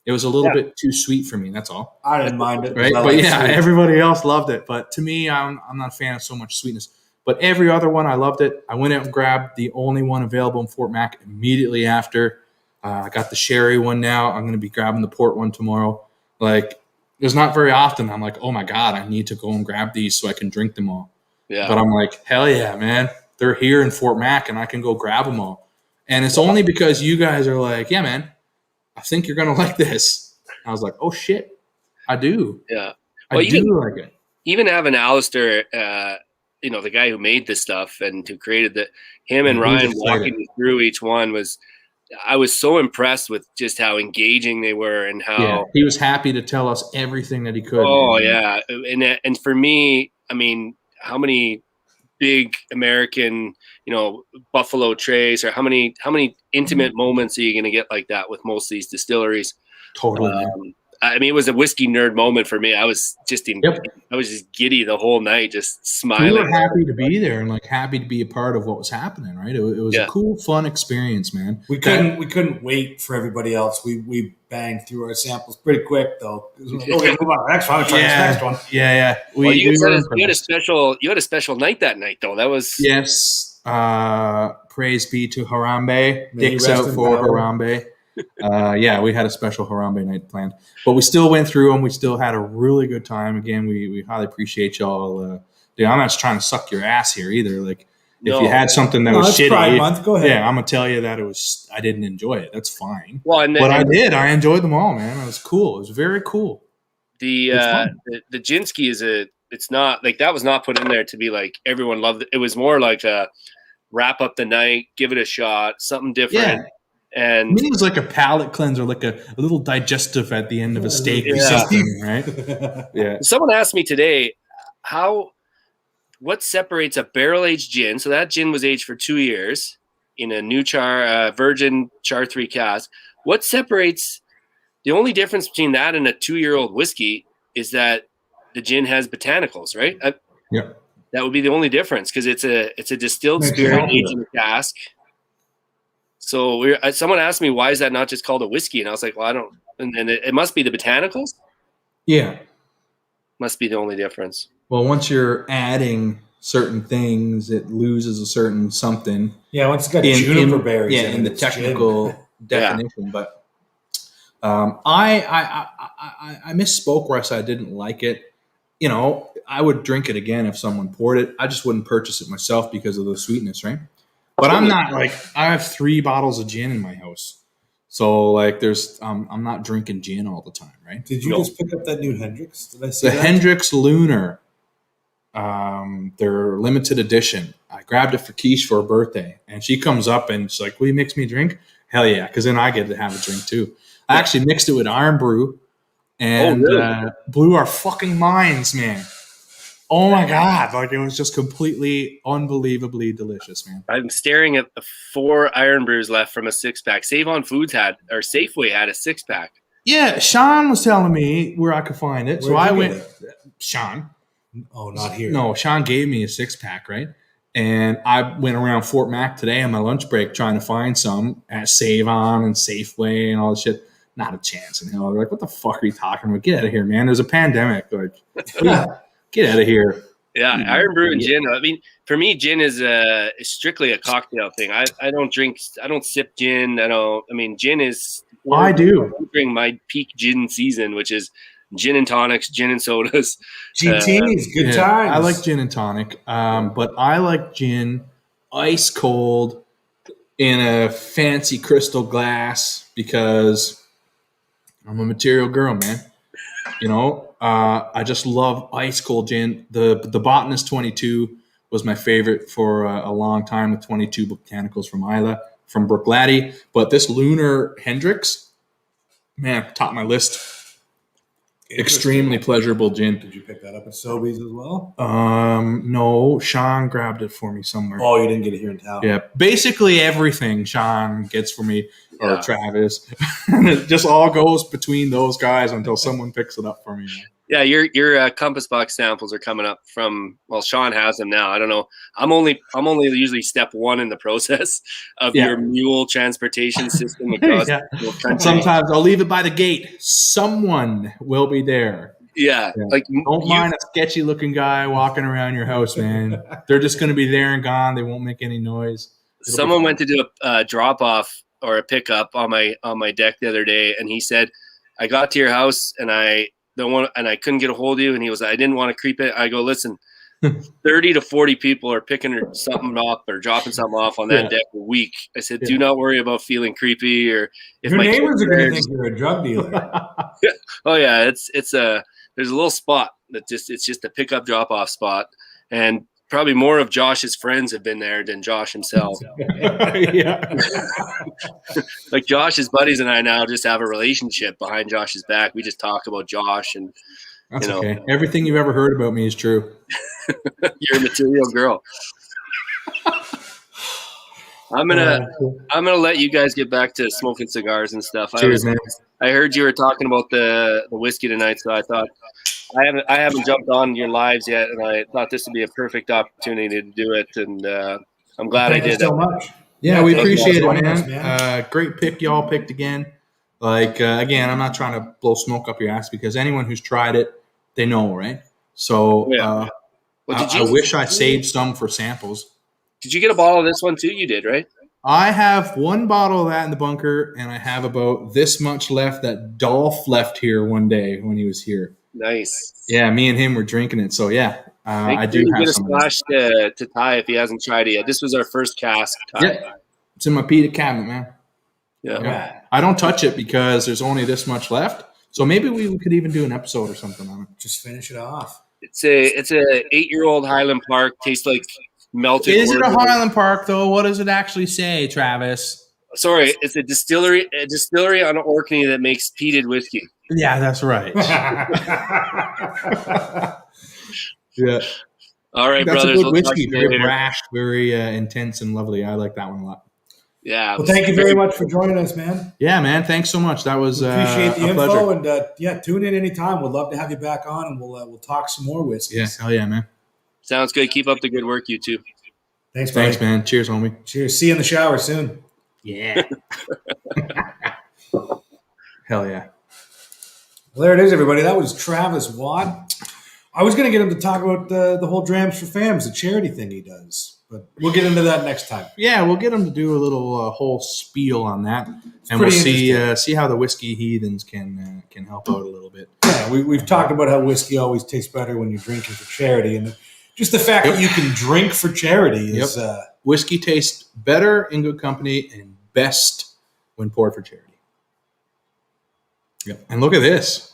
It was a little bit too sweet for me. That's all. I didn't mind it. Right? But everybody else loved it. But to me, I'm not a fan of so much sweetness. But every other one, I loved it. I went out and grabbed the only one available in Fort Mac immediately after. I got the sherry one now. I'm going to be grabbing the port one tomorrow. Like, there's not very often I'm like, oh my God, I need to go and grab these so I can drink them all. Yeah. But I'm like, hell yeah, man. They're here in Fort Mac and I can go grab them all. And it's only because you guys are like, yeah, man, I think you're going to like this. I was like, oh shit, I do. Yeah. Well, I do like it. Even having Alistair, the guy who made this stuff and who created him and Ryan walking me through each one I was so impressed with just how engaging they were and how he was happy to tell us everything that he could. Oh yeah. And for me, I mean, how many big American, Buffalo Trace, or how many intimate moments are you going to get like that with most of these distilleries? Totally. I mean, it was a whiskey nerd moment for me. I was just I was just giddy the whole night, just smiling. We were happy to be there and like happy to be a part of what was happening. Right? It was a cool, fun experience, man. We couldn't wait for everybody else. We banged through our samples pretty quick though. Okay, move on to the next one. Try this next one. Yeah. You had a special night that night though. That was praise be to Harambe. Dicks out for Harambe. We had a special Harambe night planned, but we still went through them. We still had a really good time. Again, we highly appreciate y'all. Dude, I'm not just trying to suck your ass here either. Like, if you had something that was shitty, Pride Month. Go ahead. Yeah, I'm gonna tell you that I didn't enjoy it. That's fine. Well, but I did. I enjoyed them all, man. It was cool. It was very cool. The Ginsky it's not like that was not put in there to be like everyone loved it. It was more like a wrap up the night, give it a shot, something different. Yeah. And to me, it was like a palate cleanser, like a little digestive at the end of a steak or something, right? Yeah. Someone asked me today, what separates a barrel-aged gin? So that gin was aged for 2 years in a new virgin char 3 cask. What separates the only difference between that and a 2-year-old whiskey is that the gin has botanicals, right? Yeah. That would be the only difference because it's a distilled spirit aged in a cask. So someone asked me, why is that not just called a whiskey? And I was like, well, I don't. And it must be the botanicals. Yeah. Must be the only difference. Well, once you're adding certain things, it loses a certain something. Yeah, once it's got juniper berries. In the technical definition. But I misspoke where I said I didn't like it. You know, I would drink it again if someone poured it. I just wouldn't purchase it myself because of the sweetness, right? But I'm not like, I have 3 bottles of gin in my house. So like I'm not drinking gin all the time, right? Did you just pick up that new Hendrix? Did I see The that? Hendrix Lunar, they're limited edition. I grabbed it for Keish for her birthday, and she comes up and she's like, "Will you mix me a drink?" Hell yeah, because then I get to have a drink too. I actually mixed it with Iron Brew and blew our fucking minds, man. Oh my god, like it was just completely unbelievably delicious, man. I'm staring at the 4 Iron Brews left from a 6-pack. Save on Foods Safeway had a 6-pack. Yeah, Sean was telling me where I could find it, so I went. Sean. Oh, not here. No, Sean gave me a 6-pack, right? And I went around Fort Mac today on my lunch break trying to find some at Save On and Safeway and all this shit. Not a chance in hell. They're like, what the fuck are you talking about? Get out of here, man. There's a pandemic. Like, get out of here. Yeah, Iron Brew and gin. I mean, for me, gin is strictly a cocktail thing. I don't sip gin. Gin is. I do. During my peak gin season, which is gin and tonics, gin and sodas. GTs, good times. I like gin and tonic, but I like gin ice cold in a fancy crystal glass because I'm a material girl, man. You know, I just love ice cold gin. The Botanist 22 was my favorite for a long time with 22 botanicals from Isla, from Brookladdy. But this Lunar Hendrix, man, top of my list. Extremely pleasurable gin. Did you pick that up at Sobeys as well? No, Sean grabbed it for me somewhere. Oh, you didn't get it here in town? Yeah, basically everything Sean gets for me or Travis. And it just all goes between those guys until someone picks it up for me. Yeah, your Compass Box samples are coming up from. Well, Sean has them now. I don't know. I'm only usually step 1 in the process of your mule transportation system across the country. Sometimes I'll leave it by the gate. Someone will be there. Yeah. Like don't mind a sketchy looking guy walking around your house, man. They're just going to be there and gone. They won't make any noise. Someone went to do a drop off or a pickup on my deck the other day, and he said, "I got to your house and I couldn't get a hold of you." And he was, "I didn't want to creep it." I go, "Listen, 30 to 40 people are picking something up or dropping something off on that deck a week." I said, "Do not worry about feeling creepy or if your my neighbors are going to think you're a drug dealer." Oh yeah, there's a little spot that it's just a pickup drop off spot, and probably more of Josh's friends have been there than Josh himself. Like Josh's buddies and I now just have a relationship behind Josh's back. We just talk about Josh and that's okay. Everything you've ever heard about me is true. You're a material girl. I'm gonna let you guys get back to smoking cigars and stuff. Cheers, man. I heard you were talking about the whiskey tonight, so I thought I haven't jumped on your lives yet, and I thought this would be a perfect opportunity to do it. And I'm glad I did. Thank you so much. Yeah, we appreciate it, man. Man. Great pick y'all picked again. Like again, I'm not trying to blow smoke up your ass because anyone who's tried it, they know, right? So I wish I saved some for samples. Did you get a bottle of this one too? You did, right? I have 1 bottle of that in the bunker, and I have about this much left that Dolph left here one day when he was here. Nice. Yeah, me and him were drinking it. So yeah, I do have some. Get a splash to Ty if he hasn't tried it yet. This was our first cask. Ty. Yeah, it's in my pita cabinet, man. Yeah. I don't touch it because there's only this much left. So maybe we could even do an episode or something on it. Just finish it off. It's a 8-year-old Highland Park. Tastes like melted. Is it a Highland Park though? What does it actually say, Travis? Sorry, it's a distillery on Orkney that makes peated whiskey. Yeah, that's right. Yeah. All right, that's brothers. A good whiskey. Very brash, very intense and lovely. I like that one a lot. Yeah. Well, thank you very much for joining us, man. Yeah, man. Thanks so much. That was appreciate the info pleasure. And tune in anytime. We'd love to have you back on, and we'll talk some more whiskeys. Yeah, hell yeah, man. Sounds good. Keep up the good work, you two. Thanks, buddy. Thanks, man. Cheers, homie. Cheers. See you in the shower soon. Yeah. Hell yeah. Well, there it is, everybody. That was Travis Watt. I was going to get him to talk about the whole Drams for Fams, the charity thing he does. But we'll get into that next time. Yeah, we'll get him to do a little whole spiel on that, and we'll pretty see how the whiskey heathens can help out a little bit. Yeah, we've talked about how whiskey always tastes better when you're drinking for charity, and just the fact that you can drink for charity is Whiskey tastes better in good company and best when poured for charity. Yep. And look at this.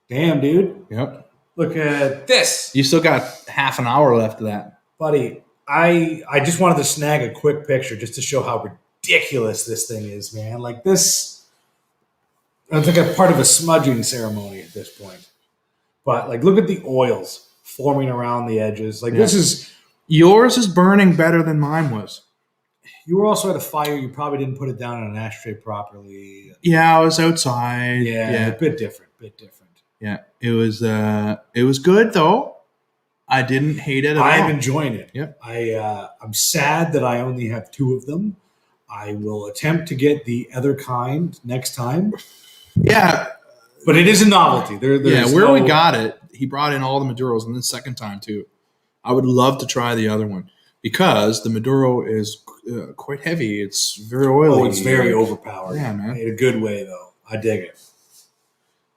damn, dude. Yep. Look at this, You still got half an hour left of that. buddy. I just wanted to snag a quick picture just to show how ridiculous this thing is, man. Like this, it's like a part of a smudging ceremony at this point. But like, look at the oils forming around the edges. Like this is. Yours is burning better than mine was. You were also at a fire. You probably didn't put it down on an ashtray properly. Yeah, I was outside. Yeah, a bit different. Yeah. It was good though. I didn't hate it at all. I'm enjoying it. Yep. I'm sad that I only have 2 of them. I will attempt to get the other kind next time. Yeah. But it is a novelty. We got it, he brought in all the Maduros, and the second time too. I would love to try the other one because the Maduro is quite heavy. It's very oily. Oh, it's very overpowered. Yeah, man. In a good way, though. I dig it.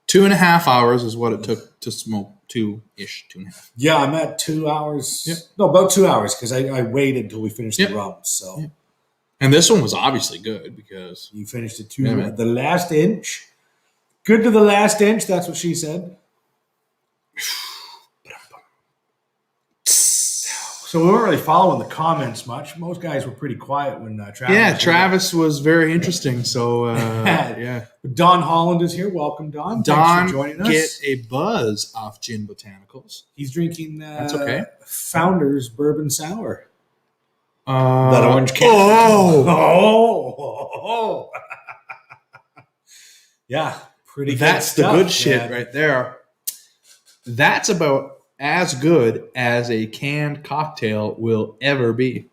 2.5 hours is what it took to smoke 2.5. Yeah, I'm at 2 hours. Yep. No, about 2 hours because I waited until we finished Yep. the rum. So Yep. And this one was obviously good because you finished it man. the last inch. Good to the last inch. That's what she said. So we weren't really following the comments much. Most guys were pretty quiet when Travis. Travis was very interesting. So yeah, Don Holland is here. Welcome, Don. Don, Thanks for joining us. get a buzz off Gin Botanicals. He's drinking. That's okay. Founders Bourbon Sour. That orange can. Oh. Yeah, pretty. That's good the stuff, good shit man. right there. That's about as good as a canned cocktail will ever be.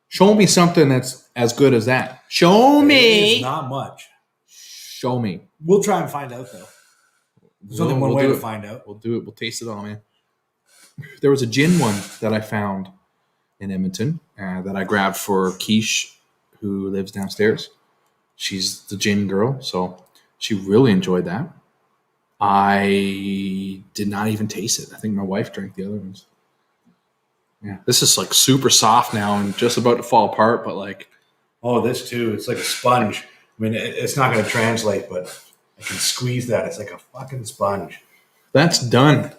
Show me something that's as good as that. Show It me. is not much. Show me. We'll try and find out, though. There's only one way to find out. We'll do it. We'll taste it all, man. There was a gin one that I found in Edmonton that I grabbed for Quiche, who lives downstairs. She's the gin girl, so she really enjoyed that. I did not even taste it. I think my wife drank the other ones. Yeah, this is like super soft now and just about to fall apart, but like, Oh, this too. It's like a sponge. I mean, it's not going to translate, but I can squeeze that. It's like a fucking sponge. that's done.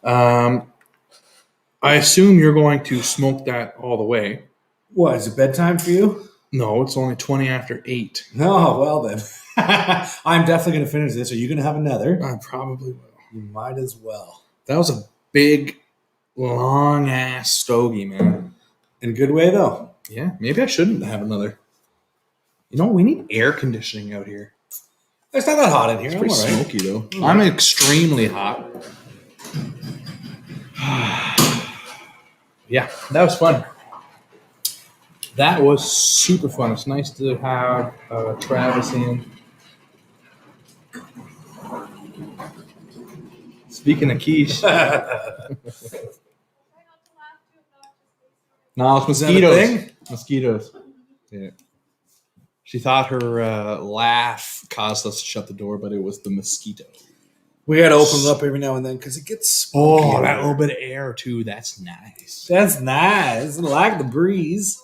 I assume you're going to smoke that all the way. What, is it bedtime for you? No, it's only 20 after 8. No, well then. I'm definitely going to finish this. Are you going to have another? I probably will. You might as well. That was a big, long ass stogie, man. In a good way, though. Yeah, maybe I shouldn't have another. You know, we need air conditioning out here. It's not that hot in here. It's I'm pretty all right. smoky though. I'm extremely hot. Yeah, that was fun. That was super fun. It's nice to have Travis in. Speaking of quiche, no, it's Is that a mosquitoes. thing? Mosquitoes. Yeah. She thought her laugh caused us to shut the door, but it was the mosquito. We got to open it up every now and then because it gets smoky. Oh, in that here. little bit of air too. That's nice. That's nice. I like the breeze.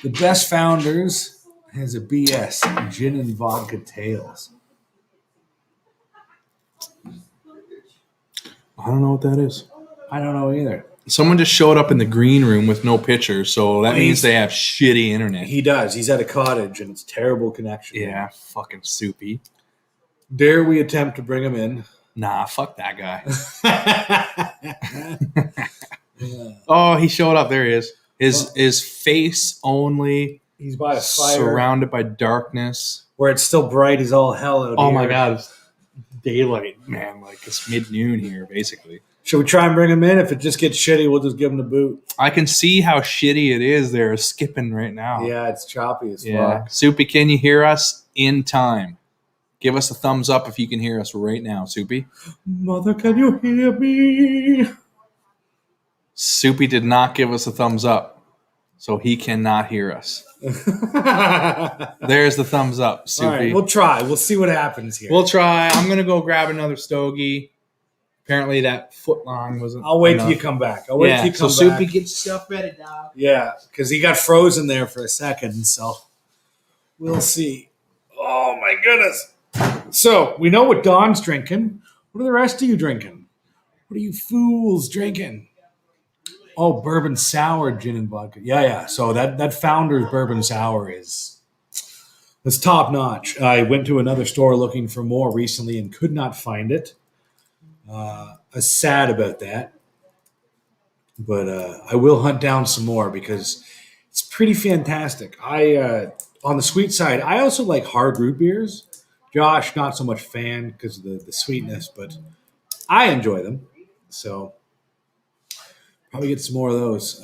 The best founders has a BS gin and vodka tales. I don't know what that is. I don't know either. Someone just showed up in the green room with no picture, so that means they have shitty internet. He does. He's at a cottage and it's terrible connection. Yeah, fucking soupy. Dare we attempt to bring him in? Nah, fuck that guy. Oh, he showed up. There he is. His face only, He's by a fire surrounded by darkness. where it's still bright as all hell out Oh here. my god, it's daylight, man. Like it's mid-noon here, basically. Should we try and bring him in? If it just gets shitty, we'll just give him the boot. I can see how shitty it is. They're skipping right now. Yeah, it's choppy as Yeah. fuck. Soupy, can you hear us in time? Give us a thumbs up if you can hear us right now, Soupy. Mother, can you hear me? Soupy did not give us a thumbs up. so he cannot hear us. All There's the thumbs up, Soupy. right, we'll try. We'll see what happens here. We'll try. I'm gonna go grab another stogie. Apparently that foot long wasn't. I'll wait till enough. you come back. I'll wait till you come so back. Soupy, get yourself ready, dog. Yeah, because he got frozen there for a second, so we'll see. Oh my goodness! So we know what Don's drinking. What are the rest of you drinking? What are you fools drinking? Oh, bourbon sour gin and vodka. Yeah. So that Founder's bourbon sour is top notch. I went to another store looking for more recently and could not find it. I was sad about that. But I will hunt down some more because it's pretty fantastic. On the sweet side, I also like hard root beers. Josh, not so much fan because of the sweetness, but I enjoy them. So probably get some more of those.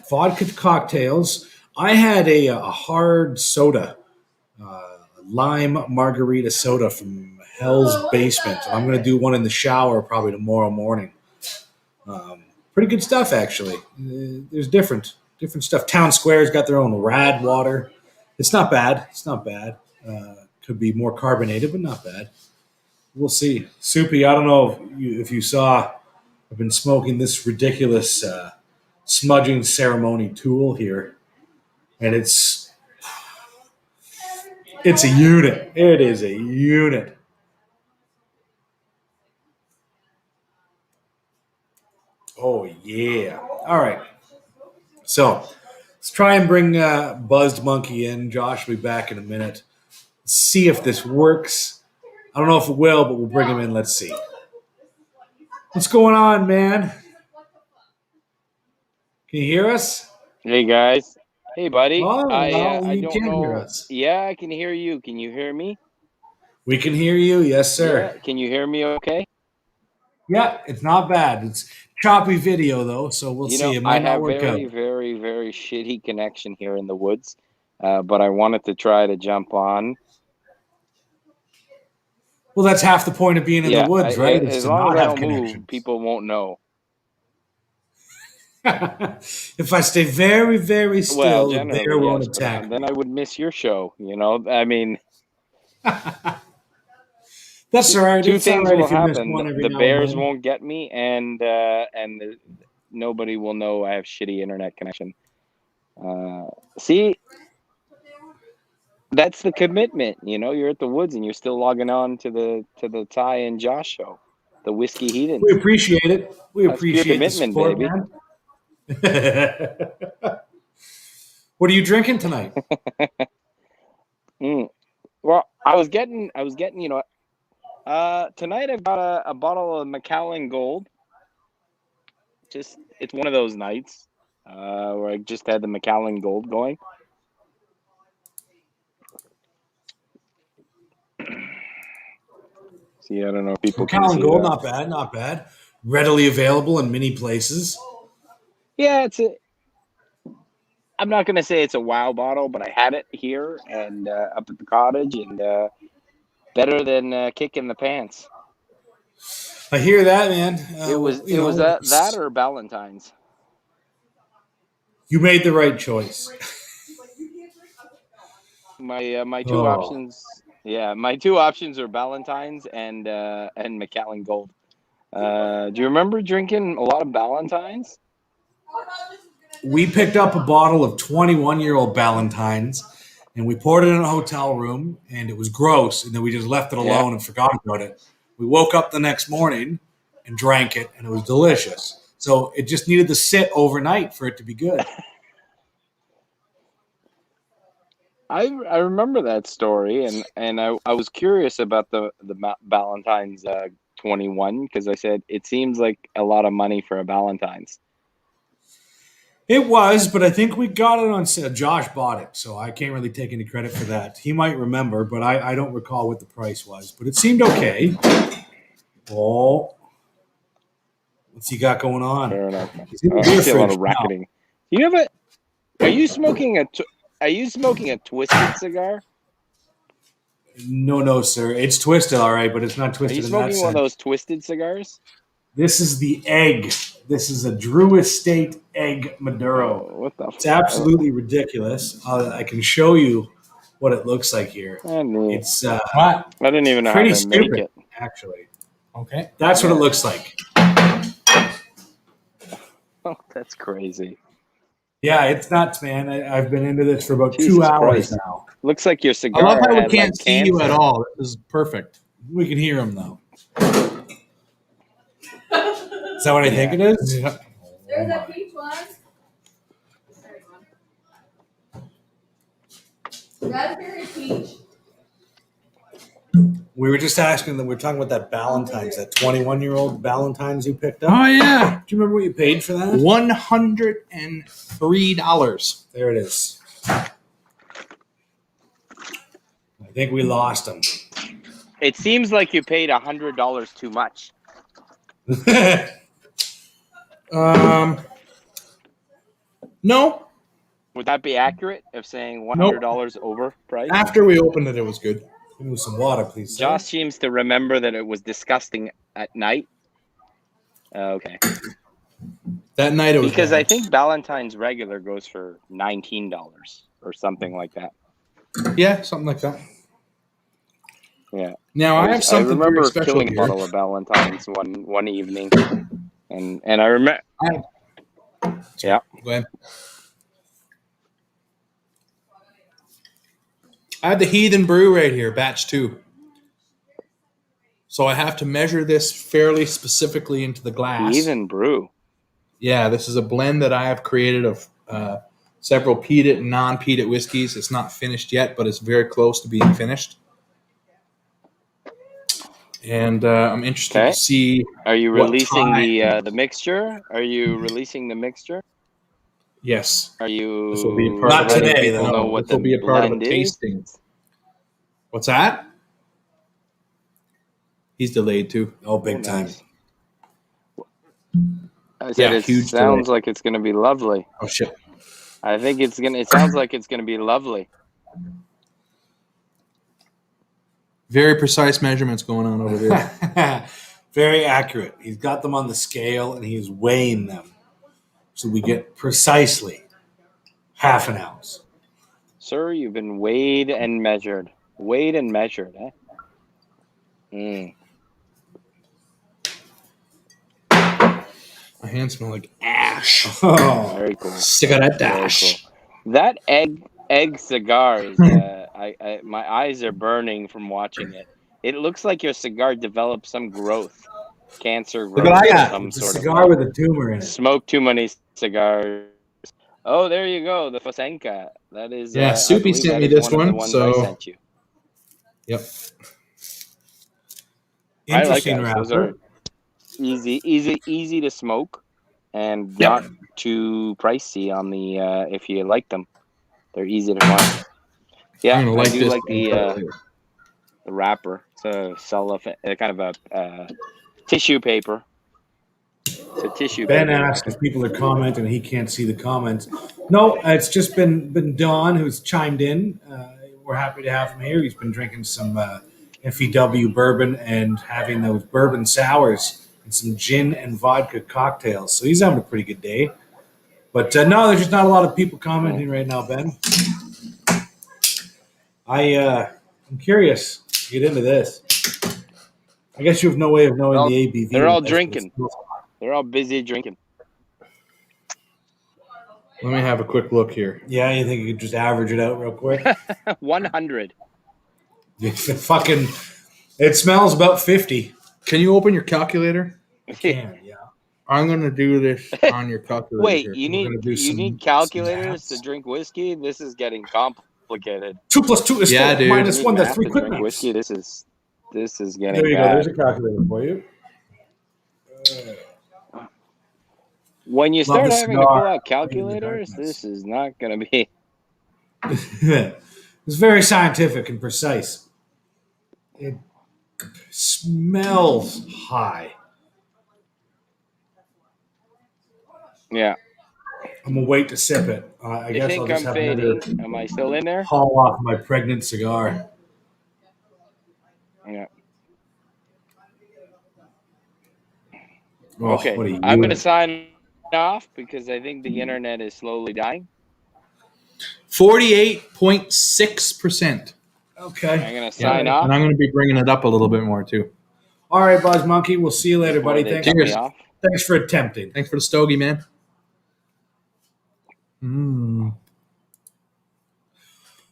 Vodka cocktails. I had a hard soda, lime margarita soda from Hell's Basement. I'm going to do one in the shower probably tomorrow morning. Pretty good stuff, actually. There's different stuff. Town Square's got their own rad water. It's not bad. Could be more carbonated, but not bad. We'll see. Soupy, I don't know if you saw, I've been smoking this ridiculous smudging ceremony tool here. And it's a unit. It is a unit. Oh, yeah. All right. So let's try and bring Buzzed Monkey in. Josh will be back in a minute. See if this works. I don't know if it will, but we'll bring him in. Let's see. What's going on, man? Can you hear us? Hey guys. Hey buddy. Oh, I you don't can know. hear us. Yeah, I can hear you. Can you hear me? We can hear you. Yes, sir. Yeah. Can you hear me okay? Yeah, it's not bad. It's choppy video, though, so we'll see. It might I not have work very, out. very, very shitty connection here in the woods. But I wanted to try to jump on. Well, that's half the point of being in the woods, right? It's As to long not as I have don't move, connection. people won't know. If I stay very, very still, Well, the generally, bear won't yes, but attack me. then I would miss your show, you know? I mean, That's all right. two It's all things right will if you miss happen. one every The now bears and then. won't get me, and nobody will know I have shitty internet connection. See, that's the commitment. You know, you're at the woods and you're still logging on to the Ty and Josh show, the Whiskey Heathens. We appreciate it. We That's pure appreciate the commitment, support, baby. man. What are you drinking tonight? Well, I was getting, you know, tonight I've got a bottle of Macallan Gold. It's one of those nights where I just had the Macallan Gold going. See, I don't know if people can Macallan see Gold, that. not bad. Readily available in many places. Yeah, I'm not going to say it's a wow bottle, but I had it here and up at the cottage, and better than kicking the pants. I hear that, man. It was that or Ballantine's. You made the right choice. My two options, my two options are Ballantine's and Macallan Gold. Do you remember drinking a lot of Ballantine's? We picked up a bottle of 21-year-old Ballantine's, and we poured it in a hotel room, and it was gross, and then we just left it alone and forgot about it. We woke up the next morning and drank it, and it was delicious. So it just needed to sit overnight for it to be good. I remember that story, and I was curious about the Ballantine's 21 because I said it seems like a lot of money for a Ballantine's. It was, but I think we got it on sale. Josh bought it, so I can't really take any credit for that. He might remember, but I don't recall what the price was. But it seemed okay. Oh, what's he got going on? Fair enough. He's in the I beer see a lot fridge of racketing. You have Are you smoking a twisted cigar? No, sir. It's twisted, all right, but it's not Are twisted you in that smoking one of sense. those twisted cigars? This is the egg. This is a Drew Estate Egg Maduro. What the? It's absolutely ridiculous. I can show you what it looks like here. It's What? I didn't even know how pretty to make stupid, it. actually. Okay. That's what it looks like. Oh, that's crazy. Yeah, it's nuts, man. I've been into this for about Jesus 2 hours Christ. now. Looks like your I cigar love how we had can't like see you at cancer. all. This is perfect. We can hear him, though. Is that what I think it is? Yeah. There's that peach one. There's one. Raspberry peach. We were just asking that we're talking about that Valentine's, that 21-year-old Valentine's you picked up. Oh yeah. Do you remember what you paid for that? $103. There it is. I think we lost him. It seems like you paid $100 too much. No. Would that be accurate of saying $100 over price? After we opened it, it was good. Give me some water, please. Sir. Josh seems to remember that it was disgusting at night. Okay. That night it was Because bad. I think Valentine's regular goes for $19 or something like that. Yeah, something like that. Yeah. Now I have something very remember special killing a here. bottle of Valentine's one evening, and I remember. Yeah. Go ahead. I have the Heathen Brew right here, batch 2. So I have to measure this fairly specifically into the glass. Heathen Brew. Yeah, this is a blend that I have created of several peated and non-peated whiskeys. It's not finished yet, but it's very close to being finished. And I'm interested Okay. to see. Are you What releasing time? the mixture? Are you releasing the mixture? Yes, Are you? this will be part Not of today, letting though. people know what this will the be a part of blend the is? tasting. What's that? He's delayed too. Oh, big time. Nice. I said Yeah, it huge sounds like it's going to be lovely. Oh shit! I think it's gonna. It sounds like it's going to be lovely. Very precise measurements going on over there. Very accurate. He's got them on the scale and he's weighing them. So we get precisely half an ounce. Sir, you've been weighed and measured. Weighed and measured, eh? Mm. My hands smell like ash. Oh, Very cool. Cigarette Very ash. cool. That egg cigar is. I my eyes are burning from watching it. It looks like your cigar developed some growth, cancer growth, what I or got. some it's a sort cigar of. with a tumor in it. Smoke too many cigars. Oh, there you go, the Fosenka. That is. Yeah, I Soupy believe sent that me is this one of the one, ones so- I sent you. Yep. Interesting I like those. Those wrapper. are easy to smoke, and not too pricey on the. If you like them, they're easy to find. Yeah, I'm gonna like I do this. like the wrapper. It's a cellophane, kind of a tissue paper. It's a tissue Ben paper. asked if people are commenting and he can't see the comments. No, it's just been Don who's chimed in. We're happy to have him here. He's been drinking some FEW bourbon and having those bourbon sours and some gin and vodka cocktails. So he's having a pretty good day. But no, there's just not a lot of people commenting right now, Ben. I'm curious to get into this. I guess you have no way of knowing Well, the ABV. they're all That's drinking. what's- They're all busy drinking. Let me have a quick look here. Yeah, you think you could just average it out real quick? 100. Fucking, it smells about 50. Can you open your calculator? I can, yeah. I'm gonna do this on your calculator. Wait, here. you We're gonna do some need calculators some to drink whiskey? This is getting complicated. 2 + 2 is Yeah, 4. dude. Minus Need 1, that's math 3 to quick drink maths. whiskey. This is getting There you go. bad. There's a calculator for you. When you Love start the having to cigar. pull out Love the calculators, darkness. this is not going to be. It's very scientific and precise. It smells high. Yeah. I'm gonna wait to sip it. I I guess I'll think just I'm have another fading. Am I still in there? haul off my pregnant cigar. Yeah. Oh, Okay, what are you I'm going to doing? sign off because I think the internet is slowly dying. 48.6%. Okay. I'm going to sign And off I'm going to be bringing it up a little bit more too. All right, Buzz Monkey. We'll see you later, before buddy. they Thanks. cut me Cheers. off. Thanks for attempting. Thanks for the stogie, man. Mm.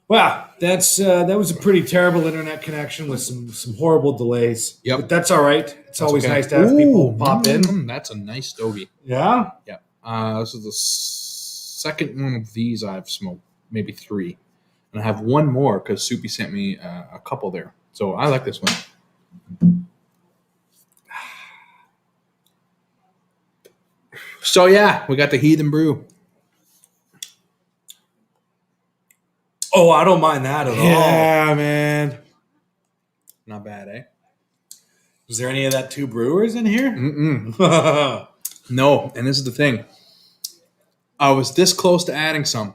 Wow, that was a pretty terrible internet connection with some horrible delays. Yep. But that's all right. It's always okay. nice to have people pop in. That's a nice stogie. Yeah. Yeah. This is the second one of these I've smoked, maybe 3. And I have one more because Soupy sent me a couple there. So I like this one. So yeah, we got the Heathen Brew. Oh, I don't mind that at all. Yeah, man. Not bad, eh? Is there any of that 2 Brewers in here? Mm-mm. No, and this is the thing. I was this close to adding some.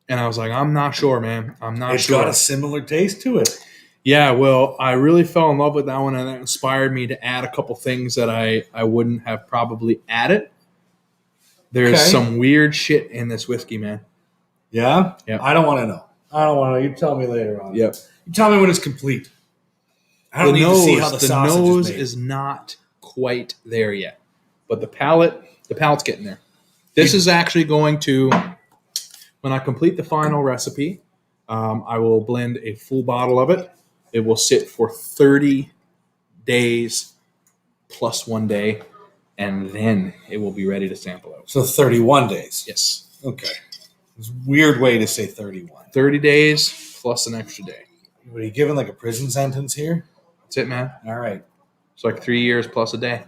And I was like, I'm not sure, man. I'm not It's sure. got a similar taste to it. Yeah, well, I really fell in love with that one, and that inspired me to add a couple things that I wouldn't have probably added. There's Okay. some weird shit in this whiskey, man. Yeah? Yep. I don't want to know. I don't want to know. You tell me later on. Yep. You tell me when it's complete. I don't need to see how the sausage nose is made. is not quite there yet, but the palate's getting there. This is actually going to, when I complete the final recipe, I will blend a full bottle of it. It will sit for 30 days plus 1 day, and then it will be ready to sample out. So 31 days. Yes. Okay. It's a weird way to say 31. 30 days plus an extra day. What are you giving, like a prison sentence here? That's it, man. All right. It's like 3 years plus a day.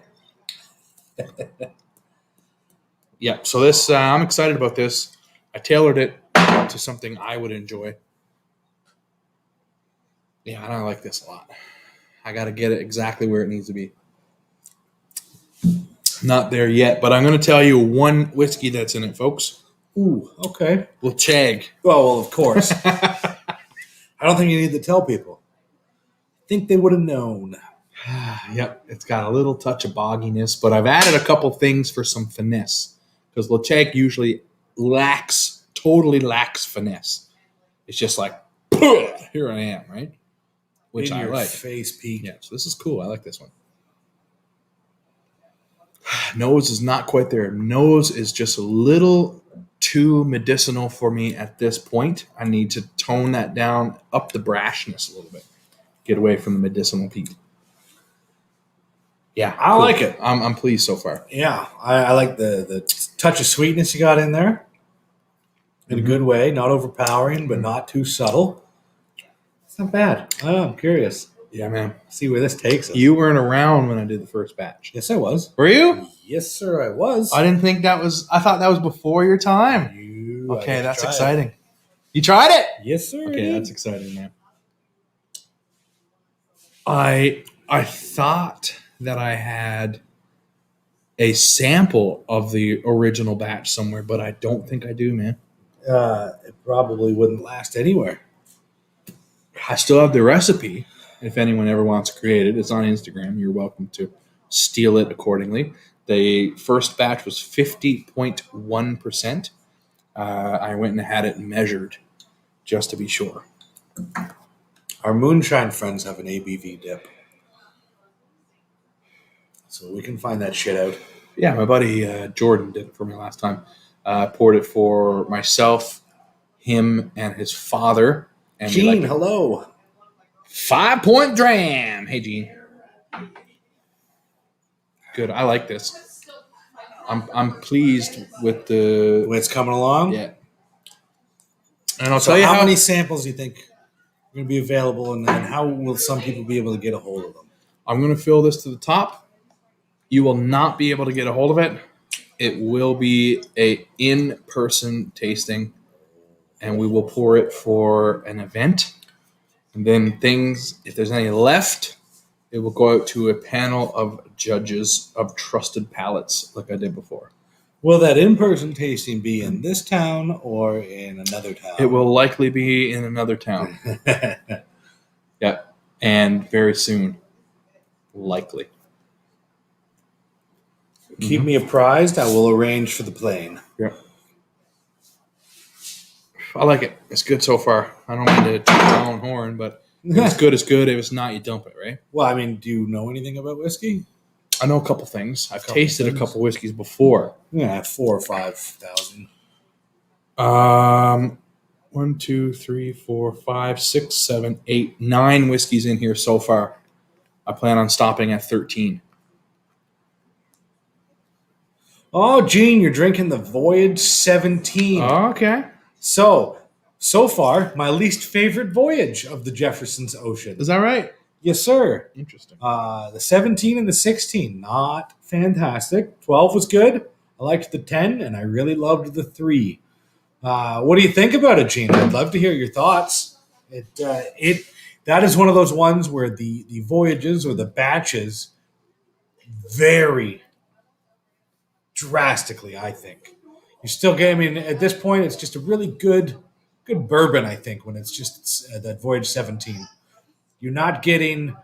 Yeah, so this I'm excited about this. I tailored it to something I would enjoy. Yeah, I like this a lot. I got to get it exactly where it needs to be. Not there yet, but I'm going to tell you one whiskey that's in it, folks. Ooh, okay. Lechag. Well, of course. I don't think you need to tell people. I think they would have known. Yep, it's got a little touch of bogginess, but I've added a couple things for some finesse because Lechag usually totally lacks finesse. It's just like, here I am, right? Which In I your like. face, Pete. Yeah, so this is cool. I like this one. Nose is not quite there. Nose is just a little too medicinal for me at this point. I need to tone that down, up the brashness a little bit. Get away from the medicinal peak. Yeah, I like it. I'm pleased so far. Yeah, I like the touch of sweetness you got in there. In a good way. Not overpowering, but not too subtle. It's not bad. Oh, I'm curious. Yeah, man. See where this takes us. You weren't around when I did the first batch. Yes, I was. Were you? Yes, sir, I was. I didn't think that was. I thought that was before your time. I Okay, got to that's try it. exciting. You tried it? Yes, sir. I Okay, did. that's exciting, man. I thought that I had a sample of the original batch somewhere, but I don't think I do, man. It probably wouldn't last anywhere. I still have the recipe. If anyone ever wants to create it, it's on Instagram. You're welcome to steal it accordingly. The first batch was 50.1%. I went and had it measured just to be sure. Our moonshine friends have an ABV dip. So we can find that shit out. Yeah, my buddy Jordan did it for me last time. Poured it for myself, him, and his father. And we Gene, liked it. hello. 5-point dram. Hey, Gene. Good. I like this. I'm pleased with The the way it's coming along. yeah. And I'll So tell you how how many samples do you think are going to be available, and how will some people be able to get a hold of them? I'm going to fill this to the top. You will not be able to get a hold of it. It will be a in-person tasting, and we will pour it for an event. And then if there's any left, it will go out to a panel of judges of trusted palates like I did before. Will that in-person tasting be in this town or in another town? It will likely be in another town. Yeah, and very soon. Likely. Keep me apprised. I will arrange for the plane. Yeah. I like it. It's good so far. I don't mean to toot my own horn, but if it's good, it's good. If it's not, you dump it, right? Well, I mean, do you know anything about whiskey? I know a couple things. I've Couple tasted things. a couple whiskeys before. Yeah, 4,000 or 5,000. 1, 2, 3, 4, 5, 6, 7, 8, 9 whiskeys in here so far. I plan on stopping at 13. Oh, Gene, you're drinking the Voyage 17. Okay. So far, my least favorite voyage of the Jefferson's Ocean. Is that right? Yes, sir. Interesting. The 17 and the 16, not fantastic. 12 was good. I liked the 10, and I really loved the 3. What do you think about it, Gene? I'd love to hear your thoughts. That is one of those ones where the voyages or the batches vary drastically, I think. You still get, I mean, at this point, it's just a really good bourbon, I think, when it's just that Voyage 17. You're not getting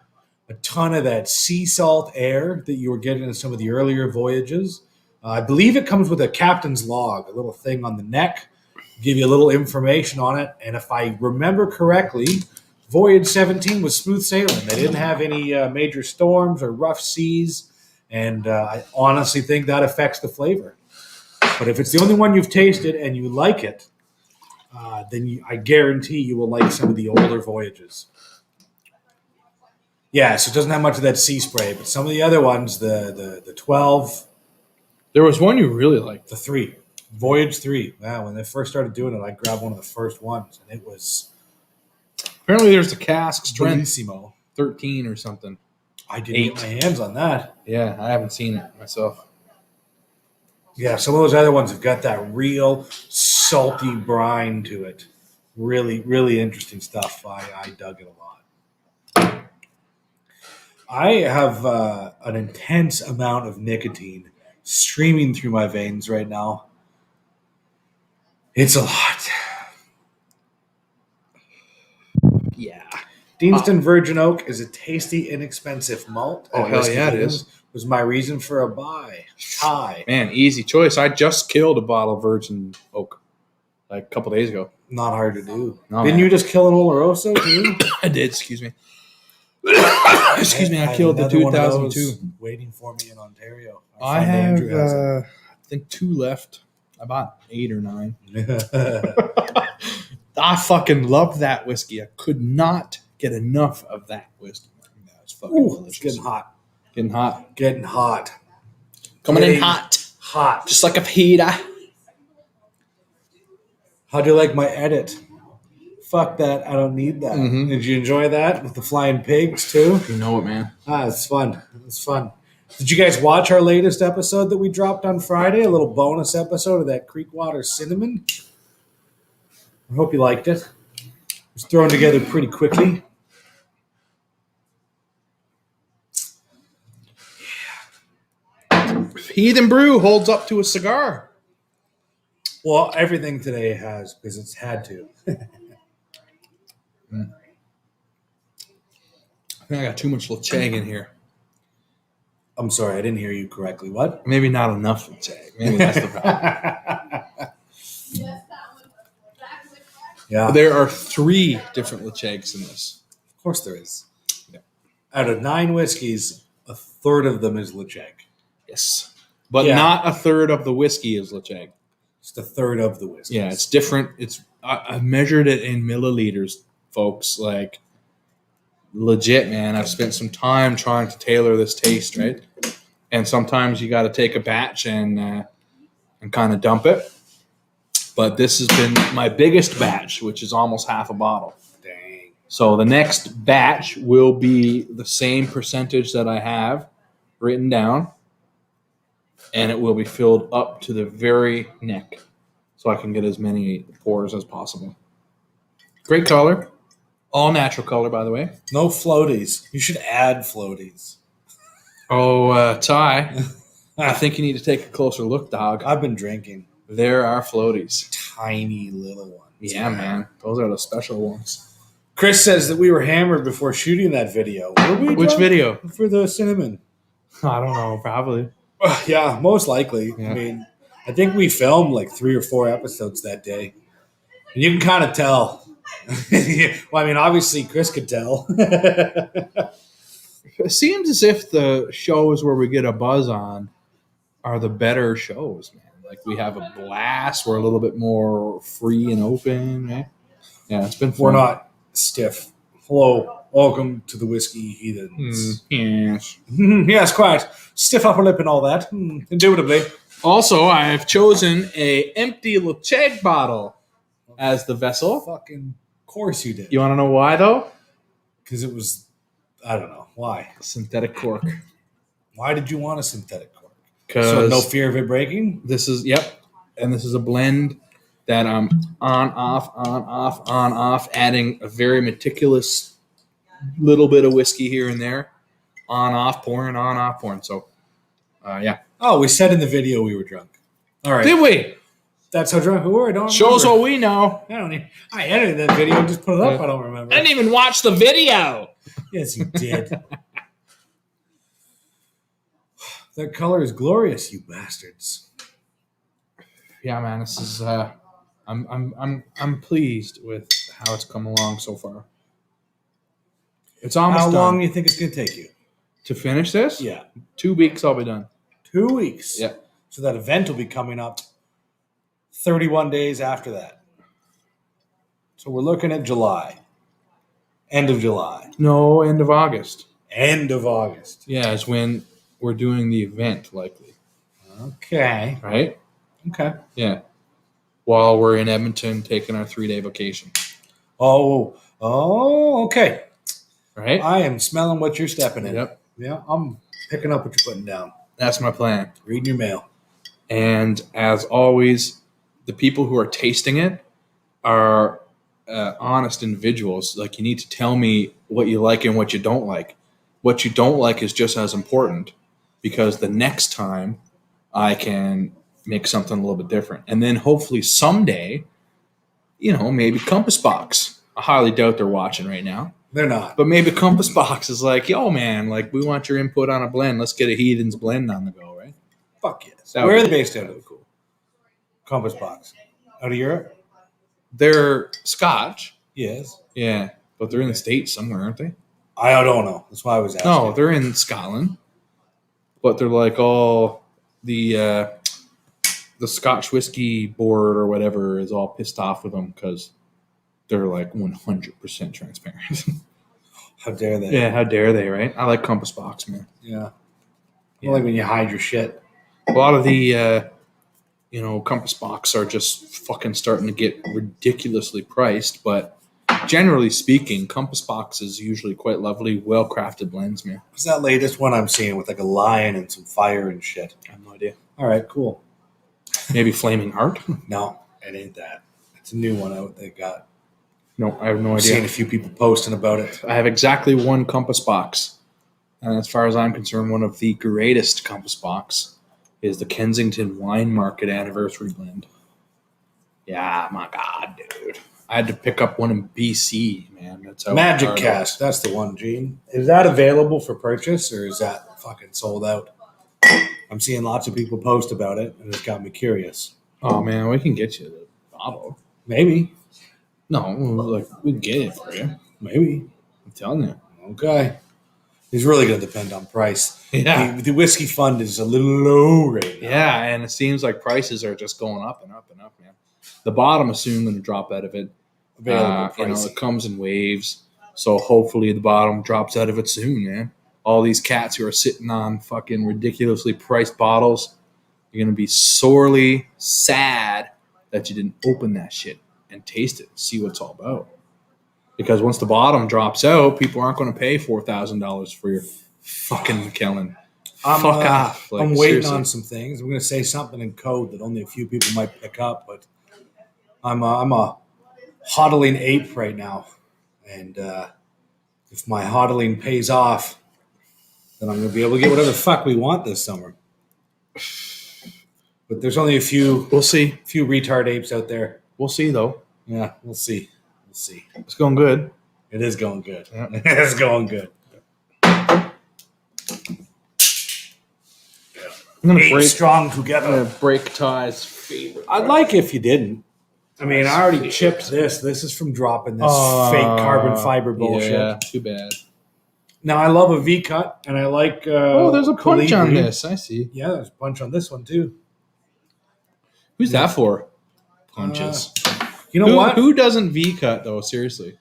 a ton of that sea salt air that you were getting in some of the earlier voyages. I believe it comes with a captain's log, a little thing on the neck, give you a little information on it. And if I remember correctly, Voyage 17 was smooth sailing. They didn't have any major storms or rough seas. And I honestly think that affects the flavor. But if it's the only one you've tasted and you like it, then I guarantee you will like some of the older voyages. Yeah, so it doesn't have much of that sea spray, but some of the other ones, the 12, There was one you really liked. the 3, Voyage 3. Wow, when they first started doing it, I grabbed one of the first ones, and it was Apparently there's a cask strength bellissimo. 13 or something. I didn't get my hands on that. Yeah, I haven't seen it myself. Yeah, some of those other ones have got that real salty brine to it. Really, really interesting stuff. I dug it a lot. I have an intense amount of nicotine streaming through my veins right now. It's a lot. Yeah. Deanston Virgin Oak is a tasty, inexpensive malt. Oh, at hell Whiskey yeah, it Haven. is. Was my reason for a buy. Tie. Man, easy choice. I just killed a bottle of Virgin Oak like a couple days ago. Not hard to do. No, Didn't man. you just kill an Oloroso too? I did, excuse me. Excuse me, I have killed the another one of those 2002. waiting for me in Ontario. I friend have, Andrew has I think 2 left. I bought 8 or 9. it. I fucking loved that whiskey. I could not get enough of that whiskey. That was fucking Ooh, delicious. it's getting hot. Getting hot. Getting hot. Coming in Getting hot. Hot. Just like a fajita. How do you like my edit? Fuck that. I don't need that. Mhm. Did you enjoy that with the flying pigs too? You know it, man. It's fun. It's fun. Did you guys watch our latest episode that we dropped on Friday? A little bonus episode of that Creekwater cinnamon. I hope you liked it. It was thrown together pretty quickly. Heathen Brew holds up to a cigar. Well, everything today has because it's had to. I think I got too much Lecheg in here. I'm sorry, I didn't hear you correctly. What? Maybe not enough Lecheg. Maybe that's the problem. Yes, that one. That one. Yeah, There are 3 different Lechegs in this. of course there is. Yeah. Out of 9 whiskeys, a third of them is Lecheg. Yes. But Yeah. not a third of the whiskey is Lecheg. Just a third of the whiskeys. Yeah, it's different. I measured it in milliliters, folks. Like, legit, man. I've spent some time trying to tailor this taste, right? And sometimes you got to take a batch and kind of dump it. But this has been my biggest batch, which is almost half a bottle. Dang. So the next batch will be the same percentage that I have written down, and it will be filled up to the very neck so I can get as many pours as possible. Great color. All natural color, by the way. No floaties. You should add floaties. Oh, Ty, I think you need to take a closer look, dog. I've been drinking There are floaties. tiny little ones. Yeah, man. Those are the special ones. Chris says that we were hammered before shooting that video. Were we Which drunk video? for the cinnamon? I don't know, probably. Yeah, most likely. Yeah. I mean, I think we filmed like 3 or 4 episodes that day. And you can kind of tell. Well, I mean, obviously Chris could tell. It seems as if the shows where we get a buzz on are the better shows, man. Like we have a blast. We're a little bit more free and open, right? Yeah, it's been fun. We're not stiff. Hello, welcome to the Whiskey Heathens. Yes. Yes, quite. Stiff upper lip and all that. Indubitably. Also, I've chosen a empty Lecheg bottle as the vessel. Fucking course you did. You want to know why, though? Because it was, I don't know. Why? Synthetic cork. Why did you want a synthetic cork? Because So no fear of it breaking? this is, and this is a blend that I'm on, off, adding a very meticulous little bit of whiskey here and there. On, off, pouring. So, yeah. Oh, we said in the video we were drunk. All right. Did we? That's how drunk we were. I don't Shows remember. what we know. I edited that video and just put it up. I don't remember. I didn't even watch the video. Yes, you did. That color is glorious, you bastards. Yeah, man, this is I'm pleased with how it's come along so far. It's almost How done. long do you think it's going to take you? To finish this? Yeah. 2 weeks I'll be done. 2 weeks. Yeah. So that event will be coming up 31 days after that. So we're looking at July. End of July. No, end of August. End of August. Yeah, is when we're doing the event likely. Okay. Right? Okay. Yeah. While we're in Edmonton taking our 3-day vacation. Oh, okay. Right? I am smelling what you're stepping in. Yep. Yeah, I'm picking up what you're putting down. That's my plan. Reading your mail. And as always, the people who are tasting it are honest individuals. Like, you need to tell me what you like and what you don't like. What you don't like is just as important, because the next time I can make something a little bit different. And then hopefully someday, maybe Compass Box. I highly doubt they're watching right now. They're not. But maybe Compass Box is like, yo, man, like, we want your input on a blend. Let's get a Heathens blend on the go, right? Fuck yes. That Where would are be they based out of? Cool. Compass Box. Out of Europe? They're Scotch. Yes. Yeah. But they're in the States somewhere, aren't they? I don't know. That's why I was asking. No, they're in Scotland. But they're like all the Scotch whiskey board or whatever is all pissed off with them because they're like 100% transparent. How dare they? Yeah, how dare they, right? I like Compass Box, man. Yeah. Yeah. I like when you hide your shit. A lot of the Compass Box are just fucking starting to get ridiculously priced, but generally speaking, Compass Box is usually quite lovely, well-crafted blends, man. What's that latest one I'm seeing with like a lion and some fire and shit? I have no idea. All right, cool. Maybe Flaming Heart? No, it ain't that. It's a new one out they got. No, I have no I've seen idea. a few people posting about it. I have exactly one Compass Box. And as far as I'm concerned, one of the greatest Compass Box is the Kensington Wine Market Anniversary Blend. Yeah, my God, dude. I had to pick up one in BC, man. That's how Magic hard it Cast, that's the one, Gene. Is that available for purchase or is that fucking sold out? I'm seeing lots of people post about it and it's got me curious. Oh, man, we can get you the bottle. Maybe. No, like, we can get it for you. Maybe. I'm telling you. Okay. It's really going to depend on price. Yeah. The whiskey fund is a little low right now. Yeah, and it seems like prices are just going up and up and up, man. The bottom is soon going to drop out of it. Available pricing. It comes in waves. So hopefully the bottom drops out of it soon, man. All these cats who are sitting on fucking ridiculously priced bottles, you're going to be sorely sad that you didn't open that shit and taste it, see what it's all about. Because once the bottom drops out, people aren't going to pay $4,000 for your fucking McKellen. Fuck off. Like, I'm waiting seriously. on some things. I'm going to say something in code that only a few people might pick up, but I'm a hodling ape right now. And if my hodling pays off, then I'm going to be able to get whatever the fuck we want this summer. But there's only a few We'll see. retard apes out there. We'll see, though. Yeah, we'll see. We'll see. It's going good. It is going good. Yeah. It is going good. I'm gonna eight break. strong I'm together. gonna break Ty's favorite. I'd like if you didn't. I mean, I already chipped this. This is from dropping this fake carbon fiber bullshit. Yeah, too bad. Now, I love a V cut, and I like. There's a punch on Colibri. this. I see. Yeah, there's a punch on this one too. Who's that for? Punches. You know what? Who doesn't V cut though? Seriously.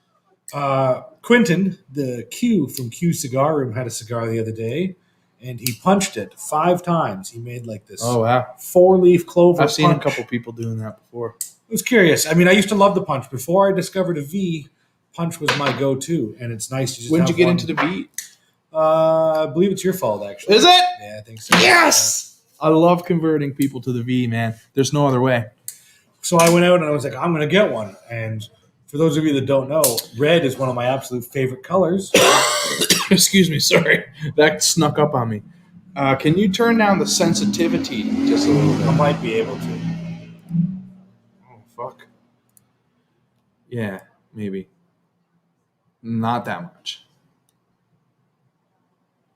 Quentin, the Q from Q Cigar Room, had a cigar the other day, and he punched it 5 times. He made like this Oh wow. 4-leaf clover. I've seen punch. a couple people doing that before. I was curious. I mean, I used to love the punch. Before I discovered a V, punch was my go-to, and it's nice to just. When did you get one. into the V? I believe it's your fault, actually. Is it? Yeah, I think so. Yes. I love converting people to the V, man. There's no other way. So I went out and I was like, I'm going to get one. And for those of you that don't know, red is one of my absolute favorite colors. Excuse me, sorry. That snuck up on me. Can you turn down the sensitivity just a little bit? I might be able to. Oh, fuck. Yeah, maybe. Not that much.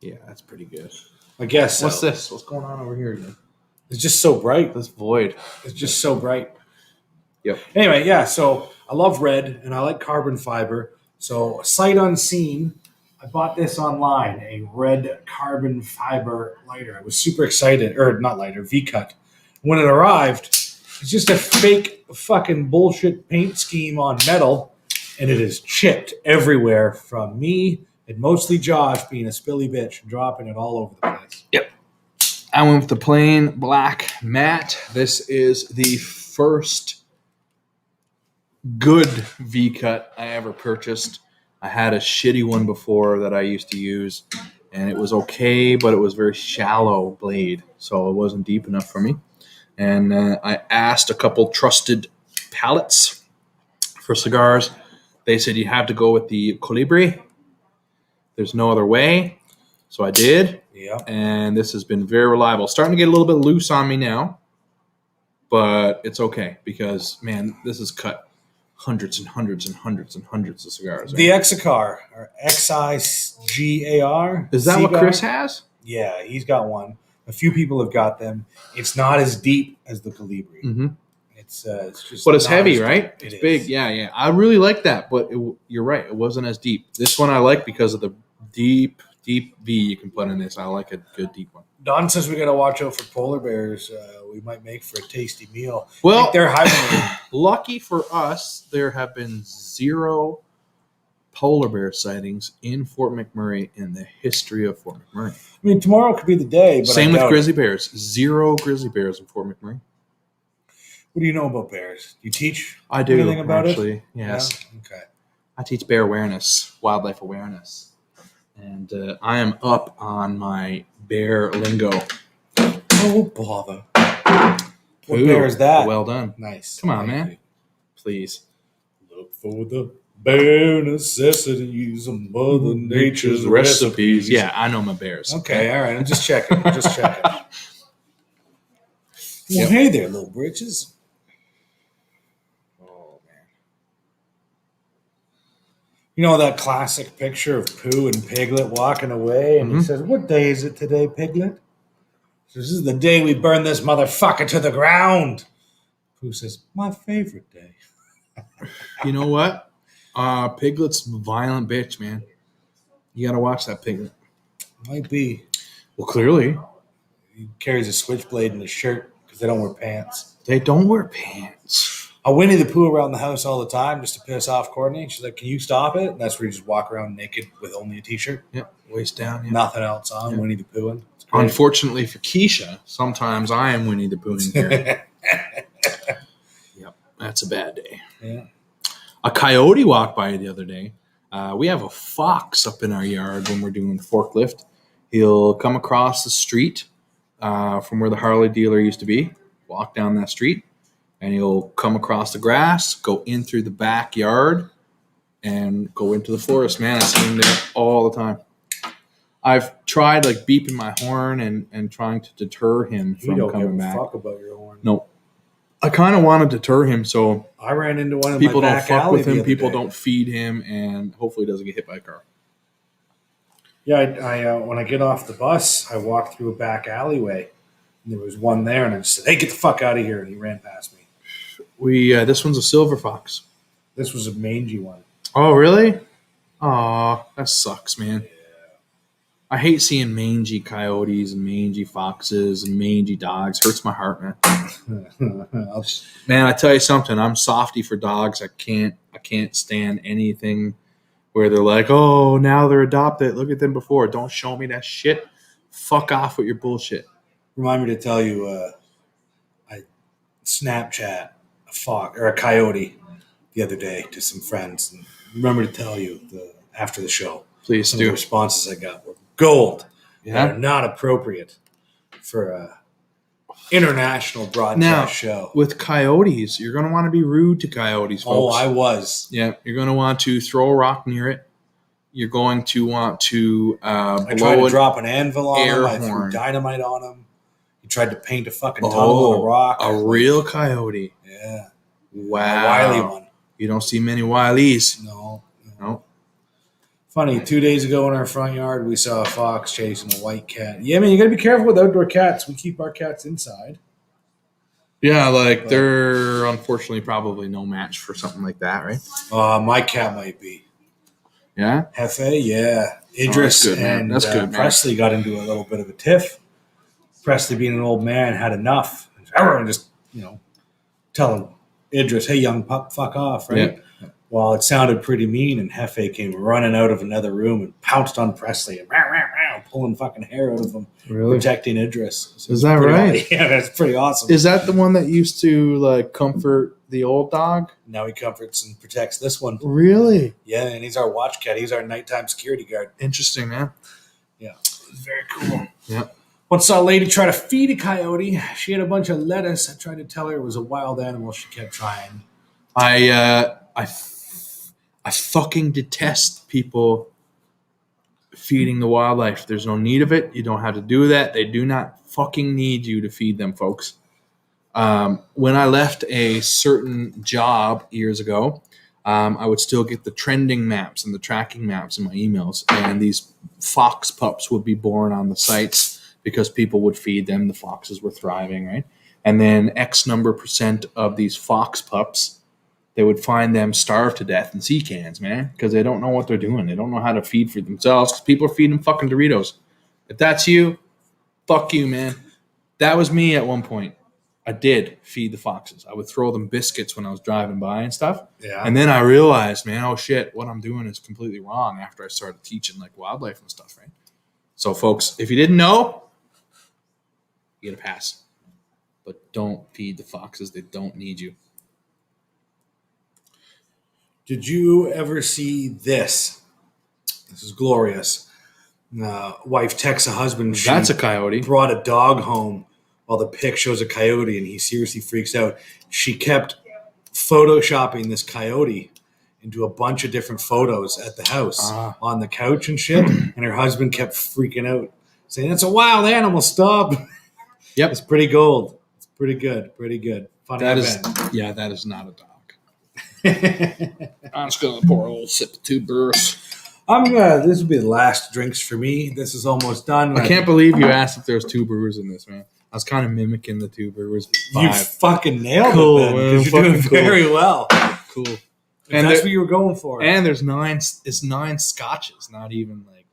Yeah, that's pretty good. I guess so. What's this? What's going on over here again? It's just so bright. This void. It's just so bright. Yep. Anyway, yeah, so I love red and I like carbon fiber. So sight unseen, I bought this online, a red carbon fiber lighter. I was super excited, or not lighter, V-cut. When it arrived, it's just a fake fucking bullshit paint scheme on metal, and it is chipped everywhere from me and mostly Josh being a spilly bitch and dropping it all over the place. Yep. I went with the plain black matte. This is the first good V-cut I ever purchased. I had a shitty one before that I used to use, and it was okay, but it was very shallow blade, so it wasn't deep enough for me. And I asked a couple trusted palates for cigars. They said you have to go with the Colibri. There's no other way. So I did. Yeah. And this has been very reliable. Starting to get a little bit loose on me now, but it's okay because, man, this has cut hundreds and hundreds and hundreds and hundreds of cigars. Right? The Exigar, or Xigar. Is that cigar? what Chris has? Yeah, he's got one. A few people have got them. It's not as deep as the Colibri. Mm-hmm. It's just. But it's not heavy, as right? deep. It's It big. is. Yeah. I really like that, but you're right. It wasn't as deep. This one I like because of the deep V you can put in this. I like a good deep one. Don says we got to watch out for polar bears. We might make for a tasty meal. I Well, think they're hibernating. lucky for us, there have been 0 polar bear sightings in Fort McMurray in the history of Fort McMurray. I mean, tomorrow could be the day. But Same I with doubt grizzly it. bears. 0 grizzly bears in Fort McMurray. What do you know about bears? Do you teach I do, anything about actually. it? Yes. Yeah? Okay. I teach bear awareness, wildlife awareness. And I am up on my bear lingo. Oh, bother. What Ooh, bear is that? Well done. Nice. Come on, Thank man. you. Please. Look for the bare necessities of Mother Nature's recipes. Yeah, I know my bears. Okay, all right. I'm just checking. Just checking. Well, Yep. hey there, little britches. Oh, man. You know that classic picture of Pooh and Piglet walking away, and he Mhm. says, "What day is it today, Piglet?" He says, "This is the day we burn this motherfucker to the ground." Pooh says, "My favorite day." You know what? Piglet's a violent bitch, man. You got to watch that Piglet. Might be. Well, clearly. He carries a switchblade in his shirt because they don't wear pants. They don't wear pants. I Winnie the Pooh around the house all the time just to piss off Courtney. She's like, "Can you stop it?" And that's where you just walk around naked with only a t-shirt, Yep, waist down. Yeah. nothing else on. Yeah. Winnie the Pooh. It's great. Unfortunately for Keisha, sometimes I am Winnie the Pooh in here. Yep, that's a bad day. Yeah. A coyote walked by the other day. We have a fox up in our yard when we're doing the forklift. He'll come across the street from where the Harley dealer used to be, walk down that street, and he'll come across the grass, go in through the backyard, and go into the forest. Man, I see him there all the time. I've tried like beeping my horn and trying to deter him You from don't coming give a back. fuck about your horn. No, I kind of want to deter him so I ran into one of people my don't back fuck alley with the him, other people day. don't feed him, and hopefully he doesn't get hit by a car. Yeah, I when I get off the bus, I walk through a back alleyway, And there was one there, and I just said, "Hey, get the fuck out of here!" And he ran past me. This one's a silver fox. This was a mangy one. Oh, really? Oh, that sucks, man. I hate seeing mangy coyotes and mangy foxes and mangy dogs. Hurts my heart, man. Man, I tell you something. I'm softy for dogs. I can't stand anything where they're like, oh, now they're adopted. Look at them before. Don't show me that shit. Fuck off with your bullshit. Remind me to tell you, I Snapchat a fox or a coyote the other day to some friends, and remember to tell you after the show. Please Some of the do. responses I got were gold. Yeah. They're not appropriate for a international broadcast Now, show. with coyotes, you're going to want to be rude to coyotes, folks. Oh, I was. Yeah, you're going to want to throw a rock near it. You're going to want to I tried blow to an drop an anvil on air him. I threw horn. dynamite on him. He tried to paint a fucking tunnel on a rock. A real coyote. Yeah. Wow. A wily one. You don't see many wilies. No. No. Funny, 2 days ago in our front yard, we saw a fox chasing a white cat. Yeah, man, you got to be careful with outdoor cats. We keep our cats inside. Yeah, like they're unfortunately probably no match for something like that, right? My cat might be. Yeah? Hefe, yeah. Idris good, man. and That's good, man. Presley got into a little bit of a tiff. Presley, being an old man, had enough. And just, telling Idris, hey, young pup, fuck off, right? Yeah. Well, it sounded pretty mean, and Hefe came running out of another room and pounced on Presley and pulling fucking hair out of him, protecting Idris. So Is that pretty right? awesome. Yeah, that's pretty awesome. Is that the one that used to like comfort the old dog? Now he comforts and protects this one. Really? Yeah, and he's our watch cat. He's our nighttime security guard. Interesting, man. Yeah, very cool. Yeah. Once saw a lady try to feed a coyote. She had a bunch of lettuce. I tried to tell her it was a wild animal. She kept trying. I fucking detest people feeding the wildlife. There's no need of it. You don't have to do that. They do not fucking need you to feed them, folks. When I left a certain job years ago, I would still get the trending maps and the tracking maps in my emails, and these fox pups would be born on the sites because people would feed them. The foxes were thriving, right? And then X number % of these fox pups, they would find them starved to death in sea cans, man, because they don't know what they're doing. They don't know how to feed for themselves because people are feeding them fucking Doritos. If that's you, fuck you, man. That was me at one point. I did feed the foxes. I would throw them biscuits when I was driving by and stuff. Yeah. And then I realized, man, oh shit, what I'm doing is completely wrong after I started teaching like wildlife and stuff, right? So, folks, if you didn't know, you get a pass. But don't feed the foxes. They don't need you. Did you ever see this? This is glorious. Wife texts a husband. That's a coyote. Brought a dog home while the pic shows a coyote, and he seriously freaks out. She kept photoshopping this coyote into a bunch of different photos at the house on the couch and shit, and her husband kept freaking out, saying, "That's a wild animal, stop." Yep. It's pretty gold. It's pretty good. Pretty good. Funny That is not a dog. I'm just going to pour a little sip of 2 Brewers. This will be the last drinks for me. This is almost done. I can't believe you asked if there was 2 Brewers in this, man. I was kind of mimicking the 2 Brewers. You fucking nailed Cool, it, then, man. because you're doing Fucking cool. very well. Cool. And that's what you were going for. And there's 9. It's 9 scotches, not even like.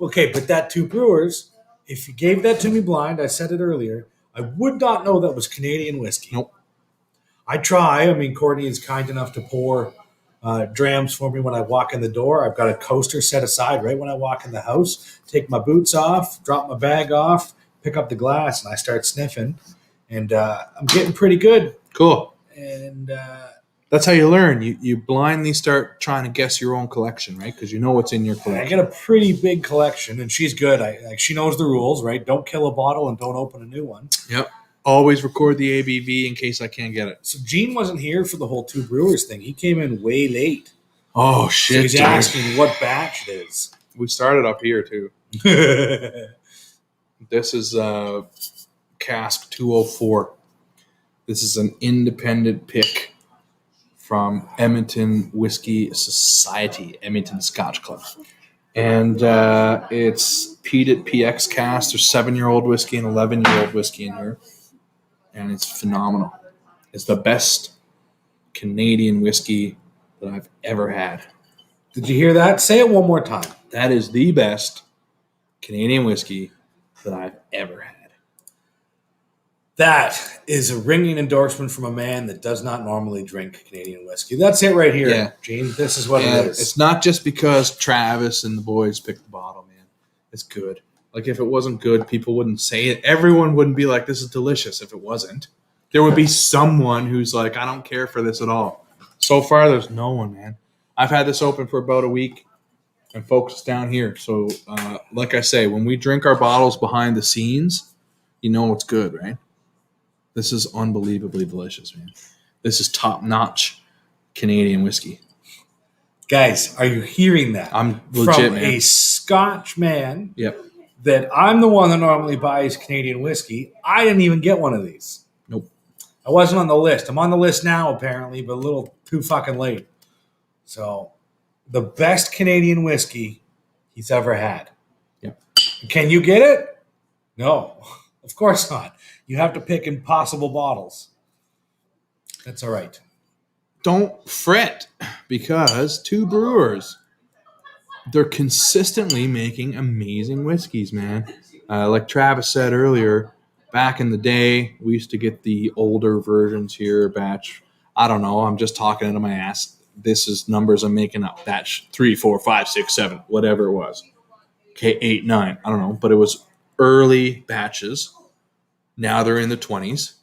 Okay, but that 2 Brewers, if you gave that to me blind, I said it earlier, I would not know that was Canadian whiskey. Nope. I try. I mean, Courtney is kind enough to pour drams for me when I walk in the door. I've got a coaster set aside right when I walk in the house, take my boots off, drop my bag off, pick up the glass, and I start sniffing. And I'm getting pretty good. Cool. And that's how you learn. You blindly start trying to guess your own collection, right? Because you know what's in your I collection. get a pretty big collection, and she's good. She knows the rules, right? Don't kill a bottle and don't open a new one. Yep. Always record the ABV in case I can't get it. So Gene wasn't here for the whole 2 Brewers thing. He came in way late. Oh, So shit. he's dude. asking what batch it is. We started up here, too. This is cask 204. This is an independent pick from Edmonton Whisky Society, Edmonton Scotch Club. And it's peated PX cast. There's 7-year-old whiskey and 11-year-old whiskey in here, and it's phenomenal. It's the best Canadian whiskey that I've ever had. Did you hear that? Say it one more time. That is the best Canadian whiskey that I've ever had. That is a ringing endorsement from a man that does not normally drink Canadian whiskey. That's it right here, Yeah. Gene. This is what And it is. it's not just because Travis and the boys picked the bottle, man. It's good. Like, if it wasn't good, people wouldn't say it. Everyone wouldn't be like, this is delicious if it wasn't. There would be someone who's like, I don't care for this at all. So far, there's no one, man. I've had this open for about a week and focused down here. So, like I say, when we drink our bottles behind the scenes, you know it's good, right? This is unbelievably delicious, man. This is top-notch Canadian whiskey. Guys, are you hearing that? I'm legit, from man. a Scotch man Yep. that I'm the one that normally buys Canadian whiskey. I didn't even get one of these. Nope. I wasn't on the list. I'm on the list now, apparently, but a little too fucking late. So, the best Canadian whiskey he's ever had. Yep. Can you get it? No, of course not. You have to pick impossible bottles. That's all right. Don't fret, because Two Brewers, they're consistently making amazing whiskeys, man. Like Travis said earlier, back in the day, we used to get the older versions here, batch. I don't know. I'm just talking into my ass. This is numbers I'm making up. Batch 3, 4, 5, 6, 7, whatever it was. Okay, 8, 9. I don't know. But it was early batches. Now they're in the 20s.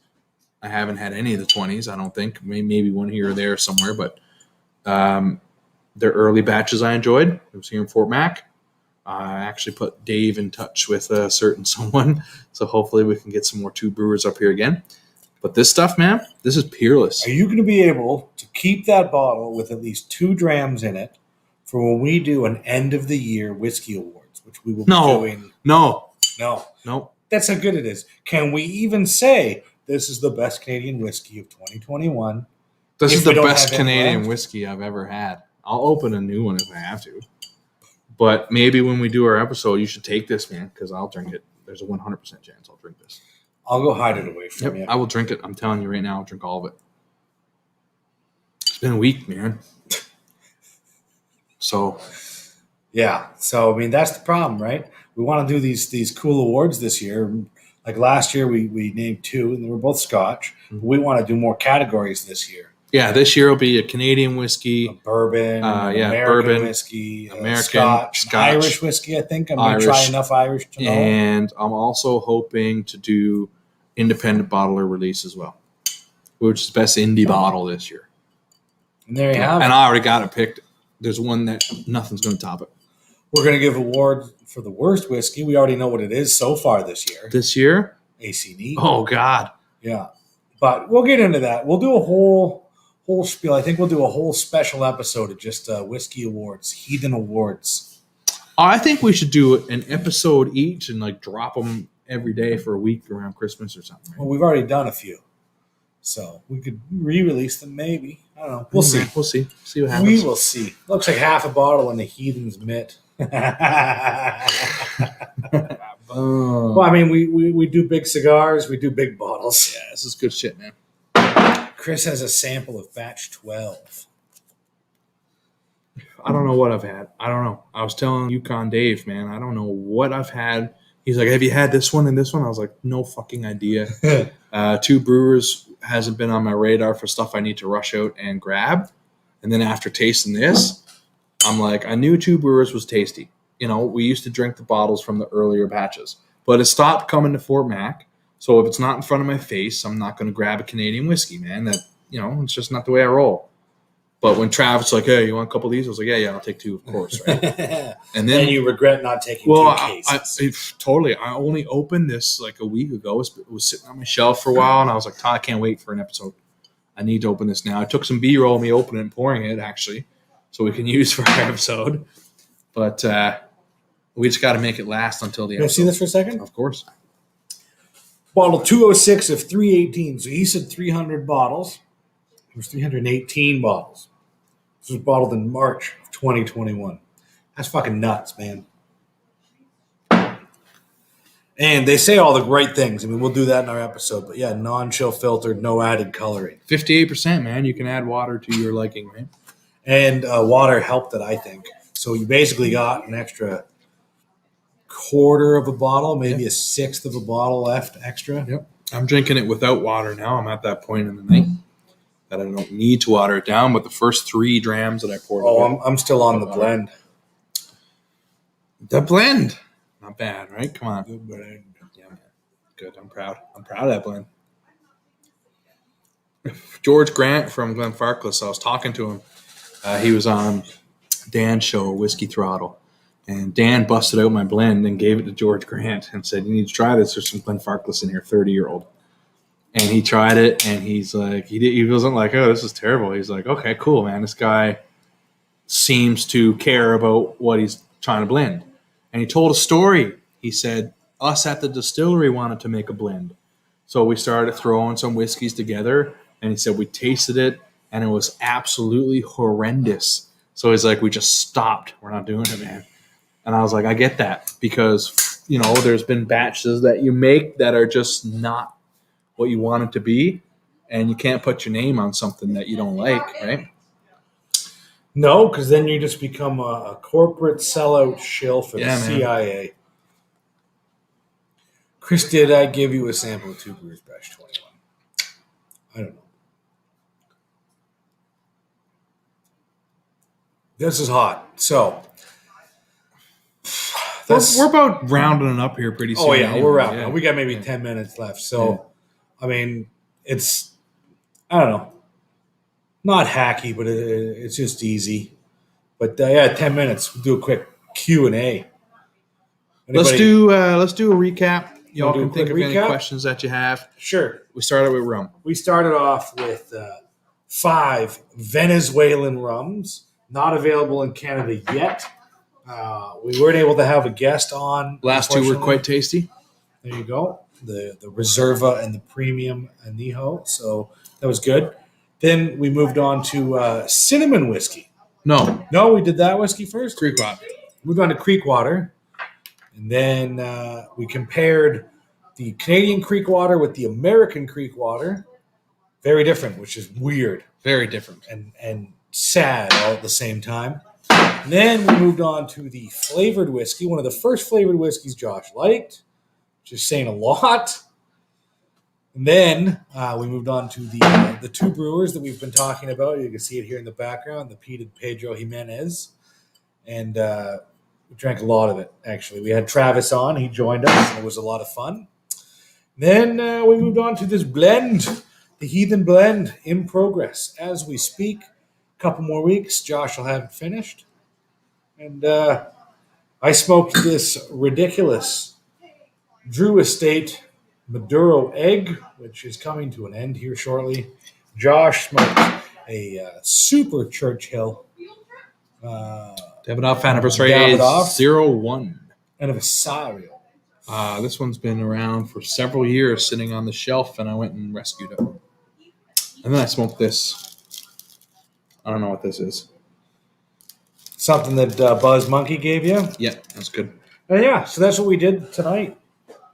I haven't had any of the 20s, I don't think. Maybe one here or there somewhere. But they're early batches I enjoyed. It was here in Fort Mac. I actually put Dave in touch with a certain someone. So hopefully we can get some more Two Brewers up here again. But this stuff, man, this is peerless. Are you going to be able to keep that bottle with at least 2 drams in it for when we do an end of the year whiskey awards, which we will be doing? No. That's how good it is. Can we even say this is the best Canadian whiskey of 2021? This If is the we don't best have any Canadian left? whiskey I've ever had. I'll open a new one if I have to. But maybe when we do our episode, you should take this, man, because I'll drink it. There's a 100% chance I'll drink this. I'll go hide it away from you. I will drink it. I'm telling you right now, I'll drink all of it. It's been a week, man. So, Yeah. So, I mean, that's the problem, right? We want to do these cool awards this year. Like last year, we named 2, and they were both Scotch. Mm-hmm. We want to do more categories this year. yeah, this year will be a Canadian whiskey. A bourbon, American bourbon, whiskey, American, Scotch, Scotch, Irish whiskey, I think. I'm going to try Irish, enough Irish to know. And I'm also hoping to do independent bottler release as well, which is best indie bottle this year. And there you have And it. I already got it picked. There's one that nothing's going to top it. We're going to give award for the worst whiskey. We already know what it is so far this year. This year? ACD. Oh, God. Yeah. But we'll get into that. We'll do a whole spiel. I think we'll do a whole special episode of just whiskey awards, heathen awards. I think we should do an episode each and like drop them every day for a week around Christmas or something. Well, we've already done a few. So we could re-release them maybe. I don't know. We'll see. We'll see. See what happens. We will see. Looks like half a bottle in the heathen's mitt. Boom. Well, I mean, we do big cigars. We do big bottles. Yeah, this is good shit, man. Chris has a sample of batch 12. I don't know what I've had. I don't know. I was telling Yukon Dave, man, I don't know what I've had. He's like, have you had this one and this one? I was like, no fucking idea. Two Brewers hasn't been on my radar for stuff I need to rush out and grab. And then after tasting this, I'm like, I knew Two Brewers was tasty. You know, we used to drink the bottles from the earlier batches. But it stopped coming to Fort Mac. So if it's not in front of my face, I'm not going to grab a Canadian whiskey, man. That, you know, it's just not the way I roll. But when Travis like, hey, you want a couple of these? I was like, yeah, I'll take 2, of course, right? And then you regret not taking well, 2 cases. totally. I only opened this like a week ago. It was sitting on my shelf for a while, and I was like, I can't wait for an episode. I need to open this now. I took some B-roll of me opening and pouring it, actually, so we can use for our episode. But we just got to make it last until the You want to see episode. this for a second? Of course. Bottle 206 of 318. So he said 300 bottles. It was 318 bottles. This was bottled in March of 2021. That's fucking nuts, man. And they say all the right things. I mean, we'll do that in our episode. But yeah, non-chill filtered, no added coloring. 58%, man. You can add water to your liking, right? And water helped it, I think. So you basically got an extra quarter of a bottle, maybe a sixth of a bottle left extra. Yep. I'm drinking it without water now. I'm at that point in the night that I don't need to water it down. But the first 3 drams that I poured. I'm still on the blend. The blend. Not bad, right? Come on. Good blend. Yeah, man. Good. I'm proud. I'm proud of that blend. George Grant from Glenfarclas, I was talking to him. He was on Dan's show, Whiskey Throttle. And Dan busted out my blend and gave it to George Grant and said, you need to try this. There's some Glenfarclas in here, 30-year-old. And he tried it, and he's like, he wasn't like, oh, this is terrible. He's like, okay, cool, man. This guy seems to care about what he's trying to blend. And he told a story. He said, us at the distillery wanted to make a blend. So we started throwing some whiskeys together, and he said we tasted it, and it was absolutely horrendous. So he's like, we just stopped. We're not doing it, man. And I was like, I get that because, there's been batches that you make that are just not what you want it to be, and you can't put your name on something that you don't like, right? No, because then you just become a corporate sellout shill for the CIA. Chris, did I give you a sample of Two Brewers Bash 21? I don't know. This is hot. So we're about rounding it up here pretty soon. Oh, yeah, anyway. we're rounding. We got maybe 10 minutes left. So, I mean, it's, I don't know, not hacky, but it's just easy. But, 10 minutes. We'll do a quick Q&A. Let's do a recap. Y'all do a can think of quick any recap? questions that you have. Sure. We started with rum. We started off with 5 Venezuelan rums, not available in Canada yet. We weren't able to have a guest on. Last 2 were quite tasty. There you go. The Reserva and the Premium Añejo. So that was good. Then we moved on to cinnamon whiskey. No, We did that whiskey first. Creekwater. Moved on to Creekwater. And then we compared the Canadian Creekwater with the American Creekwater. Very different, which is weird. Very different. And sad all at the same time. And then we moved on to the flavored whiskey, one of the first flavored whiskeys Josh liked, just saying a lot. And then we moved on to the 2 brewers that we've been talking about. You can see it here in the background, the Pete and Pedro Jimenez. And we drank a lot of it, actually. We had Travis on. He joined us, and it was a lot of fun. Then we moved on to this blend, the Heathen Blend, in progress as we speak. A couple more weeks, Josh will have it finished. And I smoked this ridiculous Drew Estate Maduro Egg, which is coming to an end here shortly. Josh smoked a Super Churchill. Davidoff anniversary Davidoff. 01. And a Vasario. This one's been around for several years, sitting on the shelf, and I went and rescued it. And then I smoked this. I don't know what this is. Something that Buzz Monkey gave you? Yeah, that's good. And so that's what we did tonight.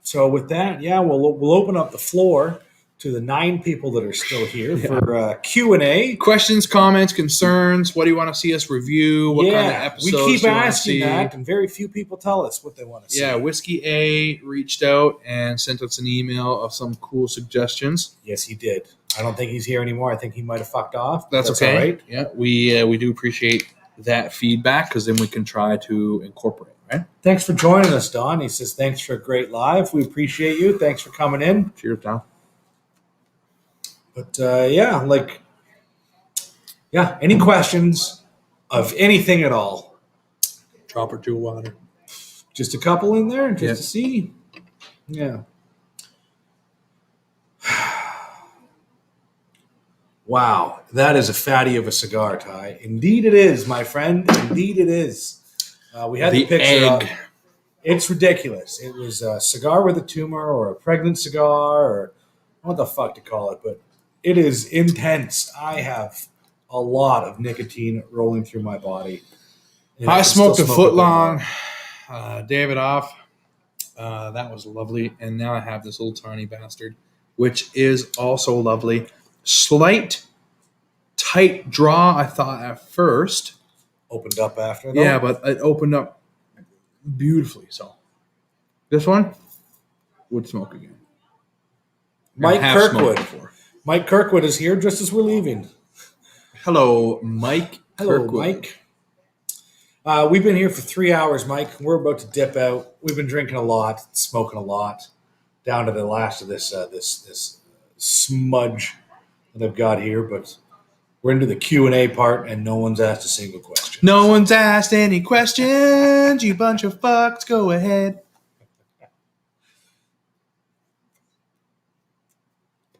So with that, we'll open up the floor to the 9 people that are still here for Q&A. Questions, comments, concerns. What do you want to see us review? What kind of episodes we keep do you want to asking see? that, and very few people tell us what they want to see. Yeah, Whiskey A reached out and sent us an email of some cool suggestions. Yes, he did. I don't think he's here anymore. I think he might have fucked off. That's okay. All right. Yeah, we do appreciate that feedback because then we can try to incorporate, right? Thanks for joining us, Don. He says, thanks for a great live. We appreciate you. Thanks for coming in. Cheers, Don. But, any questions of anything at all? Drop or 2 of water. Just a couple in there just to see. Yeah. Wow, that is a fatty of a cigar, Ty. Indeed it is, my friend. Indeed it is. We had the picture egg. up. It's ridiculous. It was a cigar with a tumor or a pregnant cigar or what the fuck to call it, but it is intense. I have a lot of nicotine rolling through my body. I smoked a foot long Davidoff. That was lovely. And now I have this little tiny bastard, which is also lovely. Slight, tight draw, I thought at first. Opened up after. Though. Yeah, but it opened up beautifully. So this one would smoke again. Mike Have smoked Kirkwood. before. Mike Kirkwood is here just as we're leaving. Hello, Mike. Hello, Kirkwood. Mike. We've been here for 3 hours, Mike. We're about to dip out. We've been drinking a lot, smoking a lot, down to the last of this this smudge that I've got here. But we're into the Q&A part, and no one's asked a single question. No one's asked any questions. You bunch of fucks. Go ahead.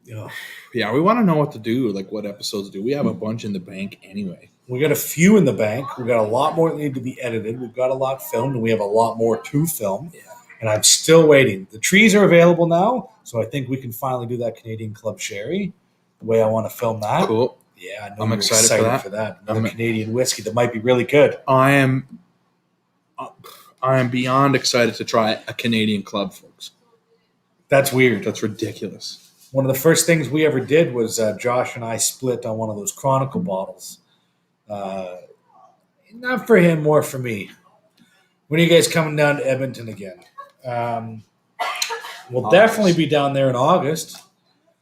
Yeah. Yeah, we want to know what to do, like what episodes to do. We have a bunch in the bank anyway. We got a few in the bank. We got a lot more that need to be edited. We've got a lot filmed, and we have a lot more to film. Yeah. And I'm still waiting. The trees are available now, so I think we can finally do that Canadian Club Sherry the way I want to film that. Cool. Yeah, I know I'm you're excited for that. Another Canadian whiskey that might be really good. I am beyond excited to try a Canadian Club, folks. That's weird. That's ridiculous. One of the first things we ever did was Josh and I split on one of those Chronicle bottles. Not for him, more for me. When are you guys coming down to Edmonton again? We'll definitely be down there in August.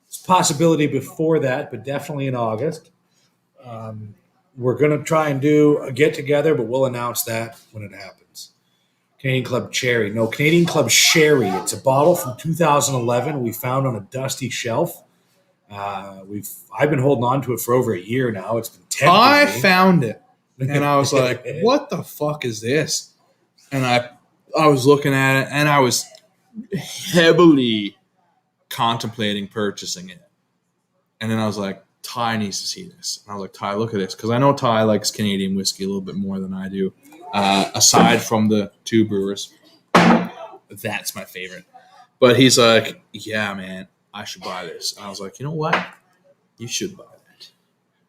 It's a possibility before that, but definitely in August. We're going to try and do a get-together, but we'll announce that when it happens. Canadian Club Cherry. No, Canadian Club Sherry. It's a bottle from 2011 we found on a dusty shelf. I've been holding on to it for over a year now. It's been tempting I me. found it, and I was like, what the fuck is this? And I was looking at it, and I was heavily contemplating purchasing it. And then I was like, Ty needs to see this. And I was like, Ty, look at this. Because I know Ty likes Canadian whiskey a little bit more than I do. Aside from the two brewers. That's my favorite. But he's like, yeah, man, I should buy this. I was like, you know what? You should buy that.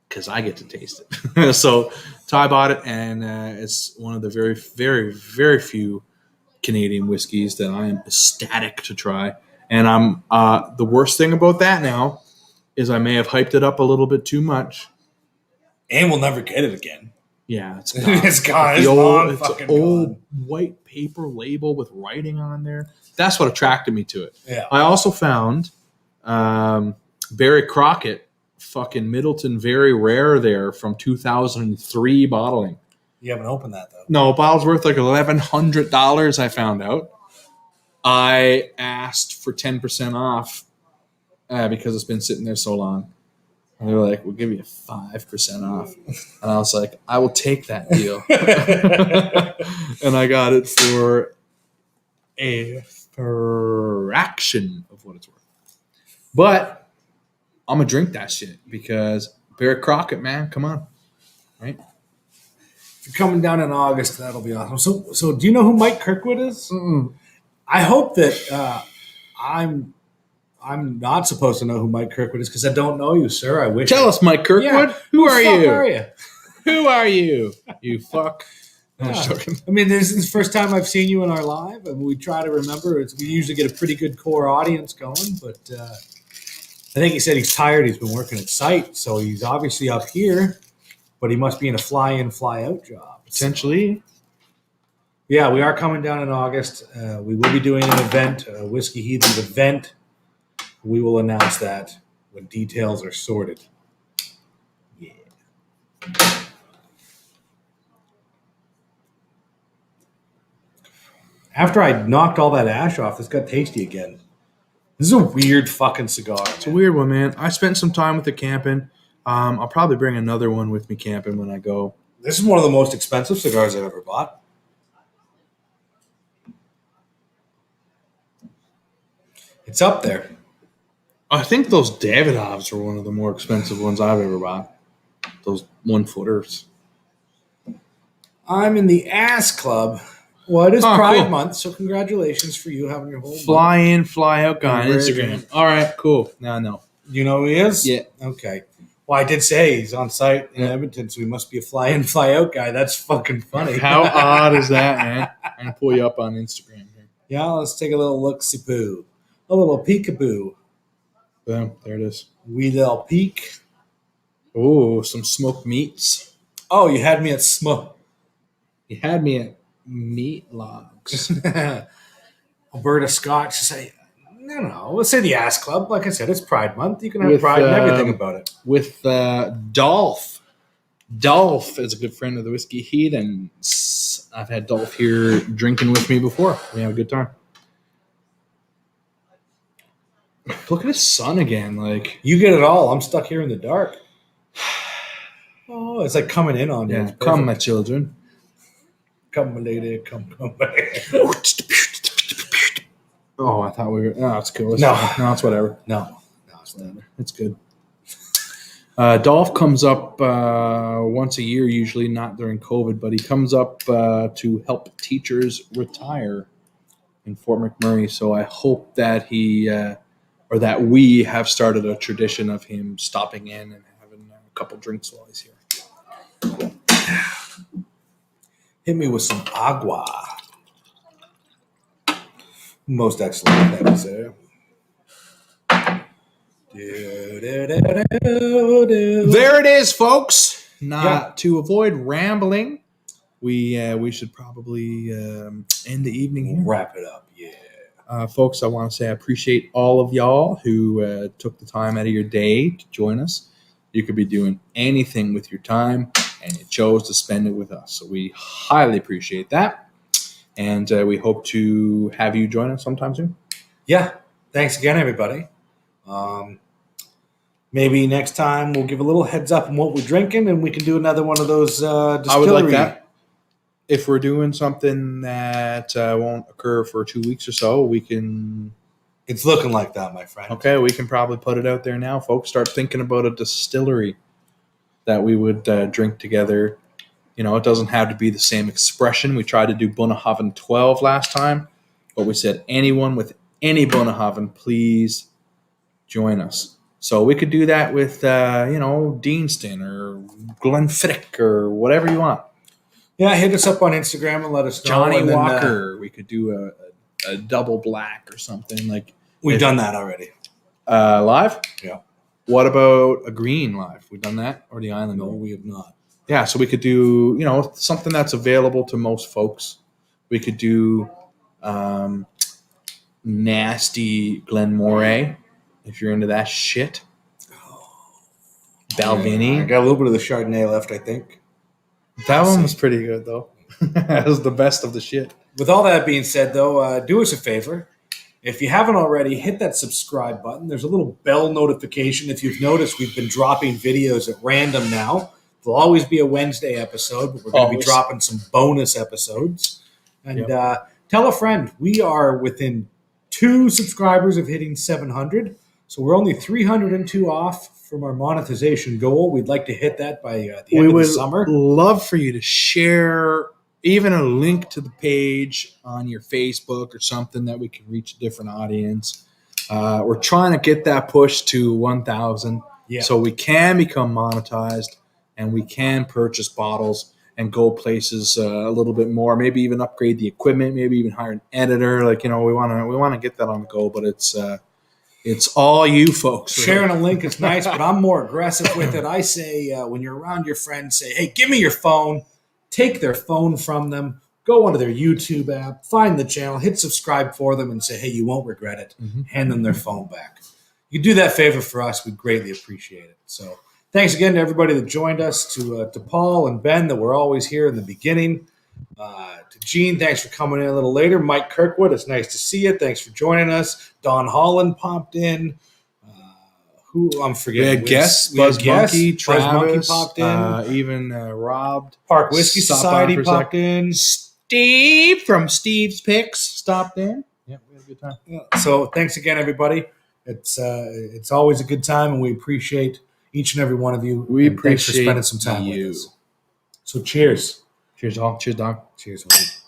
Because I get to taste it. So Ty bought it, and it's one of the very, very, very few Canadian whiskeys that I am ecstatic to try. And I'm the worst thing about that now is I may have hyped it up a little bit too much. And we'll never get it again. Yeah, it's gone. It's gone. The old, It's fucking old gone. white paper label with writing on there. That's what attracted me to it. Yeah. I also found Barry Crockett, fucking Middleton, very rare there from 2003 bottling. You haven't opened that, though. No, a bottle's worth like $1,100, I found out. I asked for 10% off because it's been sitting there so long. And they were like, we'll give you 5% off. And I was like, I will take that deal. And I got it for a fraction of what it's worth. But I'm going to drink that shit because Barry Crockett, man, come on. Right? If you're coming down in August, that'll be awesome. So do you know who Mike Kirkwood is? Mm-mm. I hope that I'm not supposed to know who Mike Kirkwood is because I don't know you, sir. I wish. Tell us, Mike Kirkwood. Yeah. Who are the fuck you? Are you? Who are you? You fuck. No, I'm just joking. I mean, this is the first time I've seen you in our live, and we try to remember. We usually get a pretty good core audience going, but I think he said he's tired. He's been working at site, so he's obviously up here, but he must be in a fly-in, fly-out job. Potentially. Yeah, we are coming down in August. We will be doing an event, a Whiskey Heathens event. We will announce that when details are sorted. Yeah. After I knocked all that ash off, this got tasty again. This is a weird fucking cigar. It's a weird one, man. I spent some time with it camping. I'll probably bring another one with me camping when I go. This is one of the most expensive cigars I've ever bought. It's up there. I think those Davidoffs are one of the more expensive ones I've ever bought. Those 1-footers. I'm in the ass club. Well, it is Oh, Pride cool. Month, so congratulations for you having your whole Fly in, fly out guy on Very Instagram. good. All right, cool. Now I know. You know who he is? Yeah. Okay. Well, I did say he's on site in Yeah. Edmonton, so he must be a fly-in, fly-out guy. That's fucking funny. How odd is that, man? I'm going to pull you up on Instagram here. Yeah, let's take a little look-see-poo. A little peekaboo. Boom. There it is. Wee little peek. Oh, some smoked meats. Oh, you had me at smoke. You had me at meat logs. Alberta Scotch. Say, no. Let's say the Ass Club. Like I said, it's Pride Month. You can have With, pride in everything about it. With Dolph. Dolph is a good friend of the Whiskey Heat, and I've had Dolph here drinking with me before. We have a good time. Look at his son again. Like, You get it all. I'm stuck here in the dark. Oh, it's like coming in on you. yeah, It's come, perfect. my children. Come, my lady. Come, lady. Oh, I thought we were. Oh, it's cool. No. It's whatever. No, it's not. It's good. Dolph comes up once a year, usually not during COVID, but he comes up to help teachers retire in Fort McMurray. So I hope that he or that we have started a tradition of him stopping in and having a couple drinks while he's here. Hit me with some agua. Most excellent. Thank you, sir. There it is, folks. To avoid rambling, we should probably end the evening here. Wrap it up. Yeah. Folks, I want to say I appreciate all of y'all who took the time out of your day to join us. You could be doing anything with your time, and you chose to spend it with us. So we highly appreciate that, and we hope to have you join us sometime soon. Yeah. Thanks again, everybody. Maybe next time we'll give a little heads up on what we're drinking, and we can do another one of those distillery. I would like that. If we're doing something that won't occur for 2 weeks or so, we can. It's looking like that, my friend. Okay, we can probably put it out there now, folks. Start thinking about a distillery that we would drink together. You know, it doesn't have to be the same expression. We tried to do Bunnahabhain 12 last time, but we said anyone with any Bunnahabhain, please join us. So we could do that with, Deanston or Glenfiddich or whatever you want. Yeah, hit us up on Instagram and let us know. Johnny and then, Walker. We could do a double black or something like. We've done that already. Live? Yeah. What about a green live? We've done that, or the island? No, live? we have not. Yeah, so we could do, something that's available to most folks. We could do nasty Glenmoray, if you're into that shit. Balvenie. I got a little bit of the Chardonnay left, I think. That one was pretty good, though. That was the best of the shit. With all that being said, though, do us a favor. If you haven't already, hit that subscribe button. There's a little bell notification. If you've noticed, we've been dropping videos at random now. There'll always be a Wednesday episode, but we're going to be dropping some bonus episodes. And tell a friend. We are within 2 subscribers of hitting 700. So we're only 302 off from our monetization goal. We'd like to hit that by the end of the summer. We would love for you to share even a link to the page on your Facebook or something that we can reach a different audience. We're trying to get that push to 1,000 so we can become monetized and we can purchase bottles and go places a little bit more, maybe even upgrade the equipment, maybe even hire an editor. We want to get that on the go, but it's all you folks. Really. Sharing a link is nice, but I'm more aggressive with it. I say when you're around your friends, say, hey, give me your phone. Take their phone from them. Go onto their YouTube app. Find the channel. Hit subscribe for them and say, hey, you won't regret it. Mm-hmm. Hand them their phone back. You do that favor for us. We'd greatly appreciate it. So thanks again to everybody that joined us, to Paul and Ben that were always here in the beginning. To Gene, thanks for coming in a little later. Mike Kirkwood, it's nice to see you. Thanks for joining us. Don Holland popped in. Who I'm forgetting. We had guests. Buzz Monkey, Travis, popped in. Even Rob. Park Whiskey Society popped in. Steve from Steve's Picks stopped in. Yeah, we had a good time. Yeah. So thanks again, everybody. It's always a good time, and we appreciate each and every one of you. We appreciate thanks for spending some time with us. So cheers. Cheers, all. Cheers, dog. Cheers, homie.